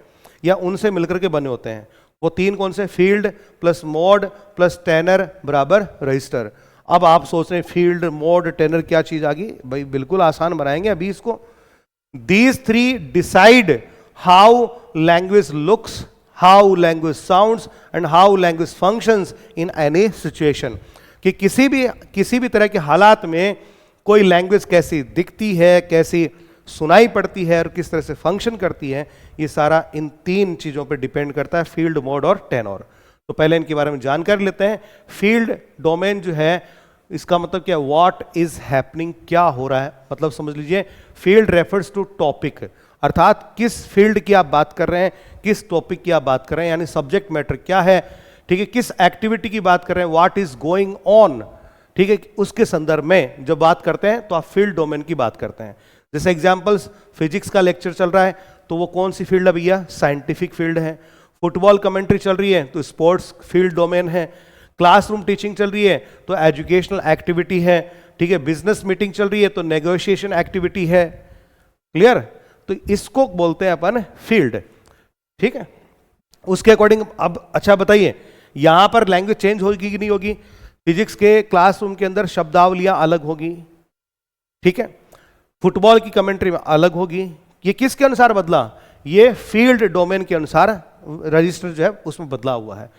या उनसे मिलकर के बने होते हैं। वो 3 कौन से, field plus mode plus tenor बराबर रजिस्टर। अब आप सोच रहे हैं फील्ड, मोड, टेनर क्या चीज आ गई, भाई बिल्कुल आसान बनाएंगे अभी इसको। These 3 decide how language looks, how language sounds and how language functions in any situation, कि किसी भी तरह के हालात में कोई लैंग्वेज कैसी दिखती है, कैसी सुनाई पड़ती है और किस तरह से फंक्शन करती है, ये सारा इन 3 चीजों पर डिपेंड करता है, फील्ड, मोड और टेनर। तो पहले इनके बारे में जानकारी लेते हैं। फील्ड डोमेन जो है, इसका मतलब क्या, व्हाट इज हैपनिंग, क्या हो रहा है, मतलब समझ लीजिए फील्ड रेफर्स टू टॉपिक, अर्थात किस फील्ड की आप बात कर रहे हैं, किस टॉपिक की आप बात कर रहे हैं, यानी सब्जेक्ट मैटर क्या है, ठीक है, किस एक्टिविटी की बात कर रहे हैं, व्हाट इज गोइंग ऑन, ठीक है, उसके संदर्भ में जब बात करते हैं तो आप फील्ड डोमेन की बात करते हैं। जैसे एग्जांपल्स, फिजिक्स का लेक्चर चल रहा है तो वो कौन सी फील्ड है भैया, साइंटिफिक फील्ड है। फुटबॉल कमेंट्री चल रही है तो स्पोर्ट्स फील्ड डोमेन है। क्लासरूम टीचिंग चल रही है तो एजुकेशनल एक्टिविटी है, ठीक है। बिजनेस मीटिंग चल रही है तो नेगोशिएशन एक्टिविटी है, क्लियर। तो इसको बोलते हैं अपन फील्ड, ठीक है। उसके अकॉर्डिंग अब अच्छा बताइए, यहां पर लैंग्वेज चेंज होगी कि नहीं होगी, फिजिक्स के क्लासरूम के अंदर शब्दावलियां अलग होगी, ठीक है, फुटबॉल की कमेंट्री में अलग होगी। ये किसके अनुसार बदला, ये फील्ड डोमेन के अनुसार रजिस्टर जो है उसमें बदला हुआ है।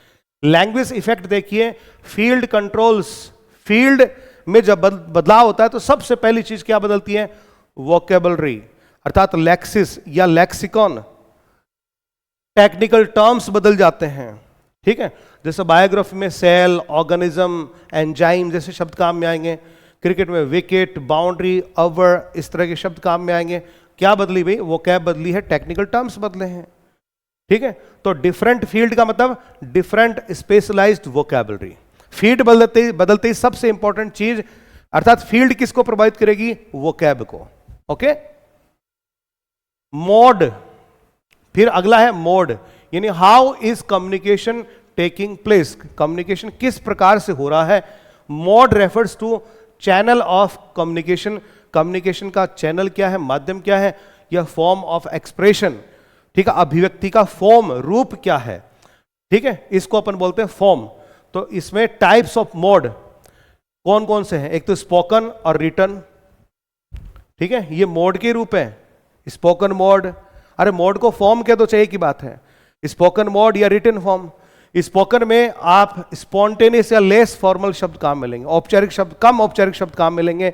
लैंग्वेज इफेक्ट देखिए, फील्ड कंट्रोल्स, फील्ड में जब बदलाव होता है तो सबसे पहली चीज क्या बदलती है, वोकेबलरी, अर्थात लेक्सिस या लेक्सिकॉन, टेक्निकल टर्म्स बदल जाते हैं, ठीक है। जैसे बायोग्राफी में सेल, ऑर्गेनिज्म, एंजाइम जैसे शब्द काम में आएंगे। क्रिकेट में विकेट, बाउंड्री, ओवर, इस तरह के शब्द काम में आएंगे। क्या बदली भाई, वोकैब बदली है, टेक्निकल टर्म्स बदले हैं, ठीक है। तो डिफरेंट फील्ड का मतलब डिफरेंट स्पेशलाइज्ड वोकैबलरी। फील्ड बदलते ही सबसे इंपॉर्टेंट चीज, अर्थात फील्ड किसको प्रभावित करेगी, वोकैब को, ओके। मोड, फिर अगला है मोड, यानी how is communication taking place, communication किस प्रकार से हो रहा है। Mode refers to channel of communication, communication का चैनल क्या है, माध्यम क्या है, या फॉर्म ऑफ एक्सप्रेशन, ठीक है, अभिव्यक्ति का फॉर्म, रूप क्या है, ठीक है, इसको अपन बोलते हैं फॉर्म। तो इसमें टाइप्स ऑफ मोड कौन कौन से हैं, एक तो स्पोकन और रिटन, ठीक है, ये मोड के रूप है। स्पोकन मोड, अरे मोड को फॉर्म कह तो चाहिए की बात है, स्पोकन मोड या रिटन फॉर्म। स्पोकन में आप स्पॉन्टेनियस या लेस फॉर्मल शब्द काम मिलेंगे, औपचारिक शब्द, कम औपचारिक शब्द काम मिलेंगे।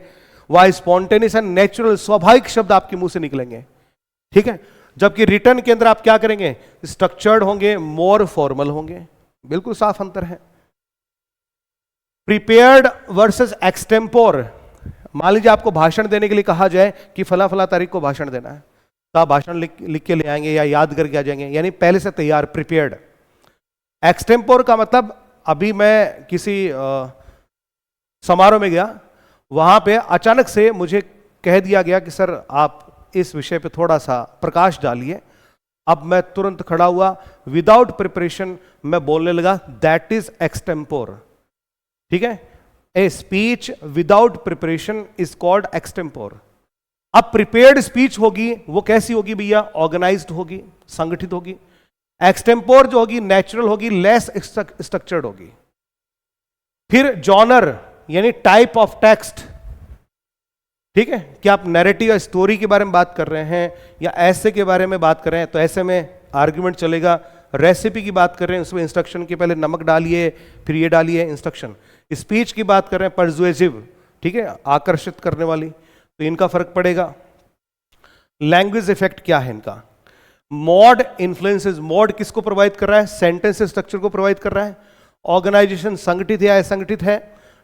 वह स्पॉन्टेनियस एंड नेचुरल, स्वाभाविक शब्द आपके मुंह से निकलेंगे, ठीक है। जबकि रिटन के अंदर आप क्या करेंगे, स्ट्रक्चर्ड होंगे, मोर फॉर्मल होंगे, बिल्कुल साफ अंतर है। प्रिपेयर्ड वर्सेस एक्सटेम्पोर, मान लीजिए आपको भाषण देने के लिए कहा जाए कि फला फला तारीख को भाषण देना है, तो आप भाषण लिख के ले आएंगे या याद करके आ जाएंगे, यानी पहले से तैयार, प्रिपेयर्ड। एक्सटेम्पोर का मतलब, अभी मैं किसी समारोह में गया, वहां पे अचानक से मुझे कह दिया गया कि सर आप इस विषय पे थोड़ा सा प्रकाश डालिए, अब मैं तुरंत खड़ा हुआ, विदाउट प्रिपरेशन मैं बोलने लगा, दैट इज एक्सटेम्पोर। ठीक है, a speech without preparation is called extempore. अब प्रिपेयर्ड स्पीच होगी वो कैसी होगी भैया? ऑर्गेनाइज्ड होगी, संगठित होगी। एक्सटेम्पोर जो होगी नेचुरल होगी, लेस स्ट्रक्चर्ड होगी। फिर जॉनर यानी टाइप ऑफ टेक्स्ट। ठीक है, क्या आप नैरेटिव या स्टोरी के बारे में बात कर रहे हैं या ऐसे के बारे में बात कर रहे हैं, तो ऐसे में आर्ग्यूमेंट चलेगा। रेसिपी की बात कर रहे हैं, उसमें इंस्ट्रक्शन के पहले नमक डालिए, फिर ये डालिए, इंस्ट्रक्शन। स्पीच की बात कर रहे हैं, परसुएसिव, ठीक है, आकर्षित करने वाली, तो इनका फर्क पड़ेगा। लैंग्वेज इफेक्ट क्या है इनका? Mode influences. मोड किसको प्रोवाइड कर रहा है? सेंटेंस स्ट्रक्चर को प्रोवाइड कर रहा है। ऑर्गेनाइजेशन संगठित है या असंगठित है।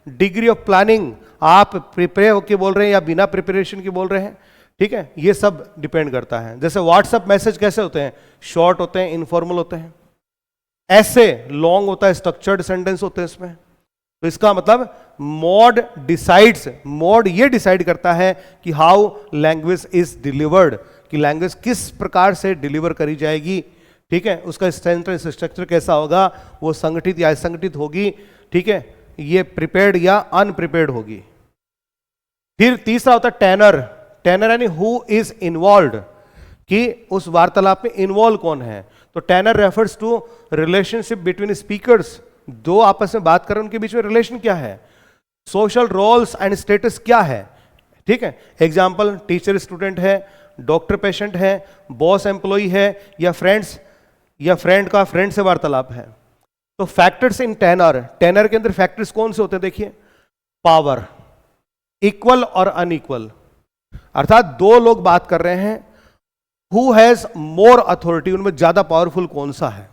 डिग्री ऑफ प्लानिंग, आप प्रिपेयर होकर बोल रहे हैं या बिना प्रिपरेशन के बोल रहे हैं, ठीक है, ये सब डिपेंड करता है। जैसे व्हाट्सएप मैसेज कैसे होते हैं? शॉर्ट होते हैं, इनफॉर्मल होते हैं। ऐसे लॉन्ग होता है, स्ट्रक्चर्ड सेंटेंस होते हैं इसमें। तो इसका मतलब मोड डिसाइड्स, मोड ये डिसाइड करता है कि हाउ लैंग्वेज इज डिलीवर्ड, कि लैंग्वेज किस प्रकार से डिलीवर करी जाएगी। ठीक है, उसका सेंटेंस स्ट्रक्चर कैसा होगा, वो संगठित या असंगठित होगी। ठीक है, ये प्रिपेयर्ड या अनप्रिपेयर्ड होगी। फिर तीसरा होता है टेनर। टेनर यानी हु इज इन्वॉल्व, कि उस वार्तालाप में इन्वॉल्व कौन है। तो tenor refers to relationship between speakers, दो आपस में बात कर रहे हैं, उनके बीच में रिलेशन क्या है। सोशल रोल्स एंड स्टेटस क्या है। ठीक है, एग्जाम्पल टीचर स्टूडेंट है, डॉक्टर पेशेंट है, बॉस एम्प्लॉय है, या फ्रेंड्स या फ्रेंड का फ्रेंड से वार्तालाप है। तो फैक्टर्स इन टेनर, टेनर के अंदर फैक्टर्स कौन से होते हैं? देखिए, पावर, इक्वल और अनइक्वल, अर्थात दो लोग बात कर रहे हैं, हु हैज मोर अथॉरिटी, उनमें ज्यादा पावरफुल कौन सा है।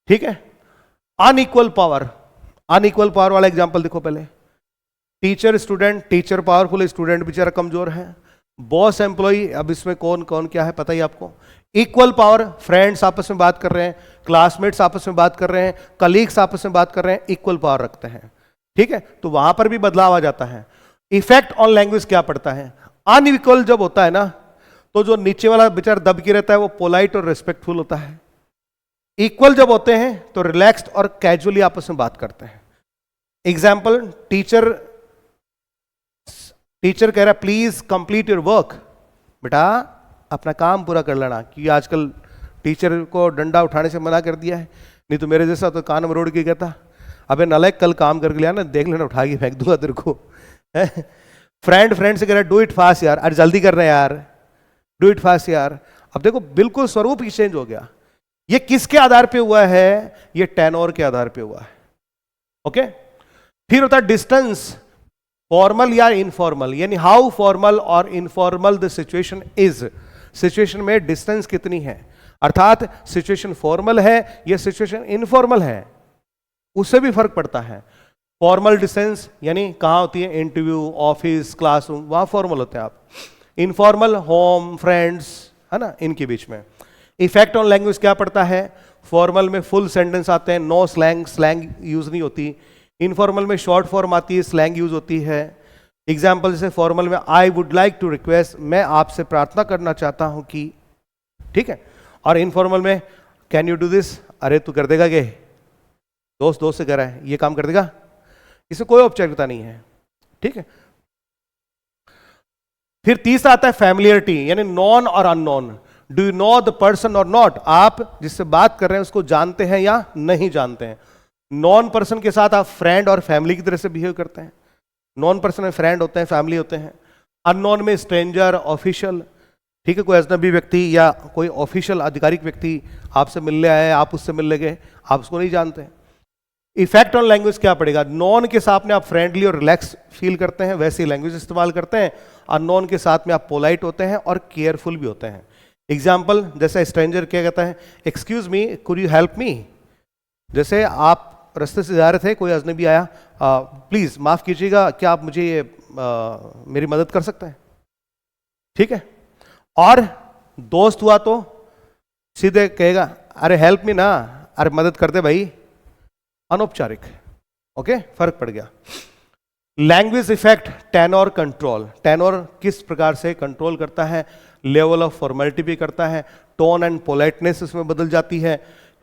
ठीक है, अनइक्वल पावर, अनइक्वल पावर वाला एग्जांपल देखो पहले। Teacher student, teacher powerful, student बेचारा कमजोर है। बॉस एम्प्लॉय, अब इसमें कौन कौन क्या है पता ही आपको। इक्वल पावर, फ्रेंड्स आपस में बात कर रहे हैं, क्लासमेट्स आपस में बात कर रहे हैं, कलीग्स आपस में बात कर रहे हैं, इक्वल पावर रखते हैं। ठीक है, तो वहां पर भी बदलाव आ जाता है। इफेक्ट ऑन लैंग्वेज क्या पड़ता है? अनइक्वल जब होता है ना, तो जो नीचे वाला बेचारा दब के रहता है वो पोलाइट और रिस्पेक्टफुल होता है। इक्वल जब होते हैं तो रिलैक्स्ड और कैजुअली आपस में बात करते हैं। एग्जाम्पल, टीचर कह रहा है प्लीज कंप्लीट योर वर्क, बेटा अपना काम पूरा कर लेना, क्योंकि आजकल टीचर को डंडा उठाने से मना कर दिया है। नहीं तो मेरे जैसा तो कान मरोड़ के कहता, अबे नालायक कल काम करके लिया ना, देख लेना उठा के फेंक दूंगा तेरे को। फ्रेंड से कह रहा है डू इट फास्ट यार, अरे जल्दी कर रहे हैं यार, डू इट फास्ट यार। अब देखो बिल्कुल स्वरूप ही चेंज हो गया। ये किसके आधार पे हुआ है? ये टेनोर के आधार पे हुआ है। ओके, फिर होता है डिस्टेंस, फॉर्मल या इनफॉर्मल, यानी हाउ फॉर्मल और informal the situation is, situation में डिस्टेंस कितनी है, अर्थात सिचुएशन फॉर्मल है या सिचुएशन इनफॉर्मल है, उससे भी फर्क पड़ता है। फॉर्मल डिस्टेंस यानी कहां होती है? इंटरव्यू, ऑफिस, क्लासरूम, वहां फॉर्मल होते हैं आप। इनफॉर्मल होम, फ्रेंड्स, है ना, इनके बीच में। इफेक्ट ऑन लैंग्वेज क्या पड़ता है? फॉर्मल में फुल सेंटेंस आते हैं, नो स्लैंग, स्लैंग यूज नहीं होती। इनफॉर्मल में शॉर्ट फॉर्म आती है, स्लैंग यूज होती है। एग्जाम्पल जैसे फॉर्मल में I would like to request, मैं आपसे प्रार्थना करना चाहता हूं कि, ठीक है। और इनफॉर्मल में कैन यू डू दिस, अरे तू कर देगा क्या, दोस्त से कह रहा है ये काम कर देगा, इसमें कोई औपचारिकता नहीं है। ठीक है, फिर तीसरा आता है फैमिलियरिटी, यानी नॉन और unknown. Do you know the person और नॉट, आप जिससे बात कर रहे हैं उसको जानते हैं या नहीं जानते हैं। नॉन पर्सन के साथ आप फ्रेंड और फैमिली की तरह से बिहेव करते हैं। नॉन पर्सन में फ्रेंड होते हैं, फैमिली होते हैं। अननोन में स्ट्रेंजर, ऑफिशियल, ठीक है, कोई अजनबी व्यक्ति या कोई ऑफिशियल आधिकारिक व्यक्ति आपसे मिलने आए, आप उससे मिलने गए, आप उसको नहीं जानते। इफेक्ट ऑन लैंग्वेज क्या पड़ेगा? नॉन के साथ में आप फ्रेंडली और रिलैक्स फील करते हैं, वैसी लैंग्वेज इस्तेमाल करते हैं। अननोन के साथ में आप पोलाइट होते हैं और केयरफुल भी होते हैं। एग्जाम्पल जैसे स्ट्रेंजर क्या कहता है, excuse me could you help me, जैसे आप रास्ते से जा रहे थे, कोई अजनबी आया, प्लीज माफ कीजिएगा, क्या आप मुझे मेरी मदद कर सकते हैं। ठीक है, और दोस्त हुआ तो सीधे कहेगा अरे हेल्प मी ना, अरे मदद कर दे भाई, अनौपचारिक। ओके, फर्क पड़ गया। Language effect, tenure control, tenure किस प्रकार से कंट्रोल करता है लेवल ऑफ फॉर्मेलिटी भी करता है, टोन एंड पोलाइटनेस इसमें बदल जाती है,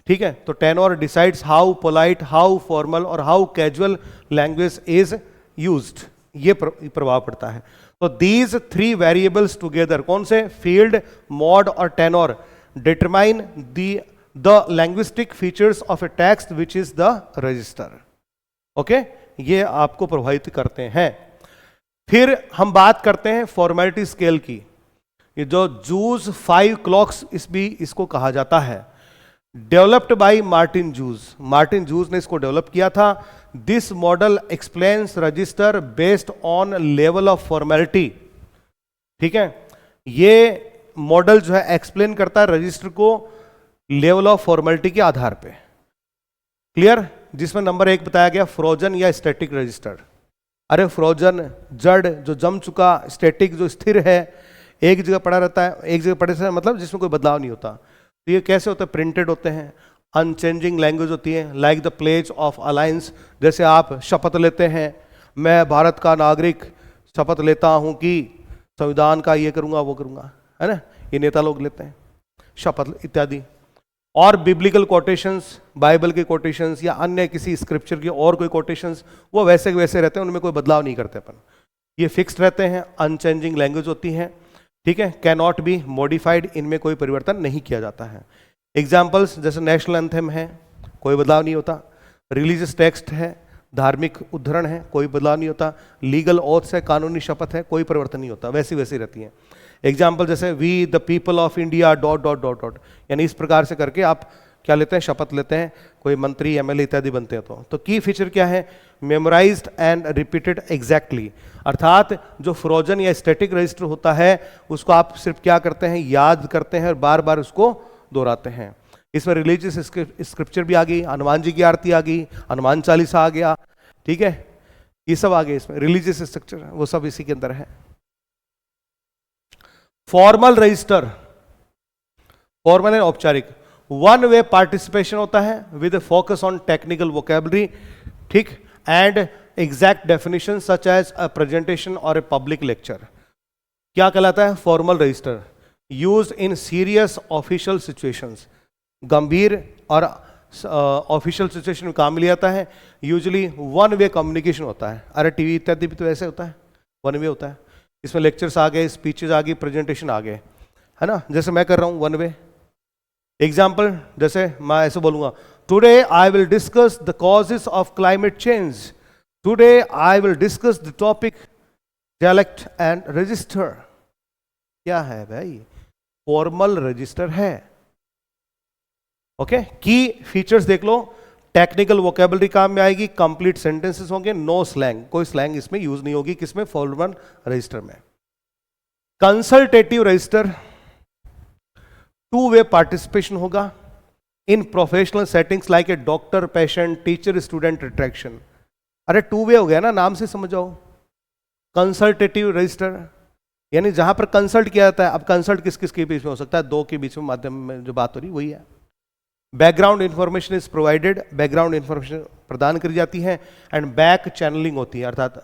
ठीक है। तो tenor decides how polite, how formal और how casual language is used, ये प्रभाव पड़ता है। तो दीज थ्री वेरिएबल्स टुगेदर, कौन से, फील्ड, मॉड और tenure, determine the linguistic features of A text which is the register. Okay, ये आपको प्रभावित करते हैं। फिर हम बात करते हैं फॉर्मेलिटी स्केल की। ये जो जूज 5 क्लॉक्स इसको कहा जाता है, developed by Martin Joos. Martin Joos ने इसको डेवलप किया था। This model explains register based on level of formality, ठीक है। ये मॉडल जो है एक्सप्लेन करता है रजिस्टर को लेवल ऑफ फॉर्मेलिटी के आधार पे। क्लियर? जिसमें नंबर 1 बताया गया फ्रोजन या स्टैटिक रजिस्टर। अरे फ्रोजन जड़, जो जम चुका, स्टैटिक जो स्थिर है, एक जगह पड़ा रहता है, एक जगह पड़े से मतलब जिसमें कोई बदलाव नहीं होता। तो ये कैसे होते हैं? प्रिंटेड होते हैं। अनचेंजिंग लैंग्वेज होती है, like the pledge of alliance. जैसे आप शपथ लेते हैं, मैं भारत का नागरिक शपथ लेता हूं कि संविधान का ये करूंगा वो करूंगा, है ना, ये नेता लोग लेते हैं शपथ इत्यादि। और बिब्लिकल कोटेशंस, बाइबल के कोटेशंस या अन्य किसी स्क्रिप्चर की और कोई कोटेशंस, वो वैसे वैसे रहते हैं, उनमें कोई बदलाव नहीं करते अपन, ये फिक्स्ड रहते हैं। अनचेंजिंग लैंग्वेज होती है, ठीक है, कैन नॉट बी मॉडिफाइड, इनमें कोई परिवर्तन नहीं किया जाता है। एग्जाम्पल्स जैसे नेशनल एंथम है, कोई बदलाव नहीं होता। रिलीजियस टेक्स्ट है, धार्मिक उद्धरण है, कोई बदलाव नहीं होता। लीगल ओथ्स है, कानूनी शपथ है, कोई परिवर्तन नहीं होता, वैसी वैसी रहती है। एग्जाम्पल जैसे we the people of India dot dot dot dot, यानी इस प्रकार से करके आप क्या लेते हैं, शपथ लेते हैं, कोई मंत्री एमएलए इत्यादि बनते हैं। तो की फीचर क्या है? मेमोराइज्ड एंड रिपीटेड एग्जैक्टली, अर्थात जो फ्रोजन या स्टैटिक रजिस्टर होता है उसको आप सिर्फ क्या करते हैं, याद करते हैं और बार बार उसको दोहराते हैं। इसमें रिलीजियस स्क्रिप्चर भी आ गई, हनुमान जी की आरती आ गई, हनुमान चालीसा आ गया, ठीक है, ये सब आ गए इसमें, रिलीजियस स्ट्रक्चर वो सब इसी के अंदर है। फॉर्मल रजिस्टर, फॉर्मल है औपचारिक, वन वे पार्टिसिपेशन होता है with focus on technical vocabulary, ठीक, and exact definition such as a presentation और ए पब्लिक लेक्चर। क्या कहलाता है? Formal register, used in serious official situations, गंभीर और ऑफिशियल सिचुएशन में काम लिया जाता है। यूजुअली वन वे कम्युनिकेशन होता है। अरे टीवी इत्यादि भी तो ऐसे होता है, वन वे होता है। इसमें लेक्चर्स आ गए, स्पीचेस आ गई, प्रेजेंटेशन आ गए, है ना, जैसे मैं कर रहा हूं वन वे। एग्जाम्पल जैसे मैं ऐसे बोलूंगा, today I will discuss the causes of climate change, today I will discuss the topic dialect and register. क्या है भाई? फॉर्मल रजिस्टर है। ओके, की फीचर्स देख लो, टेक्निकल वोकेबलरी काम में आएगी, कंप्लीट सेंटेंसेस होंगे, नो स्लैंग, कोई स्लैंग इसमें यूज नहीं होगी, किसमें? फॉर्मल रजिस्टर में। Consultative register, two way participation होगा in professional settings like a doctor patient teacher student interaction. अरे टू वे हो गया ना, नाम से समझ जाओ। कंसल्टेटिव रजिस्टर यानी जहां पर कंसल्ट किया जाता है। अब कंसल्ट किस किस के बीच में हो सकता है? दो के बीच में माध्यम में जो बात हो रही वही है। Background information is provided, background information प्रदान करी जाती है, एंड बैक चैनलिंग होती है, अर्थात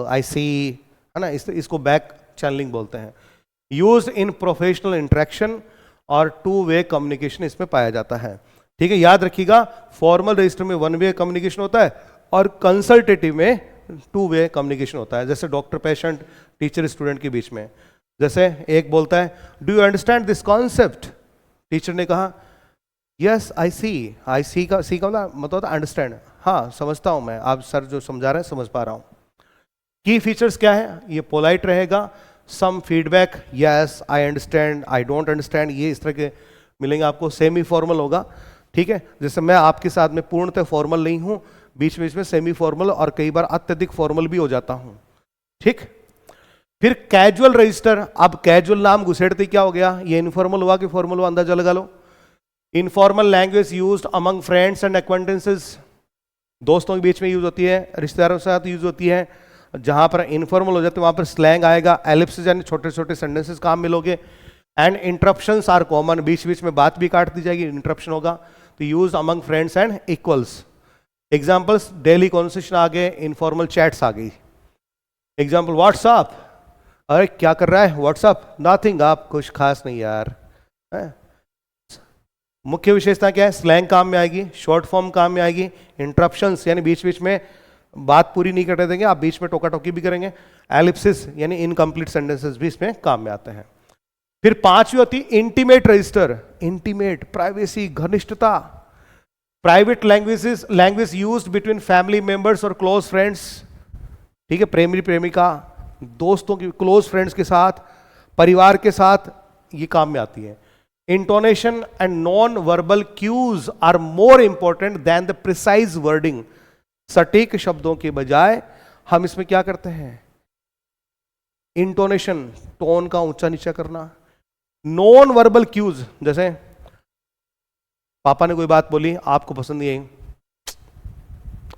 आई सी, है ना, इसको बैक चैनलिंग बोलते हैं। यूज इन प्रोफेशनल इंटरेक्शन और टू वे कम्युनिकेशन इसमें पाया जाता है, ठीक है। याद रखिएगा, फॉर्मल रजिस्टर में वन वे कम्युनिकेशन होता है और कंसल्टेटिव में टू वे कम्युनिकेशन होता है, जैसे डॉक्टर पेशेंट टीचर स्टूडेंट के बीच में। जैसे एक बोलता है, do you understand this concept? Teacher ने कहा, यस आई सी। आई सी का मतलब अंडरस्टैंड, हाँ समझता हूं मैं, आप सर जो समझा रहे हैं समझ पा रहा हूं। की फीचर्स क्या है? ये पोलाइट रहेगा, some feedback, yes I understand, I don't understand, ये इस तरह के मिलेंगे आपको। सेमी फॉर्मल होगा, ठीक है, जैसे मैं आपके साथ में पूर्णतः फॉर्मल नहीं हूं, बीच बीच में सेमी फॉर्मल और कई बार अत्यधिक फॉर्मल भी हो जाता हूं, ठीक। फिर कैजुअल रजिस्टर, अब कैजुअल नाम घुसेड़ते क्या हो गया? ये इनफॉर्मल हुआ कि फॉर्मल हुआ, अंदाजा लगा लो। Informal language used among friends and acquaintances, दोस्तों के बीच में यूज होती है, रिश्तेदारों के साथ यूज होती है। जहां पर इनफॉर्मल हो जाते हैं वहां पर स्लैंग आएगा, एलिप्सिस यानी छोटे छोटे सेंटेंसेस काम मिलोगे। एंड इंटरप्शंस आर कॉमन, बीच बीच में बात भी काट दी जाएगी, इंटरप्शन होगा। तो use among friends and equals. Examples, daily conversation आ गए, इनफॉर्मल चैट्स आ गई। एग्जाम्पल व्हाट्सएप, अरे क्या कर रहा है, व्हाट्सअप, नथिंग, आप कुछ खास नहीं यार। मुख्य विशेषता क्या है, स्लैंग काम में आएगी, शॉर्ट फॉर्म काम में आएगी, इंटरप्शंस यानी बीच बीच में बात पूरी नहीं करने देंगे, आप बीच में टोका टोकी भी करेंगे, एलिप्सिस यानी इनकम्प्लीट सेंटेंसेस भी इसमें काम में आते हैं। फिर पांचवी होती इंटीमेट रजिस्टर। इंटीमेट, प्राइवेसी, घनिष्ठता। Private language used between family members और क्लोज फ्रेंड्स। ठीक है, प्रेमी प्रेमिका, दोस्तों की, क्लोज फ्रेंड्स के साथ, परिवार के साथ ये काम में आती है। Intonation and non verbal cues are more important than the precise wording. सटीक शब्दों के बजाय हम इसमें क्या करते हैं, इंटोनेशन, टोन का ऊंचा नीचा करना। नॉन वर्बल क्यूज, जैसे पापा ने कोई बात बोली, आपको पसंद नहीं आई,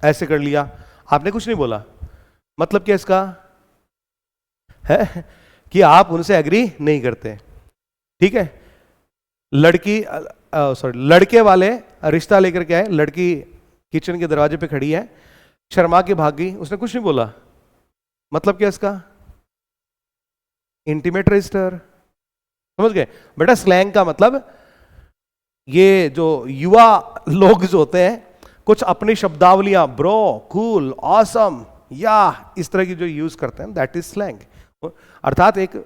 ऐसे कर लिया, आपने कुछ नहीं बोला, मतलब क्या इसका है कि आप उनसे एग्री नहीं करते। ठीक है, लड़के वाले रिश्ता लेकर के आए, लड़की किचन के दरवाजे पे खड़ी है, शर्मा के भाग गई, उसने कुछ नहीं बोला, मतलब क्या इसका, इंटीमेट रजिस्टर। समझ गए बेटा, स्लैंग का मतलब ये जो युवा लोग जो होते हैं, कुछ अपनी शब्दावलियां ब्रो, कूल, ऑसम या इस तरह की जो यूज करते हैं, दैट इज स्लैंग। अर्थात एक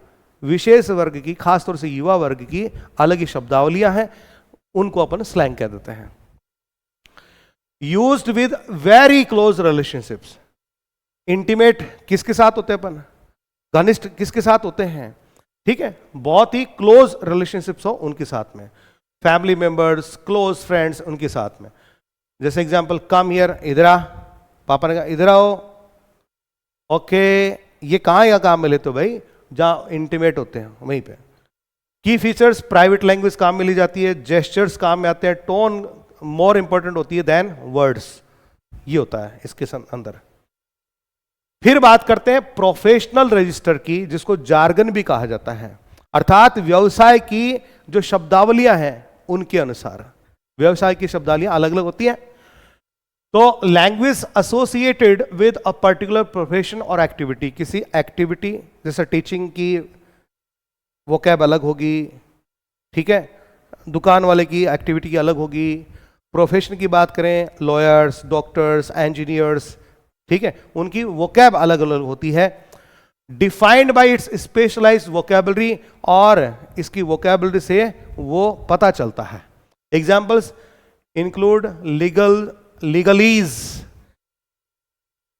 विशेष वर्ग की, खासतौर से युवा वर्ग की अलग ही शब्दावलियां हैं, उनको अपन स्लैंग कह देते हैं। Used with very close relationships. Intimate किसके साथ होते हैं अपन, घनिष्ठ किसके साथ होते हैं, ठीक है, बहुत ही क्लोज रिलेशनशिप्स हो उनके साथ में, फैमिली मेंबर्स, क्लोज फ्रेंड्स, उनके साथ में। जैसे एग्जांपल, कम हियर, इधर आ, पापा ने कहा इधर आओ, ओके, ये कहां या काम में लेते हो भाई, जहां इंटीमेट होते हैं वहीं पे। की फीचर्स, प्राइवेट लैंग्वेज काम में ली जाती है, जेस्चर्स काम में आते हैं, टोन मोर इंपॉर्टेंट होती है देन वर्ड्स, ये होता है इसके अंदर। फिर बात करते हैं प्रोफेशनल रजिस्टर की, जिसको जार्गन भी कहा जाता है, अर्थात व्यवसाय की जो शब्दावलियां हैं उनके अनुसार। व्यवसाय की शब्दावलियां अलग अलग होती हैं। तो language associated with a particular profession और एक्टिविटी, किसी एक्टिविटी, जैसे टीचिंग की वोकैब अलग होगी, ठीक है, दुकान वाले की एक्टिविटी की अलग होगी। प्रोफेशन की बात करें, लॉयर्स, डॉक्टर्स, इंजीनियर्स, ठीक है, उनकी वोकैब अलग अलग होती है। Defined by its specialized vocabulary, और इसकी वोकैबुलरी से वो पता चलता है। Examples include legalese.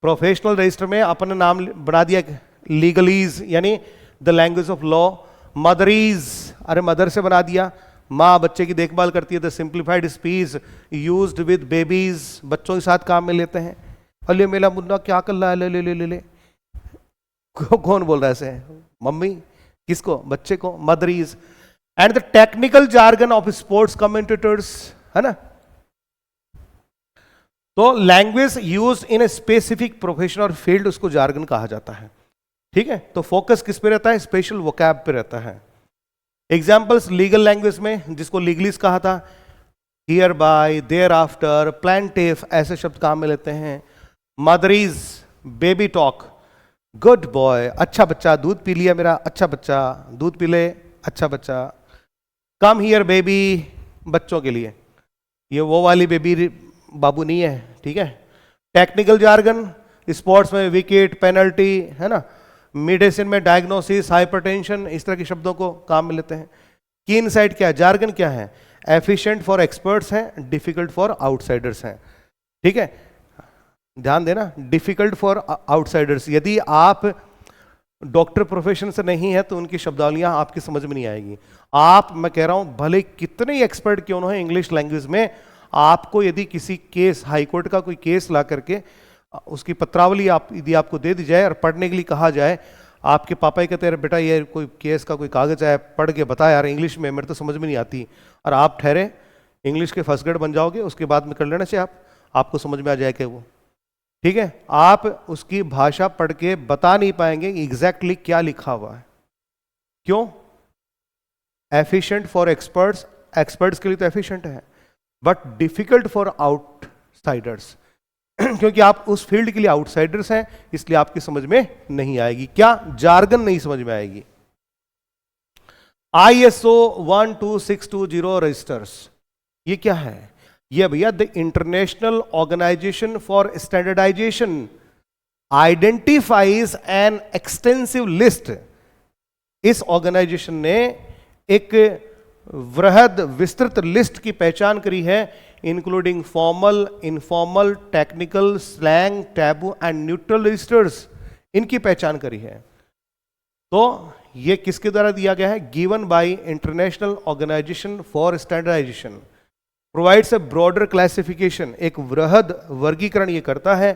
Professional register में अपन ने नाम बना दिया लीगलीज, यानी the language of law. Motherese, अरे मदर से बना दिया, माँ बच्चे की देखभाल करती है, the simplified speech used with babies, बच्चों के साथ काम में लेते हैं। अले मेरा मुन्ना क्या कर रहा है, ले ले ले ले ले, कौन बोल रहा है ऐसे, मम्मी, किसको, बच्चे को, motherese. And the technical jargon of sports commentators, है ना। तो language use in a specific profession और फील्ड, उसको जार्गन कहा जाता है, ठीक है। तो फोकस किस पे रहता है, स्पेशल वोकैब पे रहता है। एग्जाम्पल्स लीगल लैंग्वेज में, जिसको लीगलिस कहा था, hereby, thereafter, plaintiff, ऐसे शब्द काम में लेते हैं। Motherese, baby talk, good boy, अच्छा बच्चा, दूध पी लिया मेरा, अच्छा बच्चा, दूध पी ले, अच्छा बच्चा। कम हियर बेबी, बच्चों के लिए, ये वो वाली बेबी बाबू नहीं है, ठीक है। टेक्निकल जार्गन, स्पोर्ट्स में विकेट, पेनल्टी, है ना। मेडिसिन में डायग्नोसिस, हाइपरटेंशन, इस तरह के शब्दों को काम में लेते हैं। की इनसाइट क्या है, जार्गन क्या है, एफिशिएंट फॉर एक्सपर्ट्स हैं, डिफिकल्ट फॉर आउटसाइडर्स हैं, ठीक है, ध्यान देना, डिफिकल्ट फॉर आउटसाइडर्स। यदि आप डॉक्टर प्रोफेशन से नहीं है तो उनकी शब्दावलियां आपकी समझ में नहीं आएगी। आप, मैं कह रहा हूं, भले कितने ही एक्सपर्ट क्यों ना हो इंग्लिश लैंग्वेज में, आपको यदि किसी केस, हाईकोर्ट का कोई केस ला करके उसकी पत्रावली आप यदि आपको दे दी जाए और पढ़ने के लिए कहा जाए, आपके पापा ही कहते हैं बेटा ये कोई केस का कोई कागज है, पढ़ के बता यार इंग्लिश में, मेरे तो समझ में नहीं आती, और आप ठहरे इंग्लिश के फर्स्ट ग्रेड बन जाओगे, उसके बाद में कर लेना चाहिए, आपको समझ में आ जाएगा वो, ठीक है। आप उसकी भाषा पढ़ के बता नहीं पाएंगे एग्जैक्टली क्या लिखा हुआ है। क्यों? एफिशिएंट फॉर एक्सपर्ट्स, एक्सपर्ट्स के लिए तो एफिशिएंट है, बट डिफिकल्ट फॉर आउटसाइडर्स। क्योंकि आप उस फील्ड के लिए आउटसाइडर्स हैं, इसलिए आपकी समझ में नहीं आएगी। क्या जार्गन नहीं समझ में आएगी। ISO 12620 रजिस्टर्स, ये क्या है? ये भैया the International Organization for Standardization identifies an extensive list. इस ऑर्गेनाइजेशन ने एक वृहद विस्तृत लिस्ट की पहचान करी है, including formal, informal, technical, slang, taboo and neutral registers, इनकी पहचान करी है। तो ये किसके द्वारा दिया गया है? Given by International Organization for Standardization, provides a broader classification, एक वृहद वर्गीकरण ये करता है।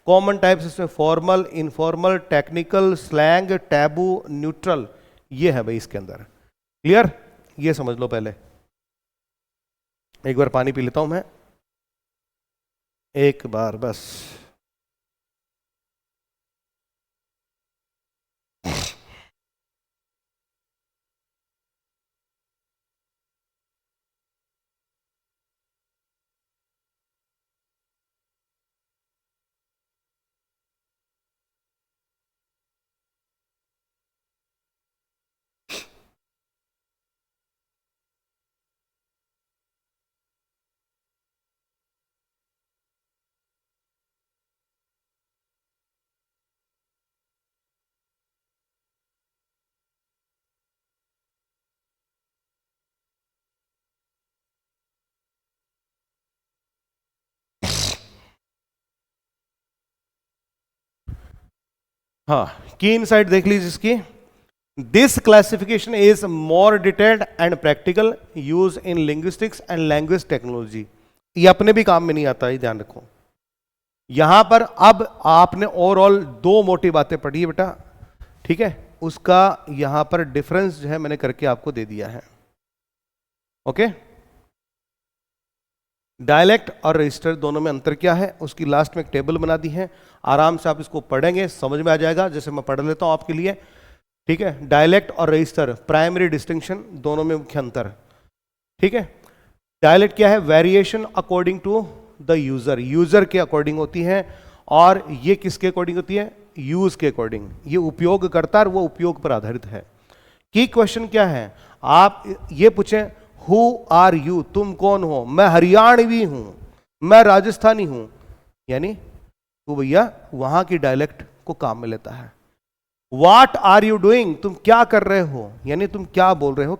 कॉमन टाइप्स इसमें formal, informal, technical, slang, taboo, neutral, ये है भाई इसके अंदर। क्लियर? ये समझ लो पहले। एक बार पानी पी लेता हूं मैं, एक बार बस। हाँ, की इनसाइट देख लीजिए इसकी। This classification is more detailed and practical, use in linguistics and language technology. ये अपने भी काम में नहीं आता, ये ध्यान रखो। यहां पर अब आपने ओवरऑल दो मोटी बातें पढ़ी है बेटा, ठीक है? उसका यहां पर डिफरेंस जो है मैंने करके आपको दे दिया है। ओके, डायलेक्ट और रजिस्टर दोनों में अंतर क्या है, उसकी लास्ट में एक टेबल बना दी है। आराम से आप इसको पढ़ेंगे, समझ में आ जाएगा। जैसे मैं पढ़ लेता हूं आपके लिए, ठीक है? डायलेक्ट और रजिस्टर, प्राइमरी डिस्टिंक्शन, दोनों में मुख्य अंतर, ठीक है? डायलेक्ट क्या है? Variation according to the user, user के अकॉर्डिंग होती है। और ये किसके अकॉर्डिंग होती है? यूज के अकॉर्डिंग। ये उपयोग करता है, वो उपयोग पर आधारित है। की क्वेश्चन क्या है? आप ये पूछें, हु आर यू, तुम कौन हो? मैं हरियाणवी हूं, मैं राजस्थानी हूं, यानी तो भैया वहां की डायलेक्ट को काम में लेता है। व्हाट आर यू डूइंग, तुम क्या कर रहे हो, यानी तुम क्या बोल रहे हो,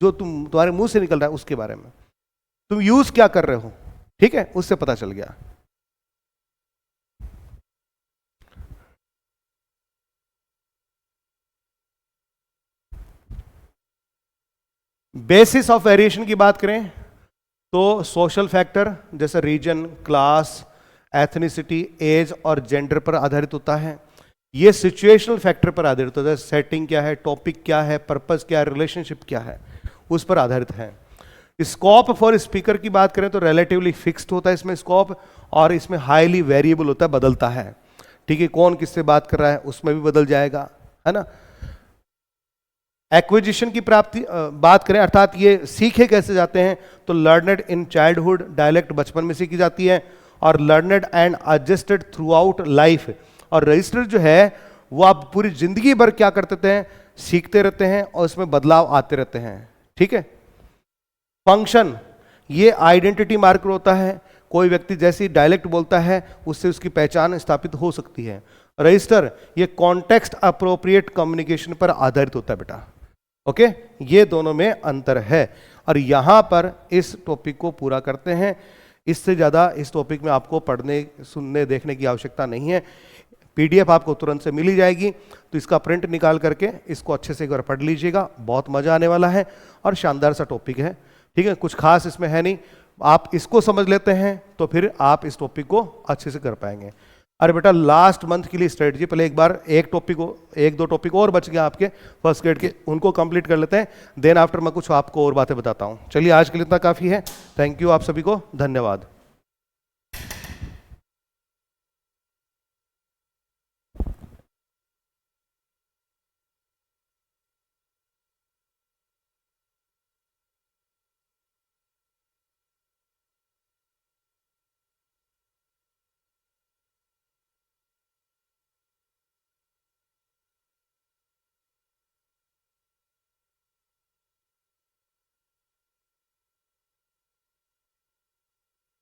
जो तुम्हारे मुंह से निकल रहा है उसके बारे में। तुम यूज क्या कर रहे हो, ठीक है? उससे पता चल गया। बेसिस ऑफ वेरिएशन की बात करें तो सोशल फैक्टर जैसे रीजन, क्लास, एथनिसिटी, एज और जेंडर पर आधारित होता है। ये सिचुएशनल फैक्टर पर आधारित होता है। सेटिंग क्या है, टॉपिक क्या है, पर्पस क्या है, रिलेशनशिप क्या है, उस पर आधारित है। स्कोप फॉर स्पीकर की बात करें तो रिलेटिवली फिक्स्ड होता है इसमें स्कोप, और इसमें हाईली वेरिएबल होता है, बदलता है, ठीक है? कौन किससे बात कर रहा है उसमें भी बदल जाएगा, है ना? एक्विजिशन की प्राप्ति बात करें, अर्थात ये सीखे कैसे जाते हैं, तो लर्नड इन चाइल्डहुड, डायलेक्ट बचपन में सीखी जाती है, और learned and adjusted through out life. और रजिस्टर जो है वो आप पूरी जिंदगी भर क्या करते हैं, सीखते रहते हैं और उसमें बदलाव आते रहते हैं, ठीक है? फंक्शन, ये आइडेंटिटी मार्कर होता है। कोई व्यक्ति जैसी डायलेक्ट बोलता है उससे उसकी पहचान स्थापित हो सकती है। रजिस्टर ये कॉन्टेक्स्ट अप्रोप्रिएट कम्युनिकेशन पर आधारित होता है बेटा, ओके? ये दोनों में अंतर है। और यहां पर इस टॉपिक को पूरा करते हैं। इससे ज़्यादा इस टॉपिक में आपको पढ़ने, सुनने, देखने की आवश्यकता नहीं है। पीडीएफ आपको तुरंत से मिल ही जाएगी, तो इसका प्रिंट निकाल करके इसको अच्छे से एक बार पढ़ लीजिएगा, बहुत मजा आने वाला है और शानदार सा टॉपिक है, ठीक है? कुछ खास इसमें है नहीं, आप इसको समझ लेते हैं तो फिर आप इस टॉपिक को अच्छे से कर पाएंगे। अरे बेटा लास्ट मंथ के लिए स्ट्रेटजी, पहले एक बार एक दो टॉपिक और बच गया आपके फर्स्ट ग्रेड के, उनको कंप्लीट कर लेते हैं, देन आफ्टर मैं कुछ आपको और बातें बताता हूँ। चलिए आज के लिए इतना काफ़ी है। थैंक यू आप सभी को, धन्यवाद।